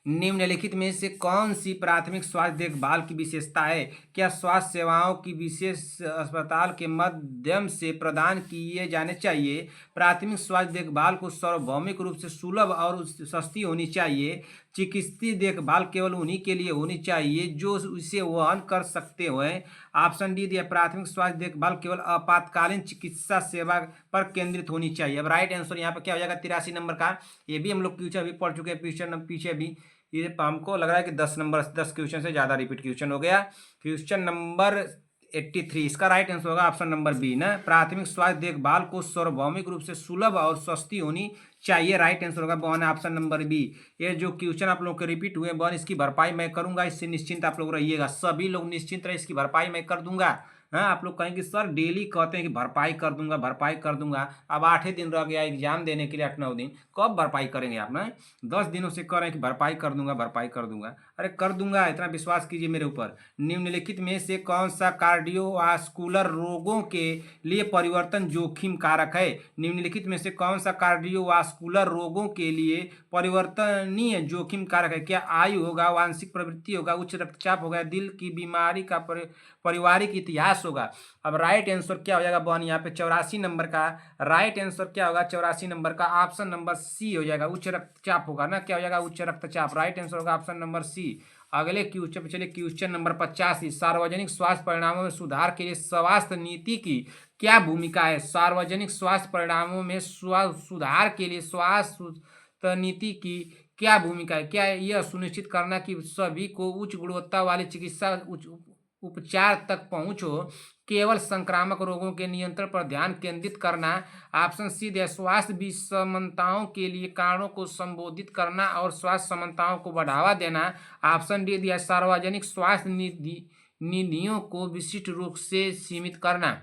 निम्नलिखित में से कौन सी प्राथमिक स्वास्थ्य देखभाल की विशेषता है? क्या स्वास्थ्य सेवाओं की विशेष अस्पताल के माध्यम से प्रदान किए जाने चाहिए? प्राथमिक स्वास्थ्य देखभाल को सार्वभौमिक रूप से सुलभ और सस्ती होनी चाहिए। चिकित्सीय देखभाल केवल उन्हीं के लिए होनी चाहिए जो इसे वहन कर सकते हुए। ऑप्शन डी दिया, प्राथमिक स्वास्थ्य देखभाल केवल आपातकालीन चिकित्सा सेवा पर केंद्रित होनी चाहिए। अब राइट आंसर यहाँ पर क्या हो जाएगा? 83 नंबर का। ये भी हम लोग क्वेश्चन अभी पढ़ चुके हैं, पीछे भी। ये हमको लग रहा है कि 10 क्वेश्चन से ज़्यादा रिपीट क्वेश्चन हो गया। क्वेश्चन नंबर 83, इसका राइट आंसर होगा ऑप्शन नंबर बी ना। प्राथमिक स्वास्थ्य देखभाल को सार्वभौमिक रूप से सुलभ और सस्ती होनी चाहिए। राइट आंसर होगा बॉन ऑप्शन नंबर बी। ये जो क्वेश्चन आप लोगों के रिपीट हुए बॉन, इसकी भरपाई मैं करूंगा, इससे निश्चिंत आप लोग रहिएगा। सभी लोग निश्चिंत रहे, इसकी भरपाई मैं कर दूंगा। हाँ, आप लोग कहेंगे सर डेली कहते हैं कि भरपाई कर दूंगा, भरपाई कर दूंगा। अब 8 ही दिन रह गया एग्जाम देने के लिए, 8-9 दिन, कब भरपाई करेंगे आप ना? 10 दिनों से कह रहे हैं कि भरपाई कर दूंगा, भरपाई कर दूंगा। अरे कर दूंगा, इतना विश्वास कीजिए मेरे ऊपर। निम्नलिखित में से कौन सा कार्डियोवास्कुलर रोगों के लिए परिवर्तन जोखिम कारक है? निम्नलिखित में से कौन सा कार्डियोवास्कुलर रोगों के लिए परिवर्तनीय जोखिम कारक है? क्या आयु होगा, वांशिक प्रवृत्ति होगा, उच्च रक्तचाप होगा, दिल की बीमारी का पारिवारिक इतिहास होगा? अब राइट आंसर क्या हो जाएगा बहन? यहाँ पे 84 नंबर का राइट आंसर क्या होगा? 84 नंबर का ऑप्शन नंबर सी हो जाएगा, उच्च रक्तचाप होगा ना। क्या हो जाएगा? उच्च रक्तचाप। राइट आंसर होगा ऑप्शन नंबर सी। अगले क्वेश्चन पे चलिए, क्वेश्चन नंबर 85, सार्वजनिक स्वास्थ्य परिणामों में सुधार के लिए स्वास्थ्य नीति की क्या भूमिका है? सार्वजनिक स्वास्थ्य परिणामों में सुधार के लिए स्वास्थ्य नीति की क्या भूमिका है? क्या यह सुनिश्चित करना कि सभी को उच्च गुणवत्ता वाली चिकित्सा उपचार तक पहुंच हो? केवल संक्रामक रोगों के नियंत्रण पर ध्यान केंद्रित करना? ऑप्शन सी दिया, स्वास्थ्य विषमताओं के लिए कारणों को संबोधित करना और स्वास्थ्य समानताओं को बढ़ावा देना? ऑप्शन डी दिया, सार्वजनिक स्वास्थ्य निधियों को विशिष्ट रूप से सीमित करना।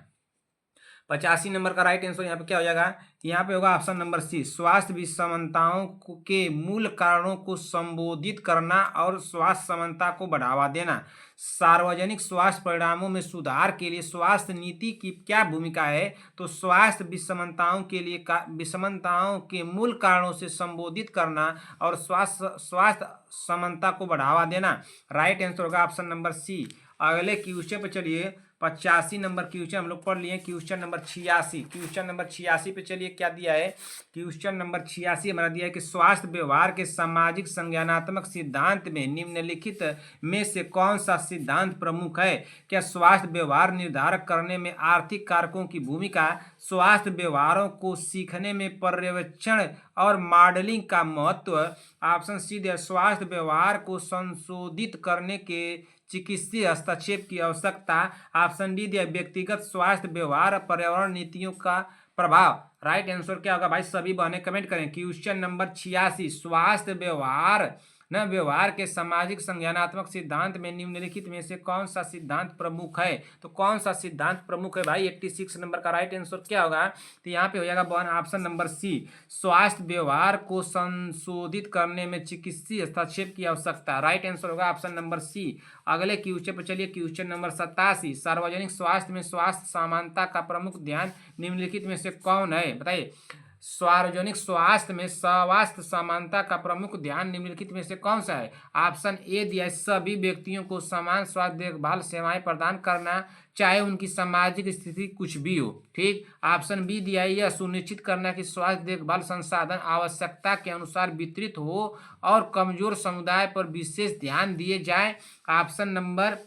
85 नंबर का राइट आंसर यहाँ पे क्या हो जाएगा, यहाँ पे होगा ऑप्शन नंबर सी, स्वास्थ्य विषमताओं के मूल कारणों को संबोधित करना और स्वास्थ्य समानता को बढ़ावा देना। सार्वजनिक स्वास्थ्य परिणामों में सुधार के लिए स्वास्थ्य नीति की क्या भूमिका है, तो स्वास्थ्य विषमताओं के लिए विषमताओं के मूल कारणों से संबोधित करना और स्वास्थ्य समानता को बढ़ावा देना। राइट आंसर होगा ऑप्शन नंबर सी। अगले क्वेश्चन पे चलिए, 85 नंबर क्वेश्चन हम लोग पढ़ लिए। क्वेश्चन नंबर 86 पे चलिए क्या दिया है। क्वेश्चन नंबर 86 हमारा दिया है कि स्वास्थ्य व्यवहार के सामाजिक संज्ञानात्मक सिद्धांत में निम्नलिखित में से कौन सा सिद्धांत प्रमुख है। क्या स्वास्थ्य व्यवहार निर्धारक करने में आर्थिक कारकों की भूमिका, स्वास्थ्य व्यवहारों को सीखने में पर्यवेक्षण और मॉडलिंग का महत्व। ऑप्शन सी दिया, स्वास्थ्य व्यवहार को संशोधित करने के चिकित्सीय हस्तक्षेप की आवश्यकता। ऑप्शन डी दिया, व्यक्तिगत स्वास्थ्य व्यवहार पर्यावरण नीतियों का प्रभाव। राइट आंसर क्या होगा भाई, सभी बहनें कमेंट करें। क्वेश्चन नंबर 86, स्वास्थ्य व्यवहार के सामाजिक संज्ञानात्मक सिद्धांत में निम्नलिखित में से कौन सा सिद्धांत प्रमुख है। तो कौन सा सिद्धांत प्रमुख है भाई, 86 नंबर का राइट आंसर क्या होगा, तो यहाँ पे हो जाएगा बहन ऑप्शन नंबर सी, स्वास्थ्य व्यवहार को संशोधित करने में चिकित्सीय हस्तक्षेप की आवश्यकता। राइट आंसर होगा ऑप्शन नंबर सी। अगले क्वेश्चन पर चलिए, क्वेश्चन नंबर 87, सार्वजनिक स्वास्थ्य में स्वास्थ्य समानता का प्रमुख ध्यान निम्नलिखित में से कौन है, बताइए। सार्वजनिक स्वास्थ्य में स्वास्थ्य समानता का प्रमुख ध्यान निम्नलिखित में से कौन सा है। ऑप्शन ए दिया है, सभी व्यक्तियों को समान स्वास्थ्य देखभाल सेवाएं प्रदान करना, चाहे उनकी सामाजिक स्थिति कुछ भी हो। ठीक। ऑप्शन बी दिया है, यह सुनिश्चित करना कि स्वास्थ्य देखभाल संसाधन आवश्यकता के अनुसार वितरित हो और कमजोर समुदाय पर विशेष ध्यान दिए जाए। ऑप्शन नंबर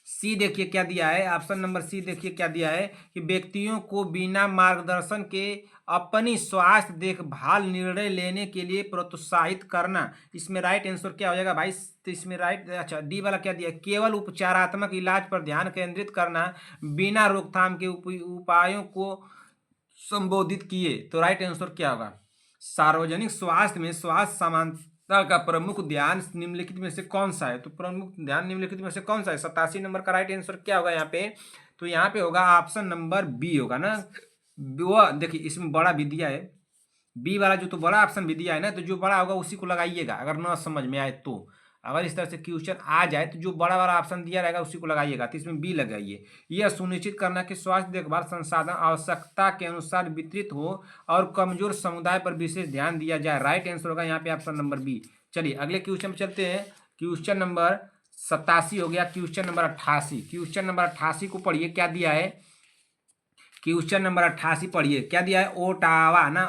सी देखिए क्या दिया है, ऑप्शन नंबर सी देखिए क्या दिया है कि व्यक्तियों को बिना मार्गदर्शन के अपनी स्वास्थ्य देखभाल निर्णय लेने के लिए प्रोत्साहित करना। इसमें राइट आंसर क्या हो जाएगा भाई, तो इसमें राइट, अच्छा डी वाला क्या दिया है, केवल उपचारात्मक इलाज पर ध्यान केंद्रित करना, बिना रोकथाम के उपायों को संबोधित किए। तो राइट आंसर क्या होगा, सार्वजनिक स्वास्थ्य में स्वास्थ्य समानता का प्रमुख ध्यान निम्नलिखित में से कौन सा है। तो प्रमुख ध्यान निम्नलिखित में से कौन सा है, 87 नंबर का राइट आंसर क्या होगा यहाँ पे, तो यहाँ पे होगा ऑप्शन नंबर बी होगा ना। वो देखिए इसमें बड़ा भी दिया है, बी वाला जो तो बड़ा ऑप्शन भी दिया है ना, तो जो बड़ा होगा उसी को लगाइएगा अगर ना समझ में आए तो। अगर इस तरह से क्वेश्चन आ जाए तो जो बड़ा वाला ऑप्शन दिया रहेगा उसी को लगाइएगा, तो इसमें बी लगाइए। यह सुनिश्चित करना कि स्वास्थ्य देखभाल संसाधन आवश्यकता के अनुसार वितरित हो और कमजोर समुदाय पर विशेष ध्यान दिया जाए। राइट आंसर होगा यहाँ पे ऑप्शन नंबर बी। चलिए अगले क्वेश्चन में चलते हैं। क्वेश्चन नंबर 87 हो गया। क्वेश्चन नंबर 88, क्वेश्चन नंबर 88 को पढ़िए क्या दिया है। क्वेश्चन नंबर 88 पढ़िए क्या दिया है,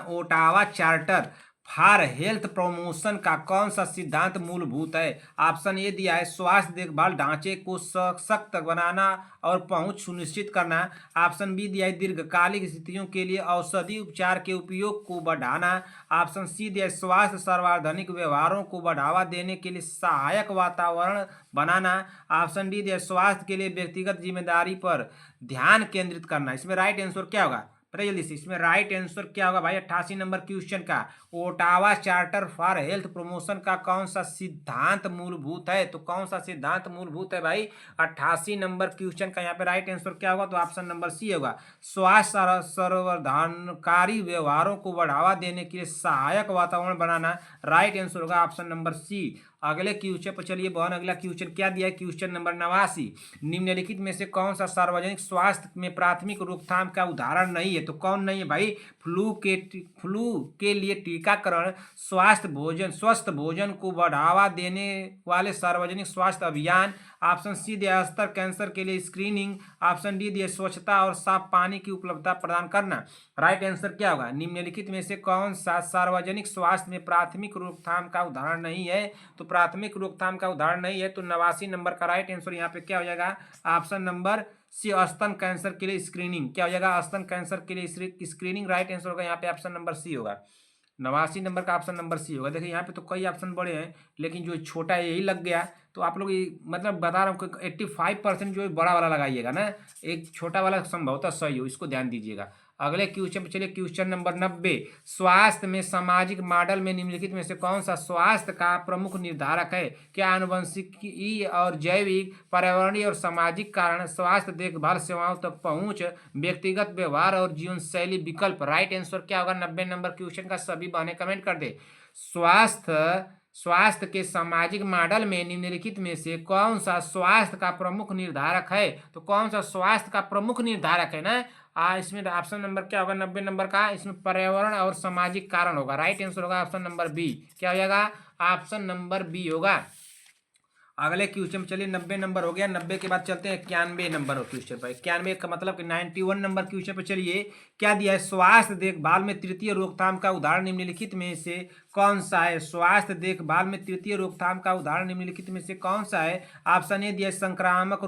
Ottawa charter for health promotion का कौन सा सिद्धांत मूलभूत है। ऑप्शन ए दिया है, स्वास्थ्य देखभाल ढांचे को सशक्त बनाना और पहुंच सुनिश्चित करना। ऑप्शन बी दिया है, दीर्घकालिक स्थितियों के लिए औषधि उपचार के उपयोग को बढ़ाना। ऑप्शन सी दिया है, स्वास्थ्य सार्वजनिक व्यवहारों को बढ़ावा देने के लिए सहायक वातावरण बनाना। ऑप्शन डी दिया है, स्वास्थ्य के लिए व्यक्तिगत जिम्मेदारी पर ध्यान केंद्रित करना। इसमें राइट आंसर क्या होगा, बताइए जल्दी से, इसमें राइट आंसर क्या होगा भाई 88 नंबर क्वेश्चन का, Ottawa charter for health promotion का कौन सा सिद्धांत मूलभूत है। तो कौन सा सिद्धांत मूलभूत है भाई 88 नंबर क्वेश्चन का, यहाँ पे राइट आंसर क्या होगा, तो ऑप्शन नंबर सी होगा, स्वास्थ्य सर्वधानकारी व्यवहारों को बढ़ावा देने के लिए सहायक वातावरण बनाना। राइट आंसर होगा ऑप्शन नंबर सी। अगले क्वेश्चन पर चलिए बहन, अगला क्वेश्चन क्या दिया है, क्वेश्चन नंबर 89, निम्नलिखित में से कौन सा सार्वजनिक स्वास्थ्य में प्राथमिक रोकथाम का उदाहरण नहीं है। तो कौन नहीं है भाई, फ्लू के लिए टीकाकरण, स्वस्थ भोजन को बढ़ावा देने वाले सार्वजनिक स्वास्थ्य अभियान। ऑप्शन सी दिया स्तर कैंसर के लिए स्क्रीनिंग। ऑप्शन डी दिया स्वच्छता और साफ पानी की उपलब्धता प्रदान करना। राइट आंसर क्या होगा, निम्नलिखित में से कौन सा सार्वजनिक स्वास्थ्य में प्राथमिक रोकथाम का उदाहरण नहीं है। तो प्राथमिक रोकथाम का उदाहरण नहीं है, तो 89 नंबर का राइट आंसर यहाँ पे क्या हो जाएगा, ऑप्शन नंबर सी, स्तन कैंसर के लिए स्क्रीनिंग। क्या हो जाएगा, स्तन कैंसर के लिए स्क्रीनिंग। राइट आंसर होगा यहाँ पे ऑप्शन नंबर सी होगा, 89 नंबर का ऑप्शन नंबर सी होगा। देखिए यहाँ पे तो कई ऑप्शन बड़े हैं, लेकिन जो छोटा है यही लग गया। तो आप लोग मतलब बता रहा हूँ कि 85% जो बड़ा वाला लगाइएगा ना, एक छोटा वाला संभवतः सही हो, इसको ध्यान दीजिएगा। अगले क्वेश्चन पे चलिए, क्वेश्चन नंबर 90। स्वास्थ्य में सामाजिक मॉडल में निम्नलिखित में से कौन सा स्वास्थ्य का प्रमुख निर्धारक है? क्या आनुवंशिकी और जैविक, पर्यावरणीय और सामाजिक कारण, स्वास्थ्य देखभाल सेवाओं तक पहुंच, व्यक्तिगत व्यवहार और जीवन शैली विकल्प? राइट आंसर क्या होगा 90 नंबर क्वेश्चन का? सभी बहने कमेंट कर दे। स्वास्थ्य के सामाजिक मॉडल में निम्नलिखित में से कौन सा स्वास्थ्य का प्रमुख निर्धारक है? तो कौन सा स्वास्थ्य का प्रमुख निर्धारक है ना? इसमें ऑप्शन नंबर क्या होगा 90 नंबर का? इसमें पर्यावरण और सामाजिक कारण होगा। राइट आंसर होगा ऑप्शन नंबर बी। क्या हो जाएगा? ऑप्शन नंबर बी होगा। अगले क्वेश्चन में चलिए, 90 नंबर हो गया। 90 के बाद चलते हैं 91 नंबर क्वेश्चन पर। 91 का मतलब कि 91 नंबर क्वेश्चन पर चलिए, क्या दिया है? स्वास्थ्य देखभाल में तृतीय रोकथाम का उदाहरण निम्नलिखित में से कौन सा है? स्वास्थ्य देखभाल में तृतीय रोकथाम का उदाहरण निम्नलिखित में से कौन सा है? ऑप्शन ए दिया है संक्रामक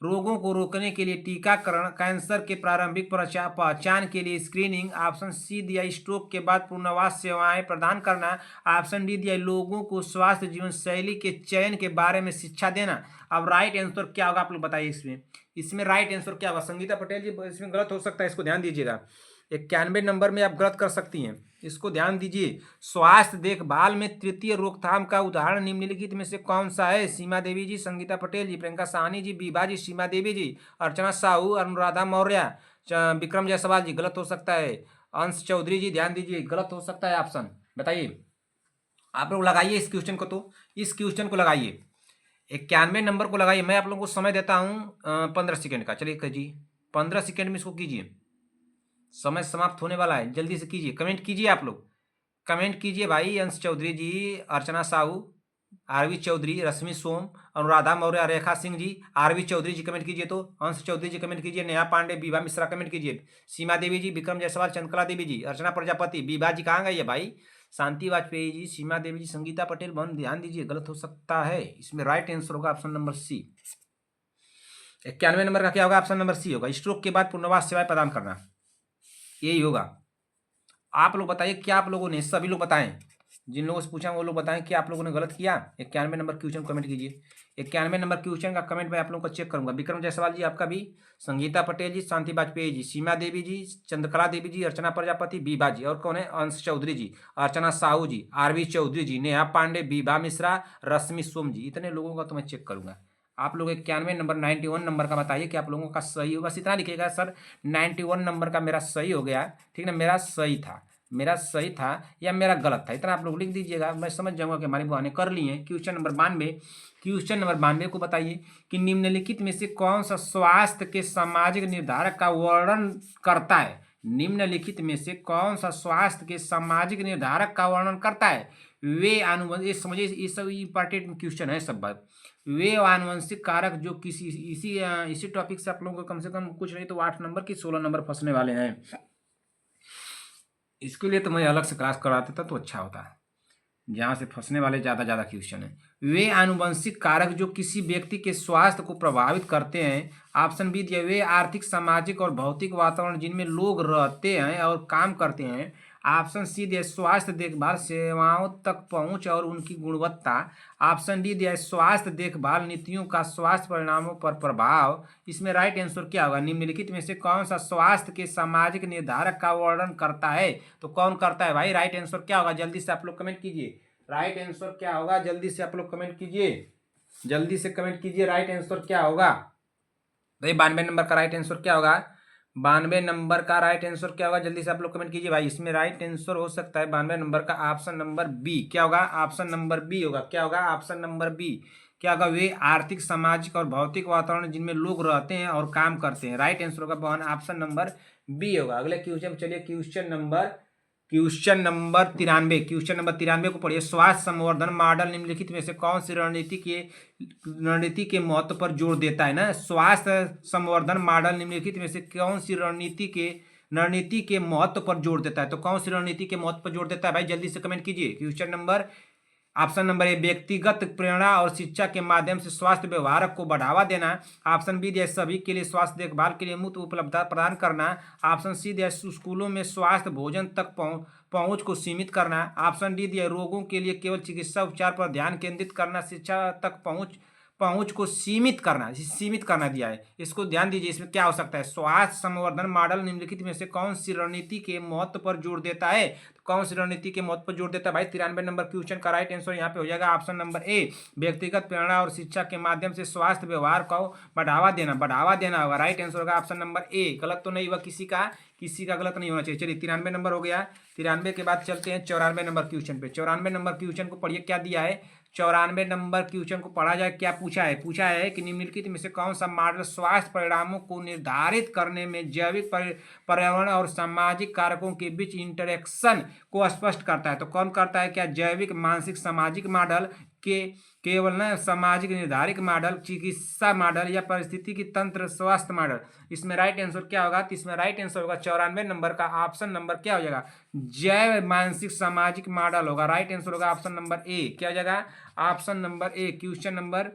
रोगों को रोकने के लिए टीकाकरण, कैंसर के प्रारंभिक पहचान के लिए स्क्रीनिंग। ऑप्शन सी दिया स्ट्रोक के बाद पुनर्वास सेवाएं प्रदान करना। ऑप्शन डी दिया लोगों को स्वास्थ्य जीवन शैली के चयन के बारे में शिक्षा देना। अब राइट आंसर क्या होगा आप लोग बताइए। इसमें राइट आंसर क्या होगा? संगीता पटेल जी, इसमें गलत हो सकता है, इसको ध्यान दीजिएगा। 91 नंबर में आप गलत कर सकती हैं, इसको ध्यान दीजिए। स्वास्थ्य देखभाल में तृतीय रोकथाम का उदाहरण निम्नलिखित में से कौन सा है? सीमा देवी जी, संगीता पटेल जी, प्रियंका साहनी जी, बीबा जी, सीमा देवी जी, अर्चना साहू, अनुराधा मौर्य, विक्रम जायसवाल जी। गलत हो सकता है। अंश चौधरी जी, ध्यान दीजिए, गलत हो सकता है ऑप्शन। बताइए आप लोग, लगाइए इस क्वेश्चन को, तो इस क्वेश्चन को लगाइए, 91 नंबर को लगाइए। मैं आप लोगों को समय देता हूँ 15 सेकेंड का। चलिए कीजिए, 15 सेकेंड में इसको कीजिए, समय समाप्त होने वाला है। जल्दी से कीजिए, कमेंट कीजिए, आप लोग कमेंट कीजिए भाई। अंश चौधरी जी, अर्चना साहू, आरवी चौधरी, रश्मि सोम, अनुराधा मौर्य, रेखा सिंह जी, आरवी चौधरी जी कमेंट कीजिए, तो अंश चौधरी जी कमेंट कीजिए, नेहा पांडे, बीबा मिश्रा कमेंट कीजिए, सीमा देवी जी, विक्रम जायसवाल, चंद्रकला देवी जी, अर्चना प्रजापति, बीबा जी कहाँ गई है भाई, शांति वाजपेयी जी, सीमा देवी जी, संगीता पटेल। बहन ध्यान दीजिए, गलत हो सकता है। इसमें राइट आंसर होगा ऑप्शन नंबर सी। 91 नंबर का क्या होगा? ऑप्शन नंबर सी होगा, स्ट्रोक के बाद पुनर्वास सेवाएं प्रदान करना, यही होगा। आप लोग बताइए, क्या आप लोगों ने, सभी लोग बताएं, जिन लोगों से पूछा वो लोग बताएं कि आप लोगों ने गलत किया। 91 नंबर क्वेश्चन कमेंट कीजिए। 91 नंबर क्वेश्चन का कमेंट मैं आप लोगों को चेक करूंगा। विक्रम जायसवाल जी आपका भी, संगीता पटेल जी, शांति वाजपेयी जी, सीमा देवी जी, चंद्रकला देवी जी, अर्चना प्रजापति, बीबा जी, और कौन है? अंश चौधरी जी, अर्चना साहू जी, आरवी चौधरी जी, नेहा पांडे, बीबा मिश्रा, रश्मि सोम जी। इतने लोगों का तो मैं चेक करूंगा। आप लोग 91 नंबर 91 नंबर का बताइए कि आप लोगों का सही होगा। इतना लिखिएगा सर 91 नंबर का मेरा सही हो गया, ठीक ना, मेरा सही था, मेरा सही था या मेरा गलत था, इतना आप लोग लिख दीजिएगा। मैं समझ जाऊंगा कि हमारी बुआ ने कर ली है। क्वेश्चन नंबर 92, क्वेश्चन नंबर 92 को बताइए कि निम्नलिखित में से कौन सा स्वास्थ्य के सामाजिक निर्धारक का वर्णन करता है? निम्नलिखित में से कौन सा स्वास्थ्य के सामाजिक निर्धारक का वर्णन करता है? वे आनुवंशिक, समझिए ये सब इंपॉर्टेंट क्वेश्चन है सब बात। वे आनुवंशिक कारक जो किसी इसी टॉपिक से आप लोगों को कम से कम कुछ नहीं तो 8 नंबर की 16 नंबर फंसने वाले हैं। इसके लिए तो मैं अलग से क्लास कराता था तो अच्छा होता है, जहाँ से फंसने वाले ज़्यादा क्वेश्चन है। वे आनुवंशिक कारक जो किसी व्यक्ति के स्वास्थ्य को प्रभावित करते हैं। ऑप्शन बी दिया, वे आर्थिक, सामाजिक और भौतिक वातावरण जिनमें लोग रहते हैं और काम करते हैं। ऑप्शन सी दिया, स्वास्थ्य देखभाल सेवाओं तक पहुंच और उनकी गुणवत्ता। ऑप्शन डी दिया, स्वास्थ्य देखभाल नीतियों का स्वास्थ्य परिणामों पर प्रभाव। इसमें राइट आंसर क्या होगा? निम्नलिखित में से कौन सा स्वास्थ्य के सामाजिक निर्धारक का वर्णन करता है? तो कौन करता है भाई? राइट आंसर क्या होगा? जल्दी से आप लोग कमेंट कीजिए, राइट आंसर क्या होगा? जल्दी से आप लोग कमेंट कीजिए, जल्दी से कमेंट कीजिए, राइट आंसर क्या होगा? भाई 92 नंबर का राइट आंसर क्या होगा? 92 नंबर का राइट आंसर क्या होगा? जल्दी से आप लोग कमेंट कीजिए भाई। इसमें राइट आंसर हो सकता है 92 नंबर का ऑप्शन नंबर बी। क्या होगा? ऑप्शन नंबर बी होगा। क्या होगा? Option number B. क्या होगा? वे आर्थिक, सामाजिक और भौतिक वातावरण जिनमें लोग रहते हैं और काम करते हैं। राइट आंसर होगा ऑप्शन नंबर बी होगा। अगले क्वेश्चन चलिए, क्वेश्चन नंबर 93। क्वेश्चन नंबर 93 को पढ़िए। स्वास्थ्य संवर्धन मॉडल निम्नलिखित में से कौन सी रणनीति के महत्व पर जोर देता है ना? स्वास्थ्य संवर्धन मॉडल निम्नलिखित में से कौन सी रणनीति के महत्व पर जोर देता है? तो कौन सी रणनीति के महत्व पर जोर देता है भाई? जल्दी से कमेंट कीजिए। क्वेश्चन नंबर, ऑप्शन नंबर ए, व्यक्तिगत प्रेरणा और शिक्षा के माध्यम से स्वास्थ्य व्यवहार को बढ़ावा देना। ऑप्शन बी दिया, सभी के लिए स्वास्थ्य देखभाल के लिए मुफ्त उपलब्धता प्रदान करना। ऑप्शन सी दिया, स्कूलों में स्वास्थ्य भोजन तक पहुंच को सीमित करना। ऑप्शन डी दिया, रोगों के लिए केवल चिकित्सा उपचार पर ध्यान केंद्रित करना। शिक्षा तक पहुंच को सीमित करना दिया है। इसको ध्यान दीजिए, इसमें क्या हो सकता है। स्वास्थ्य संवर्धन मॉडल निम्नलिखित में से कौन सी रणनीति के महत्व पर जोर देता है, तो कौन सी रणनीति के महत्व पर जोर देता है भाई। 93 नंबर क्वेश्चन का राइट आंसर यहाँ पे हो जाएगा ऑप्शन नंबर ए, व्यक्तिगत प्रेरणा और शिक्षा के माध्यम से स्वास्थ्य व्यवहार को बढ़ावा देना होगा। राइट आंसर होगा ऑप्शन नंबर ए। गलत तो नहीं हुआ किसी का गलत नहीं होना चाहिए। चलिए 93 नंबर हो गया। 93 के बाद चलते हैं 94 नंबर क्वेश्चन पे। 94 नंबर क्वेश्चन को पढ़िए, क्या दिया है। 94 नंबर क्वेश्चन को पढ़ा जाए, क्या पूछा है कि निम्नलिखित में से कौन सा मॉडल स्वास्थ्य परिणामों को निर्धारित करने में जैविक पर्यावरण और सामाजिक कारकों के बीच इंटरेक्शन को स्पष्ट करता है। तो कौन करता है, क्या जैविक, मानसिक, सामाजिक मॉडल के केवल ना सामाजिक निर्धारित मॉडल, चिकित्सा मॉडल या परिस्थिति की तंत्र स्वास्थ्य मॉडल। इसमें राइट आंसर क्या होगा, तो इसमें राइट आंसर होगा 94 नंबर का ऑप्शन नंबर क्या हो जाएगा, जैव मानसिक सामाजिक मॉडल होगा। राइट आंसर होगा ऑप्शन नंबर ए, क्या हो जाएगा option number A. Question number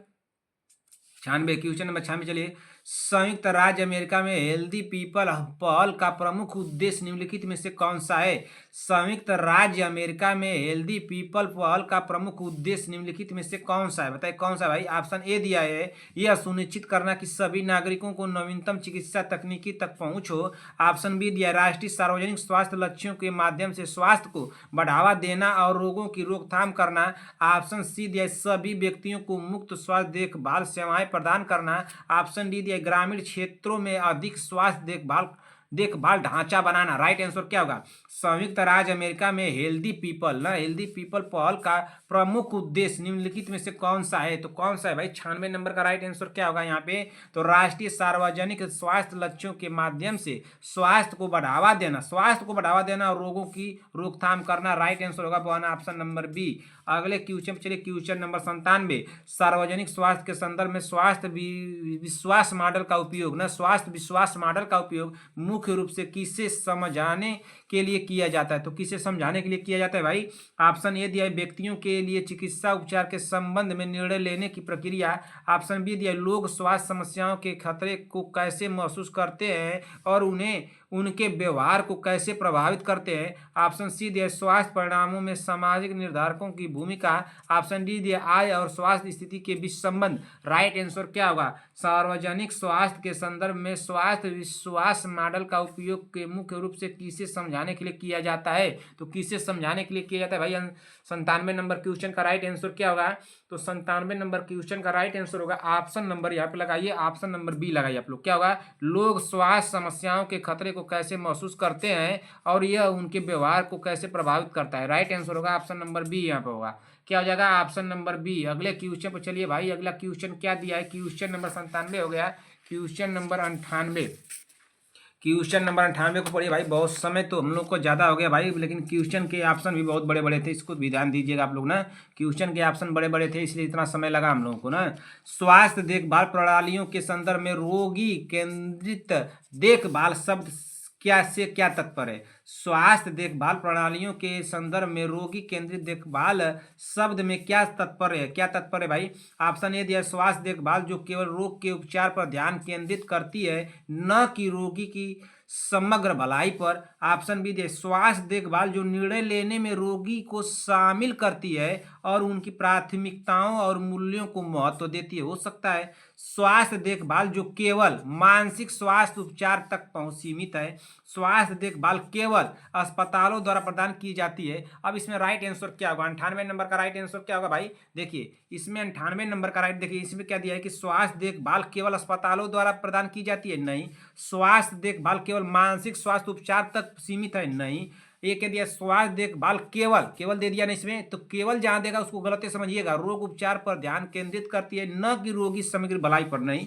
96 चलिए। संयुक्त राज्य अमेरिका में हेल्दी पीपल पहल का प्रमुख उद्देश्य निम्नलिखित में से कौन सा है। संयुक्त राज्य अमेरिका में हेल्दी पीपल पहल का प्रमुख उद्देश्य निम्नलिखित में से कौन सा है, बताइए कौन सा भाई। ऑप्शन ए दिया है, यह सुनिश्चित करना कि सभी नागरिकों को नवीनतम चिकित्सा तकनीकी तक पहुंच हो। ऑप्शन बी दिया है, राष्ट्रीय सार्वजनिक स्वास्थ्य लक्ष्यों के माध्यम से स्वास्थ्य को बढ़ावा देना और रोगों की रोकथाम करना। ऑप्शन सी दिया है, सभी व्यक्तियों को मुफ्त स्वास्थ्य देखभाल सेवाएं प्रदान करना। ऑप्शन डी दिया है, ग्रामीण क्षेत्रों में अधिक स्वास्थ्य देखभाल ढांचा बनाना। राइट आंसर क्या होगा, संयुक्त राज्य अमेरिका में हेल्दी पीपल पहल का प्रमुख उद्देश्य निम्नलिखित में से कौन सा है, तो कौन सा है भाई। 96 नंबर का राइट आंसर क्या होगा यहाँ पे, तो राष्ट्रीय सार्वजनिक स्वास्थ्य लक्ष्यों के माध्यम से स्वास्थ्य को बढ़ावा देना और रोगों की रोकथाम करना। राइट आंसर होगा वन ऑप्शन नंबर बी। अगले क्वेश्चन चलिए, क्वेश्चन नंबर 97। सार्वजनिक स्वास्थ्य के संदर्भ में स्वास्थ्य विश्वास मॉडल का उपयोग मुख्य रूप से किसे समझाने के लिए किया जाता है, तो किसे समझाने के लिए किया जाता है भाई। ऑप्शन ए दिया है, व्यक्तियों के लिए चिकित्सा उपचार के संबंध में निर्णय लेने की प्रक्रिया। ऑप्शन बी दिया है, लोग स्वास्थ्य समस्याओं के खतरे को कैसे महसूस करते हैं और उन्हें उनके व्यवहार को कैसे प्रभावित करते हैं। ऑप्शन सी दिया, स्वास्थ्य परिणामों में सामाजिक निर्धारकों की भूमिका। ऑप्शन डी दिया, आय और स्वास्थ्य स्थिति के बीच संबंध। राइट आंसर क्या होगा, सार्वजनिक स्वास्थ्य के संदर्भ में स्वास्थ्य विश्वास मॉडल का उपयोग के मुख्य रूप से किसे समझाने के लिए किया जाता है, तो किसे समझाने के लिए किया जाता है भाई। 97 नंबर क्वेश्चन का राइट आंसर क्या होगा, तो 97 नंबर क्वेश्चन का राइट आंसर होगा ऑप्शन नंबर, यहाँ पे लगाइए ऑप्शन नंबर बी लगाइए आप लोग। क्या होगा, लोग स्वास्थ्य समस्याओं के खतरे को कैसे महसूस करते हैं और यह उनके व्यवहार को कैसे प्रभावित करता है। राइट आंसर होगा ऑप्शन नंबर बी, यहाँ पे होगा क्या हो जाएगा ऑप्शन नंबर बी। अगले क्वेश्चन पर चलिए भाई, अगला क्वेश्चन क्या दिया है, क्वेश्चन नंबर 97 हो गया। क्वेश्चन नंबर 98 को पढ़िए भाई। बहुत समय तो हम लोग को ज़्यादा हो गया भाई, लेकिन क्वेश्चन के ऑप्शन भी बहुत बड़े बड़े थे, इसको भी ध्यान दीजिएगा आप लोग ना। क्वेश्चन के ऑप्शन बड़े बड़े थे इसलिए इतना समय लगा हम लोगों को ना। स्वास्थ्य देखभाल प्रणालियों के संदर्भ में रोगी केंद्रित देखभाल शब्द क्या से क्या तात्पर्य है। स्वास्थ्य देखभाल प्रणालियों के संदर्भ में रोगी केंद्रित देखभाल शब्द में क्या तात्पर्य भाई। ऑप्शन ए दिया, स्वास्थ्य देखभाल जो केवल रोग के उपचार पर ध्यान केंद्रित करती है, न कि रोगी की समग्र भलाई पर। ऑप्शन बी दे, स्वास्थ्य देखभाल जो निर्णय लेने में रोगी को शामिल करती है और उनकी प्राथमिकताओं और मूल्यों को महत्व देती है। हो सकता है स्वास्थ्य देखभाल जो केवल मानसिक स्वास्थ्य उपचार तक सीमित है। स्वास्थ्य देखभाल केवल अस्पतालों द्वारा प्रदान की जाती है। अब इसमें राइट आंसर क्या होगा, 98 नंबर का राइट आंसर क्या होगा भाई। देखिए इसमें 98 नंबर का राइट, देखिए इसमें क्या दिया है कि स्वास्थ्य देखभाल केवल अस्पतालों द्वारा प्रदान की जाती है, नहीं। स्वास्थ्य देखभाल केवल मानसिक स्वास्थ्य उपचार तक सीमित है, नहीं। ये कह दिया स्वास्थ्य देखभाल केवल दे दिया नहीं इसमें, तो केवल जहां देगा उसको गलत समझिएगा, रोग उपचार पर ध्यान केंद्रित करती है, न कि रोगी समग्र भलाई पर, नहीं।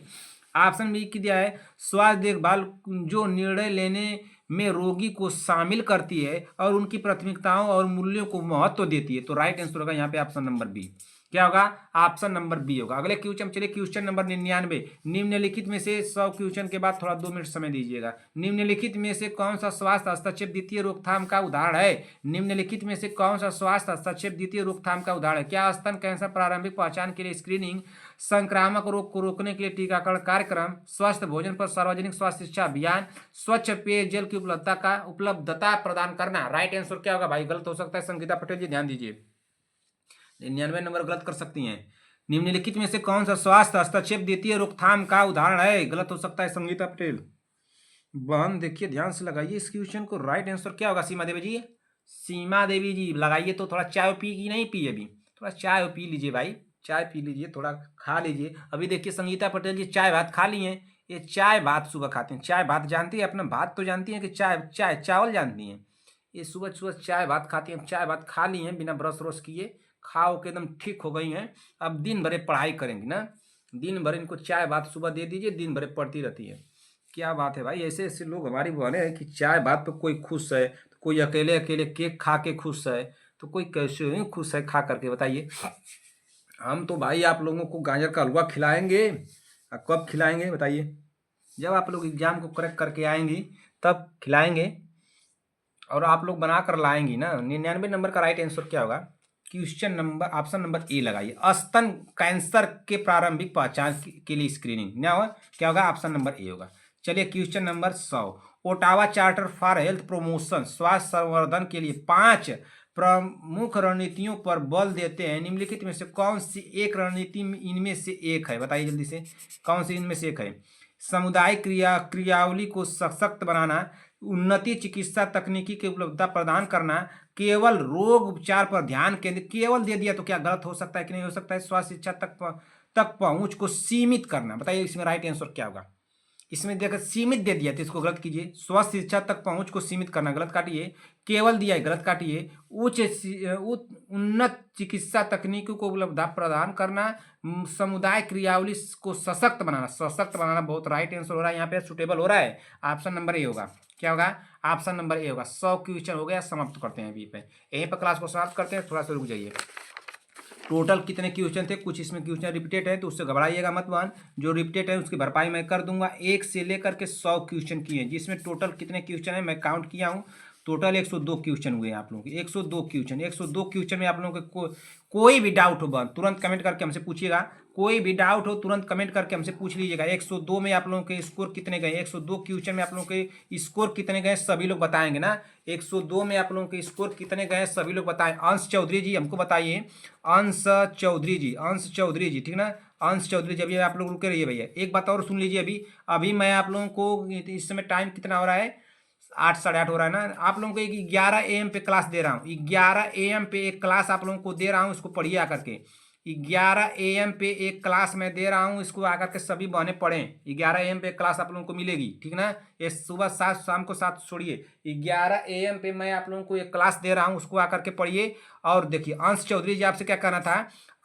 ऑप्शन बी की दिया है, स्वास्थ्य देखभाल जो निर्णय लेने में रोगी को शामिल करती है और उनकी प्राथमिकताओं और मूल्यों को महत्व देती है। तो राइट आंसर होगा यहाँ पे ऑप्शन नंबर बी। क्या होगा, ऑप्शन नंबर बी होगा। अगले क्वेश्चन चलिए, क्वेश्चन नंबर 99। निम्नलिखित में से 100 क्वेश्चन के बाद थोड़ा 2 मिनट समय दीजिएगा। निम्नलिखित में से कौन सा स्वास्थ्य हस्तक्षेप द्वितीय रोकथाम का उदाहरण है। निम्नलिखित में से कौन सा स्वास्थ्य हस्तक्षेप द्वितीय रोकथाम का उदाहरण है। क्या स्तन कैंसर प्रारंभिक पहचान के लिए स्क्रीनिंग, संक्रामक रोग को रोकने के लिए टीकाकरण कार्यक्रम, स्वस्थ भोजन पर सार्वजनिक स्वास्थ्य शिक्षा अभियान, स्वच्छ पेयजल की उपलब्धता प्रदान करना। राइट आंसर क्या होगा भाई, गलत हो सकता है। संगीता पटेल जी ध्यान दीजिए, 99 नंबर गलत कर सकती हैं। निम्नलिखित में से कौन सा स्वास्थ्य हस्तक्षेप देती है रोकथाम का उदाहरण है? गलत हो सकता है संगीता पटेल। बहन देखिए ध्यान से लगाइए इस क्वेश्चन को। राइट आंसर क्या होगा सीमा देवी जी? सीमा देवी जी लगाइए। तो थोड़ा चाय पी की नहीं पी अभी? थोड़ा चाय पी लीजिए भाई, चाय पी लीजिए, थोड़ा खा लीजिए। अभी देखिए संगीता पटेल जी चाय भात खा ली हैं। ये चाय भात सुबह खाते हैं। चाय भात जानती है अपना? भात तो जानती हैं कि चाय चाय चावल जानती हैं? ये सुबह सुबह चाय भात खाती हैं। चाय भात खा ली हैं बिना ब्रश व्रश किए, खाओ के एकदम ठीक हो गई हैं। अब दिन भर पढ़ाई करेंगी ना, दिन भर इनको चाय भात सुबह दे दीजिए, दिन भर पढ़ती रहती है। क्या बात है भाई, ऐसे ऐसे लोग हमारी बने हैं कि चाय बात पे कोई खुश है, तो कोई अकेले अकेले केक खा के खुश है, तो कोई कैसे ही खुश है खा करके बताइए। हम तो भाई आप लोगों को गाजर का हलवा खिलाएंगे। कब खिलाएंगे बताइए? जब आप लोग एग्जाम को करेक्ट करके आएंगी तब खिलाएंगे, और आप लोग बना कर लाएंगी ना। 99 नंबर का राइट आंसर क्या होगा? क्वेश्चन नंबर ऑप्शन नंबर ए लगाइए। स्तन कैंसर के प्रारंभिक पहचान के लिए स्क्रीनिंग क्या होगा? ऑप्शन नंबर ए होगा। चलिए question number 100। Ottawa charter for health promotion, स्वास्थ्य संवर्धन के लिए 5 प्रमुख रणनीतियों पर बल देते हैं। निम्नलिखित में से कौन सी एक रणनीति इनमें से एक है? बताइए जल्दी से, कौन सी इनमें से एक है? समुदाय क्रियावली को सशक्त बनाना, उन्नति चिकित्सा तकनीकी की उपलब्धता प्रदान करना, केवल रोग उपचार पर ध्यान केंद्रित। केवल दे दिया तो क्या गलत हो सकता है कि नहीं हो सकता है? स्वास्थ्य शिक्षा तक पहुंच को सीमित करना। बताइए इसमें राइट आंसर क्या होगा? इसमें देखो सीमित दे दिया तो इसको गलत कीजिए। स्वस्थ शिक्षा तक पहुंच को सीमित करना गलत काटिए। केवल दिया है गलत काटिए। उन्नत चिकित्सा तकनीकों को उपलब्धता प्रदान करना, समुदाय क्रियावली को सशक्त बनाना। सशक्त बनाना बहुत राइट आंसर हो रहा है यहाँ पे, सुटेबल हो रहा है। ऑप्शन नंबर ए होगा। क्या होगा? ऑप्शन नंबर ए होगा। 100 क्वेश्चन हो गया, समाप्त करते हैं अभी पे, यहीं पर क्लास को समाप्त करते हैं। थोड़ा सा रुक जाइए। टोटल कितने क्वेश्चन थे? कुछ इसमें क्वेश्चन रिपीटेड है तो उससे घबराइएगा मत बहन, जो रिपीटेड है उसकी भरपाई मैं कर दूंगा। 1 से लेकर के 100 क्वेश्चन किए, जिसमें टोटल कितने क्वेश्चन है मैं काउंट किया हूँ। टोटल 102 क्वेश्चन हुए हैं आप लोगों के। 102 क्वेश्चन, 102 क्वेश्चन में आप लोगों के कोई भी डाउट हो बहन तुरंत कमेंट करके हमसे पूछिएगा। कोई भी डाउट हो तुरंत कमेंट करके हमसे पूछ लीजिएगा। 102 में आप लोगों के स्कोर कितने गए? 102 क्वेश्चन में आप लोगों के स्कोर कितने गए सभी लोग बताएंगे ना। 102 में आप लोगों के स्कोर कितने गए सभी लोग बताएं। अंश चौधरी जी हमको बताइए। अंश चौधरी जी, अंश चौधरी जी, ठीक ना? अंश चौधरी जी, अभी आप लोग रुके रहिए भैया। एक बात और सुन लीजिए। अभी अभी मैं आप लोगों को इस समय टाइम कितना हो रहा है? 8 साढ़े 8 हो रहा है ना। आप लोगों को एक 11 AM पे क्लास दे रहा हूँ। 11 AM पे एक क्लास आप लोगों को दे रहा हूँ, इसको पढ़िए आकर के। 11 AM पे एक क्लास मैं दे रहा हूँ, इसको आकर के सभी बहने पढ़ें। 11 AM पे क्लास आप लोगों को मिलेगी, ठीक ना? ये सुबह 7 शाम को 7 छोड़िए। 11 AM पे मैं आप लोगों को एक क्लास दे रहा हूँ, उसको आकर के पढ़िए। और देखिए अंश चौधरी जी आपसे क्या कहना था?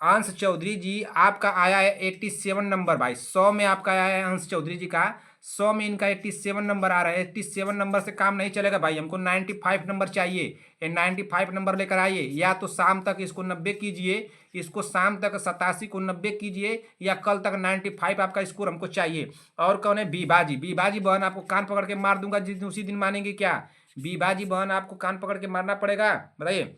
अंश चौधरी जी आपका आया है 87 नंबर भाई। 100 में आपका आया है अंश चौधरी जी का। 100 में इनका 87 नंबर आ रहा है। 87 नंबर से काम नहीं चलेगा भाई, हमको 95 नंबर चाहिए। ये 95 नंबर लेकर आइए, या तो शाम तक इसको 90 कीजिए, इसको शाम तक 87 को 90 कीजिए, या कल तक 95 आपका स्कोर हमको चाहिए। और कौन है? बीबाजी। बीबाजी बहन आपको कान पकड़ के मार दूंगा जिस दिन, उसी दिन मानेंगे क्या? बीबाजी बहन आपको कान पकड़ के मारना पड़ेगा। बताइए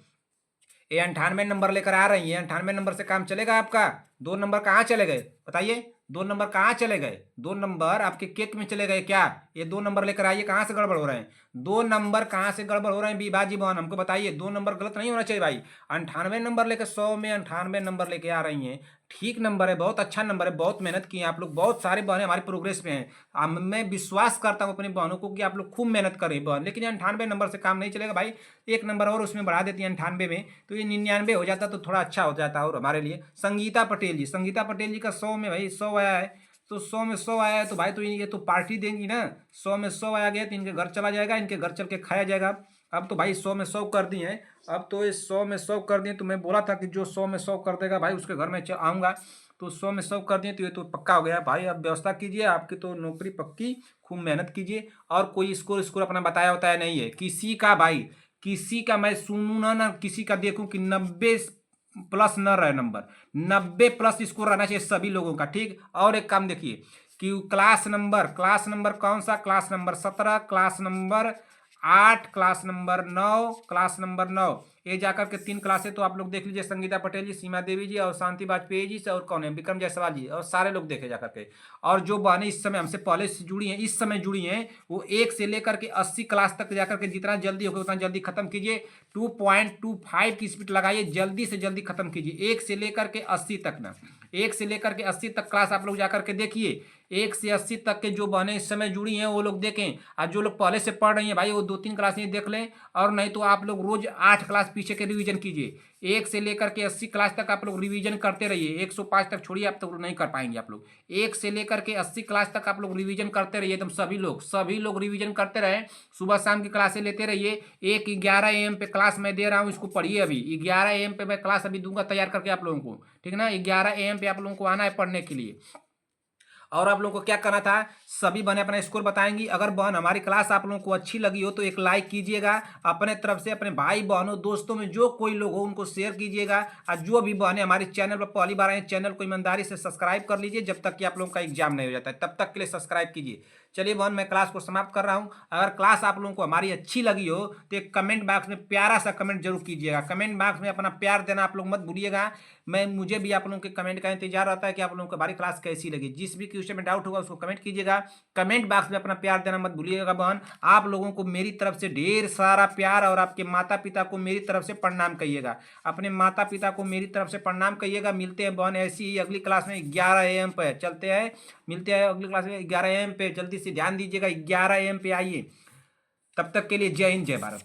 ये 98 नंबर लेकर आ रही है, 98 नंबर से काम चलेगा आपका? 2 नंबर कहाँ चले गए बताइए? 2 नंबर कहाँ चले गए? 2 नंबर आपके केक में चले गए क्या? ये 2 नंबर लेकर आइए। कहाँ से गड़बड़ हो रहे हैं? 2 नंबर कहाँ से गड़बड़ हो रहे हैं बीबाजी बहन हमको बताइए। 2 नंबर गलत नहीं होना चाहिए भाई। 98 नंबर लेकर 100 में 98 नंबर लेके आ रही हैं, ठीक नंबर है, बहुत अच्छा नंबर है। बहुत मेहनत की है आप लोग, बहुत सारे बहनें हमारी प्रोग्रेस पे हैं। मैं विश्वास करता हूँ अपनी बहनों को कि आप लोग खूब मेहनत करें बहन, लेकिन 98 नंबर से काम नहीं चलेगा भाई। 1 नंबर और उसमें बढ़ा देती है 98 में, तो ये 99 हो जाता तो थोड़ा अच्छा हो जाता। और हमारे लिए संगीता पटेल जी, संगीता पटेल जी का 100 में भाई 100 आया है, तो 100 में 100 आया है तो भाई तो ये तो पार्टी देंगी ना। 100 में 100 आया गया तो इनके घर चला जाएगा, इनके घर चल के खाया जाएगा। अब तो भाई 100 में 100 कर दी है। अब तो ये 100 में 100 कर दिए, तो मैं बोला था कि जो 100 में 100 कर देगा भाई उसके घर में आऊँगा। तो 100 में 100 कर दिए तो ये तो पक्का हो गया भाई। अब व्यवस्था कीजिए, आपकी तो नौकरी पक्की, खूब मेहनत कीजिए। और कोई स्कोर स्कोर अपना बताया बताया नहीं है किसी का भाई, किसी का मैं सुनूँ ना किसी का देखूँ कि 90 प्लस न रहे नंबर। 90 प्लस स्कोर रहना चाहिए सभी लोगों का, ठीक। और एक काम देखिए कि क्लास नंबर कौन सा? Class number 17, class number 8, class number 9, class number 9, ये जाकर के 3 क्लासें तो आप लोग देख लीजिए। संगीता पटेल जी, सीमा देवी जी और शांति वाजपेयी जी से, और कौन है? विक्रम जायसवाल जी, और सारे लोग देखे जाकर के। और जो बहनें इस समय हमसे पहले से जुड़ी हैं, इस समय जुड़ी हैं, वो 1 से लेकर के 80 क्लास तक जाकर के जितना जल्दी होगा उतना जल्दी खत्म कीजिए। 2.25 की स्पीड लगाइए, जल्दी से जल्दी खत्म कीजिए। 1 से लेकर के 80 तक ना, 1 से लेकर के 80 तक क्लास आप लोग जा करके देखिए। 1 से 80 तक के जो बहनें इस समय जुड़ी हैं वो लोग देखें, और जो लोग पहले से पढ़ रही हैं भाई वो 2-3 क्लास ही देख लें, और नहीं तो आप लोग रोज 8 क्लास पीछे के रिवीजन कीजिए। 1 से लेकर के 80 क्लास तक आप लोग रिवीजन करते रहिए। 105 तक छोड़िए, आप तो नहीं कर पाएंगे आप लोग। 1 से लेकर के 80 क्लास तक आप लोग रिवीजन करते रहिए, एकदम सभी लोग रिवीजन करते रहे। सुबह शाम की क्लासें लेते रहिए। एक 11 AM पे क्लास मैं दे रहा हूँ, इसको पढ़िए। अभी 11 AM पे मैं क्लास अभी दूंगा तैयार करके आप लोगों को, ठीक है ना। 11 AM पे आप लोगों को आना है पढ़ने के लिए। और आप लोगों को क्या करना था, सभी बहनें अपना स्कोर बताएंगी। अगर बहन हमारी क्लास आप लोगों को अच्छी लगी हो तो एक लाइक कीजिएगा, अपने तरफ से अपने भाई बहनों दोस्तों में जो कोई लोग हो उनको शेयर कीजिएगा, और जो भी बहनें हमारे चैनल पर पहली बार आए चैनल को ईमानदारी से सब्सक्राइब कर लीजिए जब तक कि आप लोगों का एग्जाम नहीं हो जाता है, तब तक के लिए सब्सक्राइब कीजिए। चलिए बहन, मैं क्लास को समाप्त कर रहा हूँ। अगर क्लास आप लोगों को हमारी अच्छी लगी हो तो एक कमेंट बॉक्स में प्यारा सा कमेंट जरूर कीजिएगा। कमेंट बॉक्स में अपना प्यार देना आप लोग मत भूलिएगा। मुझे भी आप लोगों के कमेंट का इंतजार रहता है कि आप लोगों को हमारी क्लास कैसी लगी। जिस भी क्वेश्चन में डाउट होगा उसको कमेंट कीजिएगा। कमेंट बॉक्स में अपना प्यार देना मत भूलिएगा बहन। आप लोगों को मेरी तरफ से ढेर सारा प्यार, और आपके माता पिता को मेरी तरफ से प्रणाम कहिएगा। अपने माता पिता को मेरी तरफ से प्रणाम कहिएगा। मिलते हैं बहन ऐसी ही अगली क्लास में 11 AM पे। चलते हैं, मिलते हैं अगली क्लास में 11 AM पे। जल्दी से ध्यान दीजिएगा, 11 AM पे आइए। तब तक के लिए जय हिंद, जय भारत।